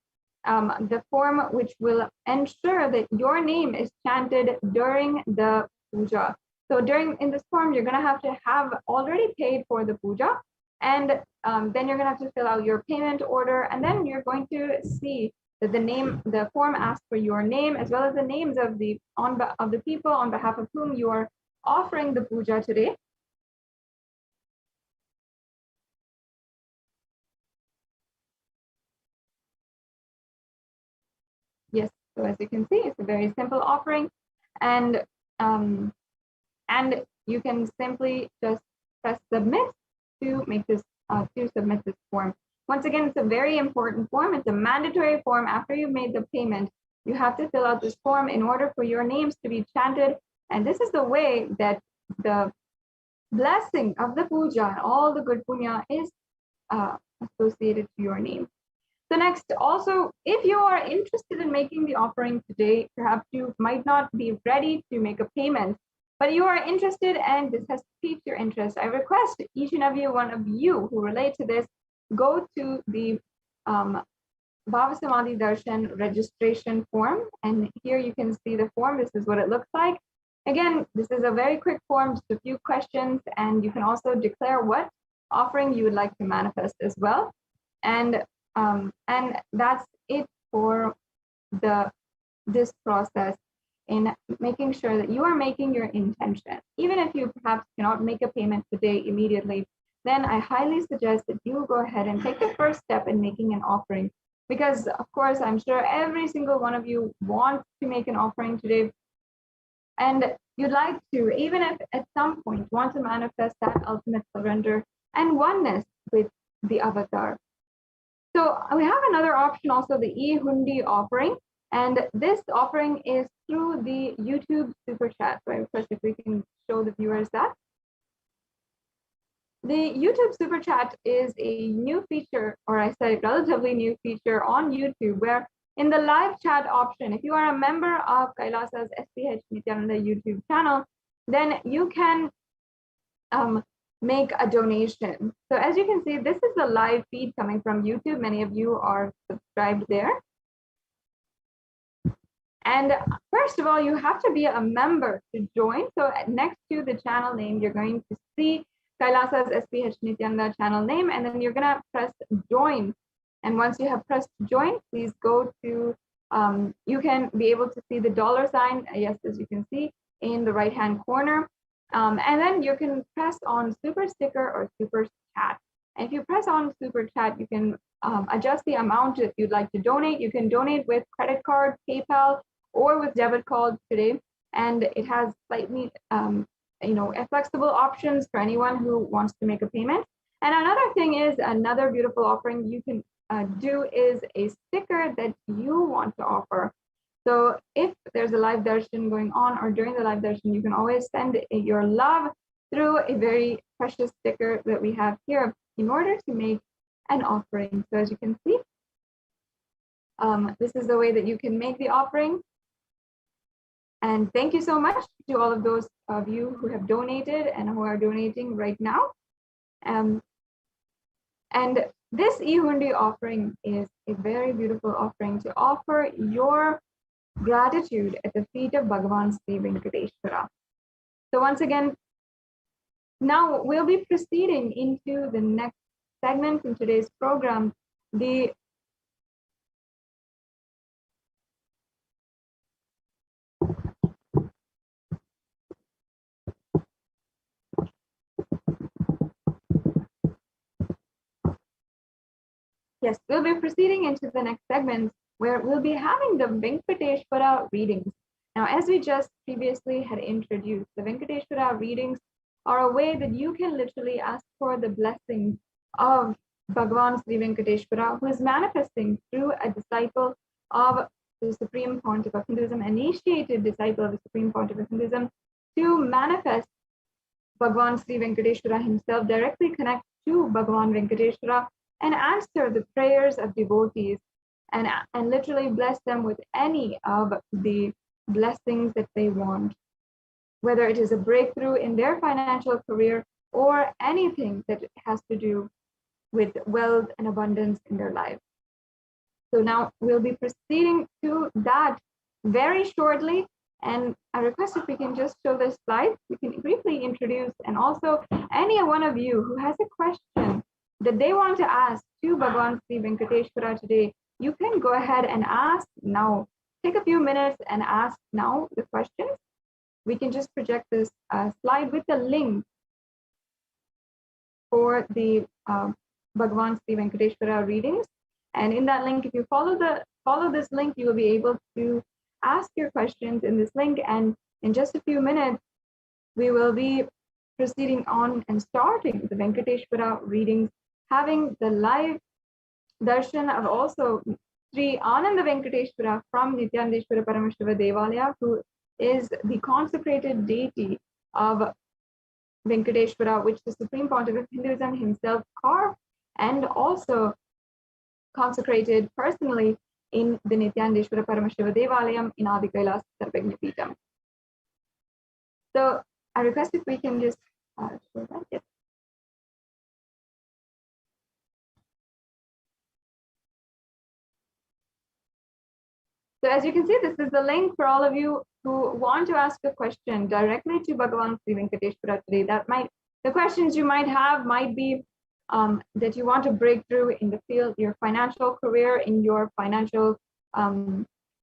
the form which will ensure that your name is chanted during the puja. So in this form, you're going to have already paid for the puja, and then you're going to have to fill out your payment order, and then you're going to see that the form asks for your name as well as the names of the people on behalf of whom you are offering the puja today. Yes, so as you can see, it's a very simple offering, and you can simply just press submit to make this to submit this form. Once again, it's a very important form. It's a mandatory form. After you've made the payment, you have to fill out this form in order for your names to be chanted. And this is the way that the blessing of the puja and all the good punya is associated to your name. So next, also, if you are interested in making the offering today, perhaps you might not be ready to make a payment, but you are interested and this has piqued your interest. I request each and every one of you who relate to this, go to the Bhava Samadhi Darshan registration form, and here you can see the form. This is what it looks like. Again, this is a very quick form, just a few questions, and you can also declare what offering you would like to manifest as well. And that's it for this process in making sure that you are making your intention. Even if you perhaps cannot make a payment today immediately, then I highly suggest that you go ahead and take the first step in making an offering. Because of course, I'm sure every single one of you wants to make an offering today. And you'd like to, even if at some point, want to manifest that ultimate surrender and oneness with the avatar. So we have another option also, the e-hundi offering. And this offering is through the YouTube Super Chat. So I request if we can show the viewers that. The YouTube Super Chat is a new feature, or I say relatively new feature on YouTube, where in the live chat option, if you are a member of Kailasa's HDH Nithyananda YouTube channel, then you can make a donation. So as you can see, this is the live feed coming from YouTube. Many of you are subscribed there. And first of all, you have to be a member to join. So next to the channel name, you're going to see Kailasa's HDH Nithyananda channel name, and then you're going to press join. And once you have pressed join, please go to, you can be able to see the $sign, yes, as you can see in the right-hand corner. And then you can press on super sticker or super chat. And if you press on super chat, you can adjust the amount that you'd like to donate. You can donate with credit card, PayPal, or with debit card today. and it has slightly flexible options for anyone who wants to make a payment. And another thing is, another beautiful offering you can do is a sticker that you want to offer. So if there's a live darshan going on, or during the live darshan, you can always send your love through a very precious sticker that we have here in order to make an offering. So as you can see, this is the way that you can make the offering. And thank you so much to all of those of you who have donated and who are donating right now. And this e-hundi offering is a very beautiful offering to offer your gratitude at the feet of Bhagavan Sri Venkateshwara. So once again, now we'll be proceeding into the next segment in today's program. Yes, we'll be proceeding into the next segment where we'll be having the Venkateshwara readings. Now, as we just previously had introduced, the Venkateshwara readings are a way that you can literally ask for the blessings of Bhagavan Sri Venkateshwara, who is manifesting through a disciple of the Supreme Pontiff of Hinduism, initiated disciple of the Supreme Pontiff of Hinduism, to manifest Bhagavan Sri Venkateshwara himself, directly connect to Bhagavan Venkateshwara, and answer the prayers of devotees, and literally bless them with any of the blessings that they want, whether it is a breakthrough in their financial career or anything that has to do with wealth and abundance in their life. So now we'll be proceeding to that very shortly. And I request if we can just show this slide, we can briefly introduce, and also any one of you who has a question that they want to ask to Bhagavan Sri Venkateshwara today, you can go ahead and ask now. Take a few minutes and ask now the questions. We can just project this slide with the link for the Bhagavan Sri Venkateshwara readings. And in that link, if you follow this link, you will be able to ask your questions in this link. And in just a few minutes, we will be proceeding on and starting the Venkateshwara readings, having the live darshan of also Sri Ananda Venkateshwara from Nithyananda Paramashivam Devalaya, who is the consecrated deity of Venkateshwara, which the Supreme Pontiff of Hinduism himself carved and also consecrated personally in the Nithyananda Paramashivam Devalayam in Adi Kailas Sarvagna Peetham. So I request if we can just show that. Yes. So as you can see, this is the link for all of you who want to ask a question directly to Bhagavan Sri Venkateshwara today. The questions you might have might be that you want to break through in the field, your financial career, in your financial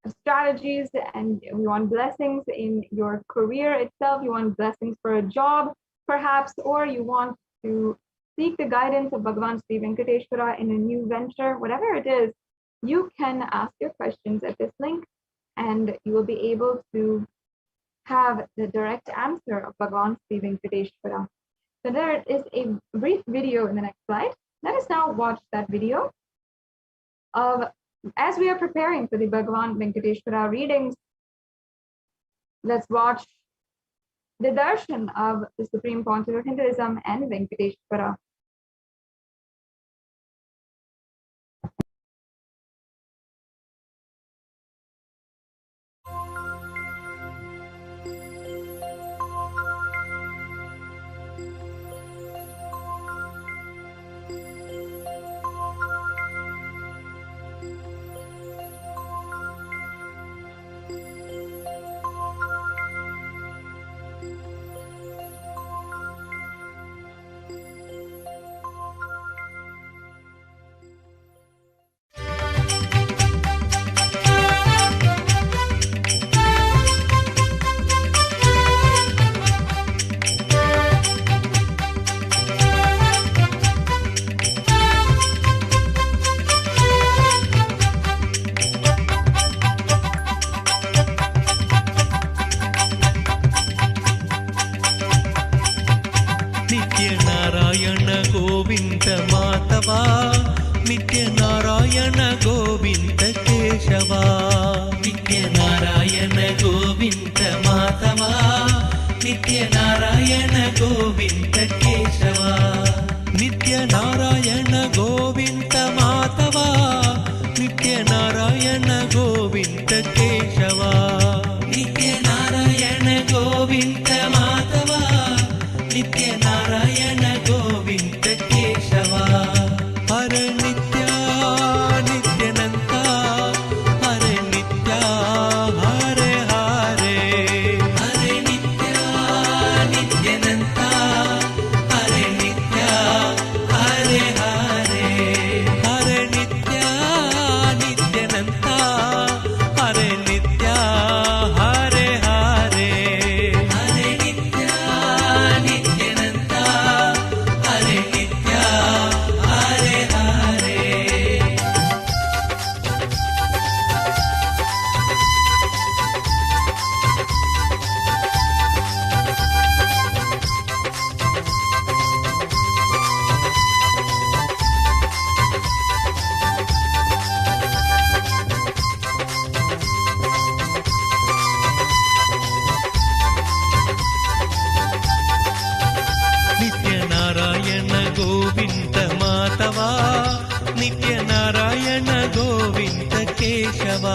strategies, and you want blessings in your career itself. You want blessings for a job, perhaps, or you want to seek the guidance of Bhagavan Sri Venkateshwara in a new venture, whatever it is. You can ask your questions at this link, and you will be able to have the direct answer of Bhagavan Sri Venkateshwara. So there is a brief video in the next slide. Let us now watch that video of, as we are preparing for the Bhagavan Venkateshwara readings, let's watch the darshan of the Supreme Pontiff of Hinduism and Venkateshwara. ಮಾತವಾ ನಿತ್ಯ ನಾರಾಯಣ ಗೋವಿಂದ ಕೇಶವ ನಿತ್ಯ ನಾರಾಯಣ ಗೋವಿಂದ ಮಾತವಾ ನಿತ್ಯ ನಾರಾಯಣ ಗೋವಿಂದ ಕೇಶವ ನಿತ್ಯ ನಾರಾಯಣ ಗೋವಿಂದ ಮಾತವಾ ನಿತ್ಯ ನಾರಾಯಣ ಗೋವಿಂದ ಕೇಶವ ನಿತ್ಯ ನಾರಾಯಣ ಗೋವಿಂದ ಮಾತವಾ ನಿತ್ಯ ನಾರಾಯಣ ಗೋವಿಂದ ಕೇಶವ ಹರ ನಿತ್ಯ ನಿತ್ಯನಂತ ಹರೆ ನಿತ್ಯ ಹರೆ ಹರೆ ಹರೆ ನಿತ್ಯ ನಿತ್ಯನಂತ ಹರೆ ನಿತ್ಯ ಹರೆ ಹರೆ ಹರೆ ನಿತ್ಯ ನಿತ್ಯನಂತ ಹರೆ ನಿತ್ಯ ಹರೆ ಹರೆ ಹರೆ ನಿತ್ಯ ನಿತ್ಯನಂತ ಹರೆ ನಿತ್ಯ ಹರೆ ಹರೆ ನಿತ್ಯ ನಾರಾಯಣ ಗೋವಿಂದ ಮಾತವಾ ನಿತ್ಯ ನಾರಾಯಣ ಗೋವಿಂದ ಕೇಶವ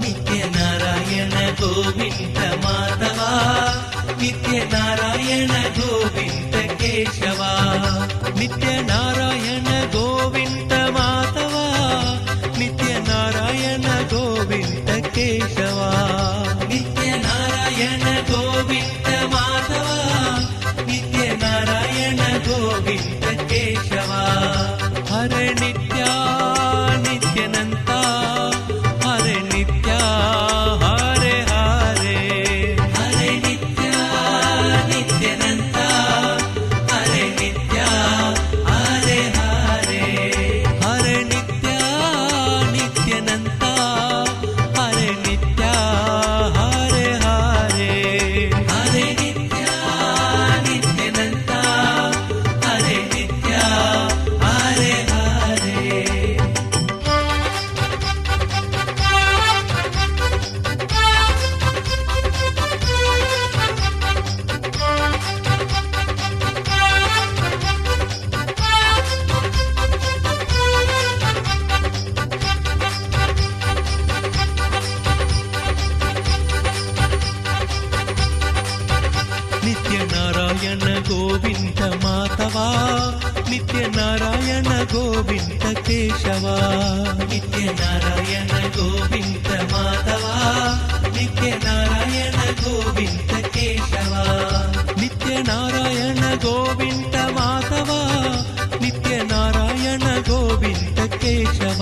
ನಿತ್ಯ ನಾರಾಯಣ ಗೋವಿಂದ ಮಾತವಾ ನಿತ್ಯ ನಾರಾಯಣ ಗೋವಿಂದ ಕೇಶವ ನಿತ್ಯ ನಾರಾಯಣ ಗೋವಿಂದ ಮಾತವಾ ನಿತ್ಯ ನಾರಾಯಣ ಗೋವಿಂದ ಕೇಶವ ನಿತ್ಯ ನಾರಾಯಣ ಗೋವಿಂದ ಮಾಧವ ನಿತ್ಯ ನಾರಾಯಣ ಗೋವಿಂದ ಕೇಶವ ಹರೆ ನಿತ್ಯ ನಿತ್ಯನಂತ ಹರೆ ನಿತ್ಯ ಹರೆ ಹರೆ ಹರೆ ನಿತ್ಯ ನಿತ್ಯನಂತ ಹರೆ ನಿತ್ಯ ಹರೆ ಹರೆ ಹರೆ ನಿತ್ಯ ನಿತ್ಯನಂತ ಹರೆ ನಿತ್ಯ ಹರೆ ಹರೆ ಹರೆ ನಿತ್ಯ ನಿತ್ಯನಂತ ಹರೆ ನಿತ್ಯ ಹರೆ ಹರೆ ನಿತ್ಯ ನಾರಾಯಣ ಗೋವಿಂದ ಮಾತವಾ ನಿತ್ಯ ನಾರಾಯಣ ಗೋವಿಂದ ಕೇಶವ ನಿತ್ಯ ನಾರಾಯಣ ಗೋವಿಂದ ಮಾತವಾ ನಿತ್ಯ ನಾರಾಯಣ ಗೋವಿಂದ ಕೇಶವ ನಿತ್ಯ ನಾರಾಯಣ ಗೋವಿಂದ ಮಾತವಾ ನಿತ್ಯ ನಾರಾಯಣ ಗೋವಿಂದ ಕೇಶವ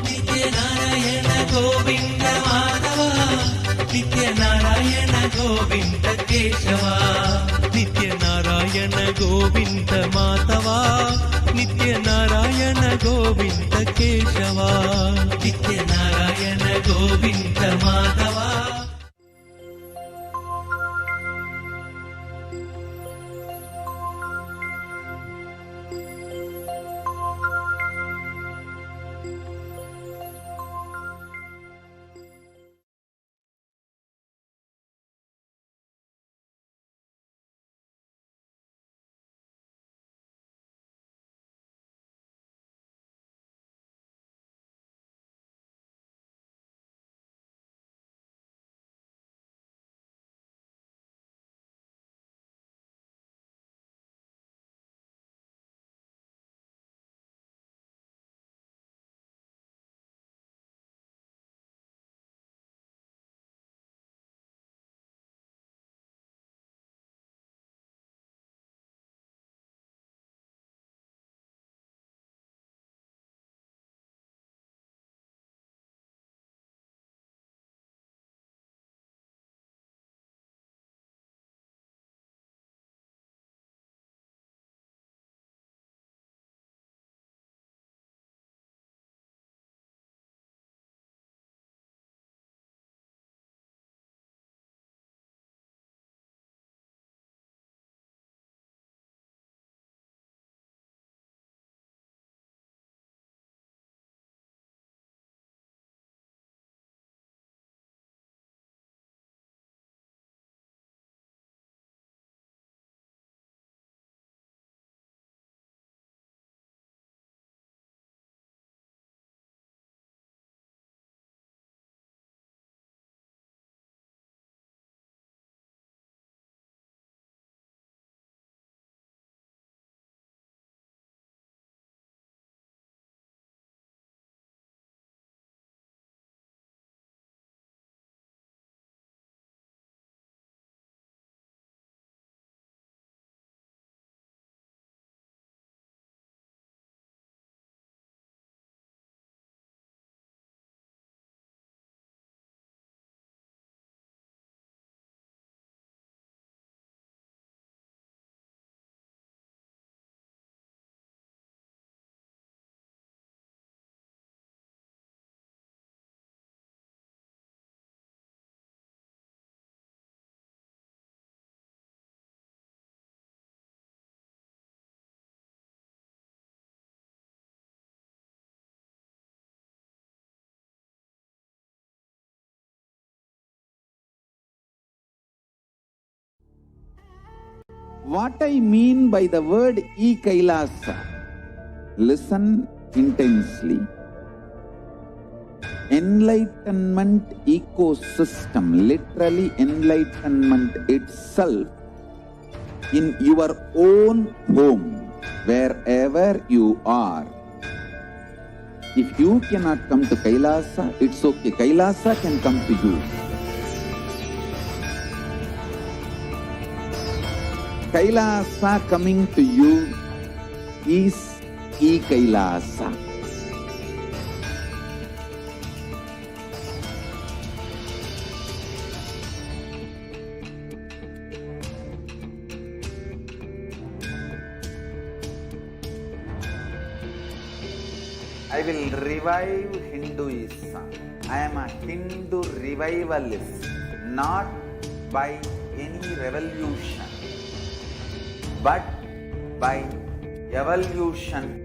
ನಿತ್ಯ ನಾರಾಯಣ ಗೋವಿಂದ ಮಾಧವ ನಿತ್ಯ ನಾರಾಯಣ ಗೋವಿಂದ ಕೇಶವ ನಿತ್ಯ ನಾರಾಯಣ ಗೋವಿಂದ ಮಾಧವ ನಿತ್ಯ ನಾರಾಯಣ ಗೋವಿಂದ ಕೇಶವ ನಿತ್ಯ Narayana Govinda Madhava What I mean by the word e-Kailasa, listen intensely. Enlightenment ecosystem, literally enlightenment itself, in your own home, wherever you are. If you cannot come to Kailasa, it's okay. Kailasa can come to you. Kailasa coming to you is e-Kailasa. I will revive Hinduism. I am a Hindu revivalist, not by any revolution, but by evolution.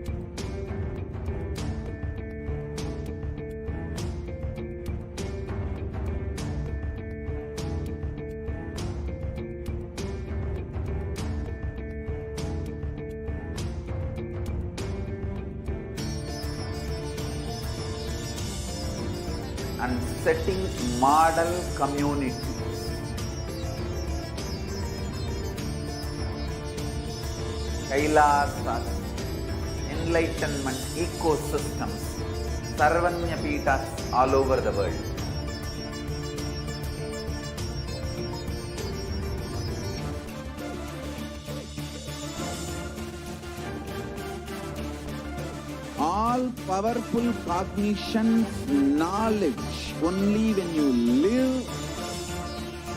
And setting model communities. Kailasas, enlightenment ecosystems, Sarvanya Pitas all over the world. All powerful cognition, knowledge, only when you live,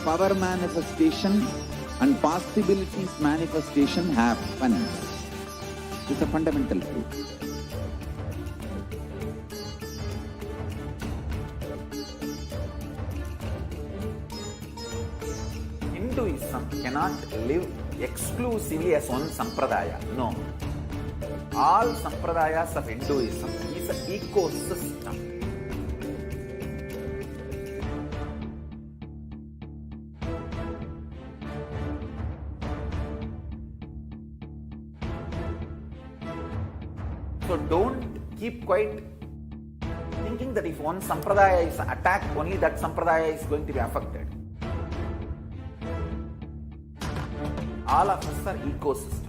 power manifestation and possibilities manifestation happens. It's a fundamental truth. Hinduism cannot live exclusively as one sampradaya. No. All sampradayas of Hinduism is an ecosystem. So don't keep quiet thinking that if one sampradaya is attacked, only that sampradaya is going to be affected. All of us are ecosystem.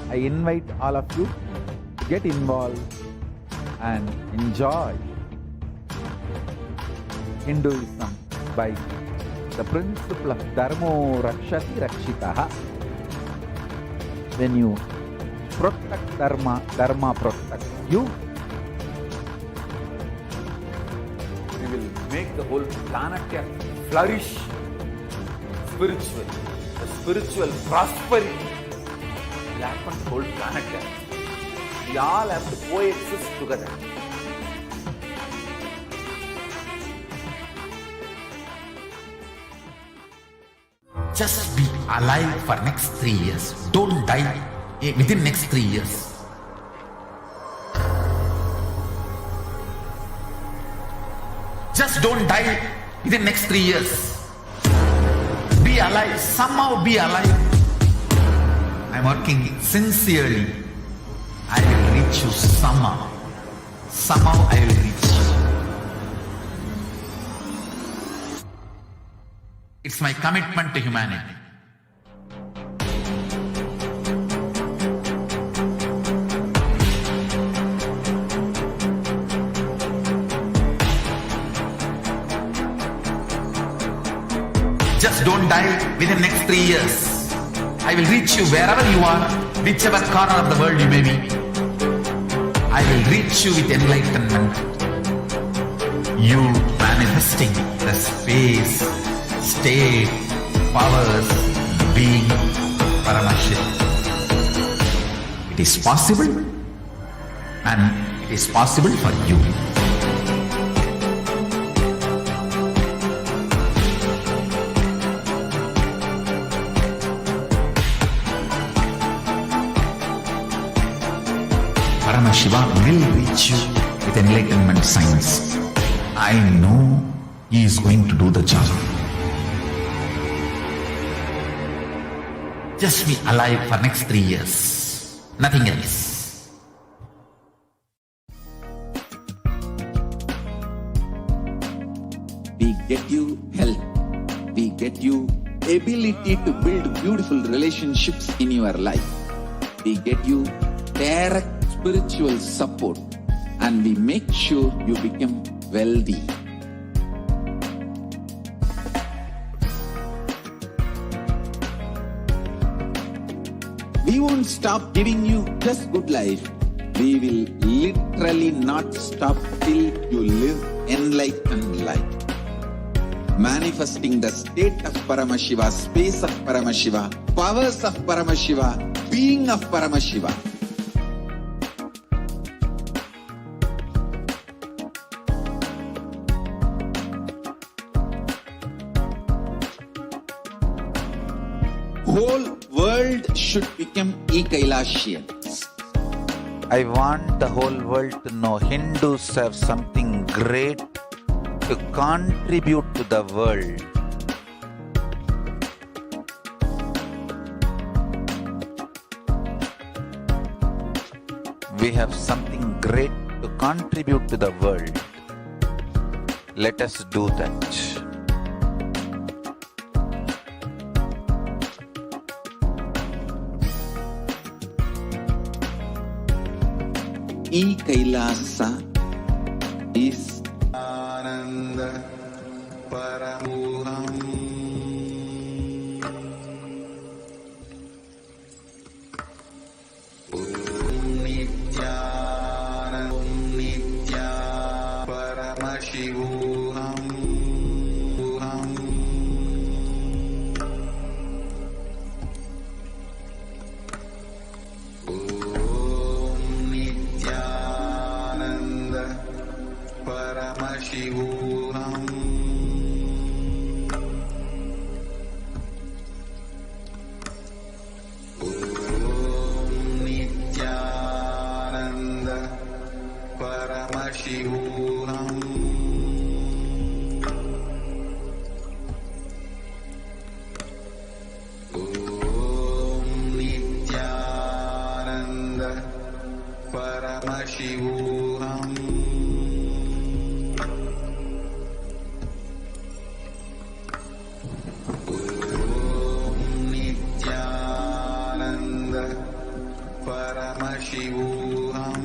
I invite all of you to get involved and enjoy Hinduism by the principle of Dharmo Rakshati Rakshitaha. When you protect Dharma, Dharma protects you. We will make the whole planet flourish spiritually. The spiritual prosperity will happen to the whole planet. We all have to coexist together. Just be alive for next 3 years. Don't die within next 3 years. Just don't die within next 3 years. Be alive. Somehow be alive. I'm working sincerely. I will reach you somehow. Somehow I will reach you. It's my commitment to humanity. Just don't die within the next 3 years. I will reach you wherever you are, whichever corner of the world you may be. I will reach you with enlightenment. You manifesting the space, state, powers, being Paramashivoham. It is possible, and it is possible for you. Paramashivoham will reach you. with enlightenment science. I know he is going to do the job. Just be alive for next 3 years. Nothing else. We get you health. We get you ability to build beautiful relationships in your life. We get you direct spiritual support, and we make sure you become wealthy. We won't stop giving you just good life. We will literally not stop till you live enlightened life. Manifesting the state of Paramashiva, space of Paramashiva, powers of Paramashiva, being of Paramashiva. Whole world should become e-Kailashians. I want the whole world to know Hindus have something great to contribute to the world. We have something great to contribute to the world. Let us do that. E-Kailasa is Ananda Paramoham. Nitya Paramashivoham. Nityananda Paramashivoham. Nityananda Paramashivoham. Nityananda Paramashivoham. Nityananda Paramashivoham.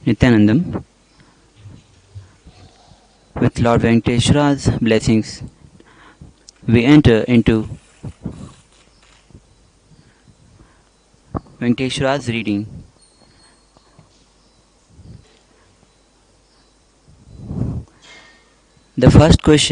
Nithyanandam. With Lord Venkateshwara's blessings, we enter into Venkateshwara's reading. The first question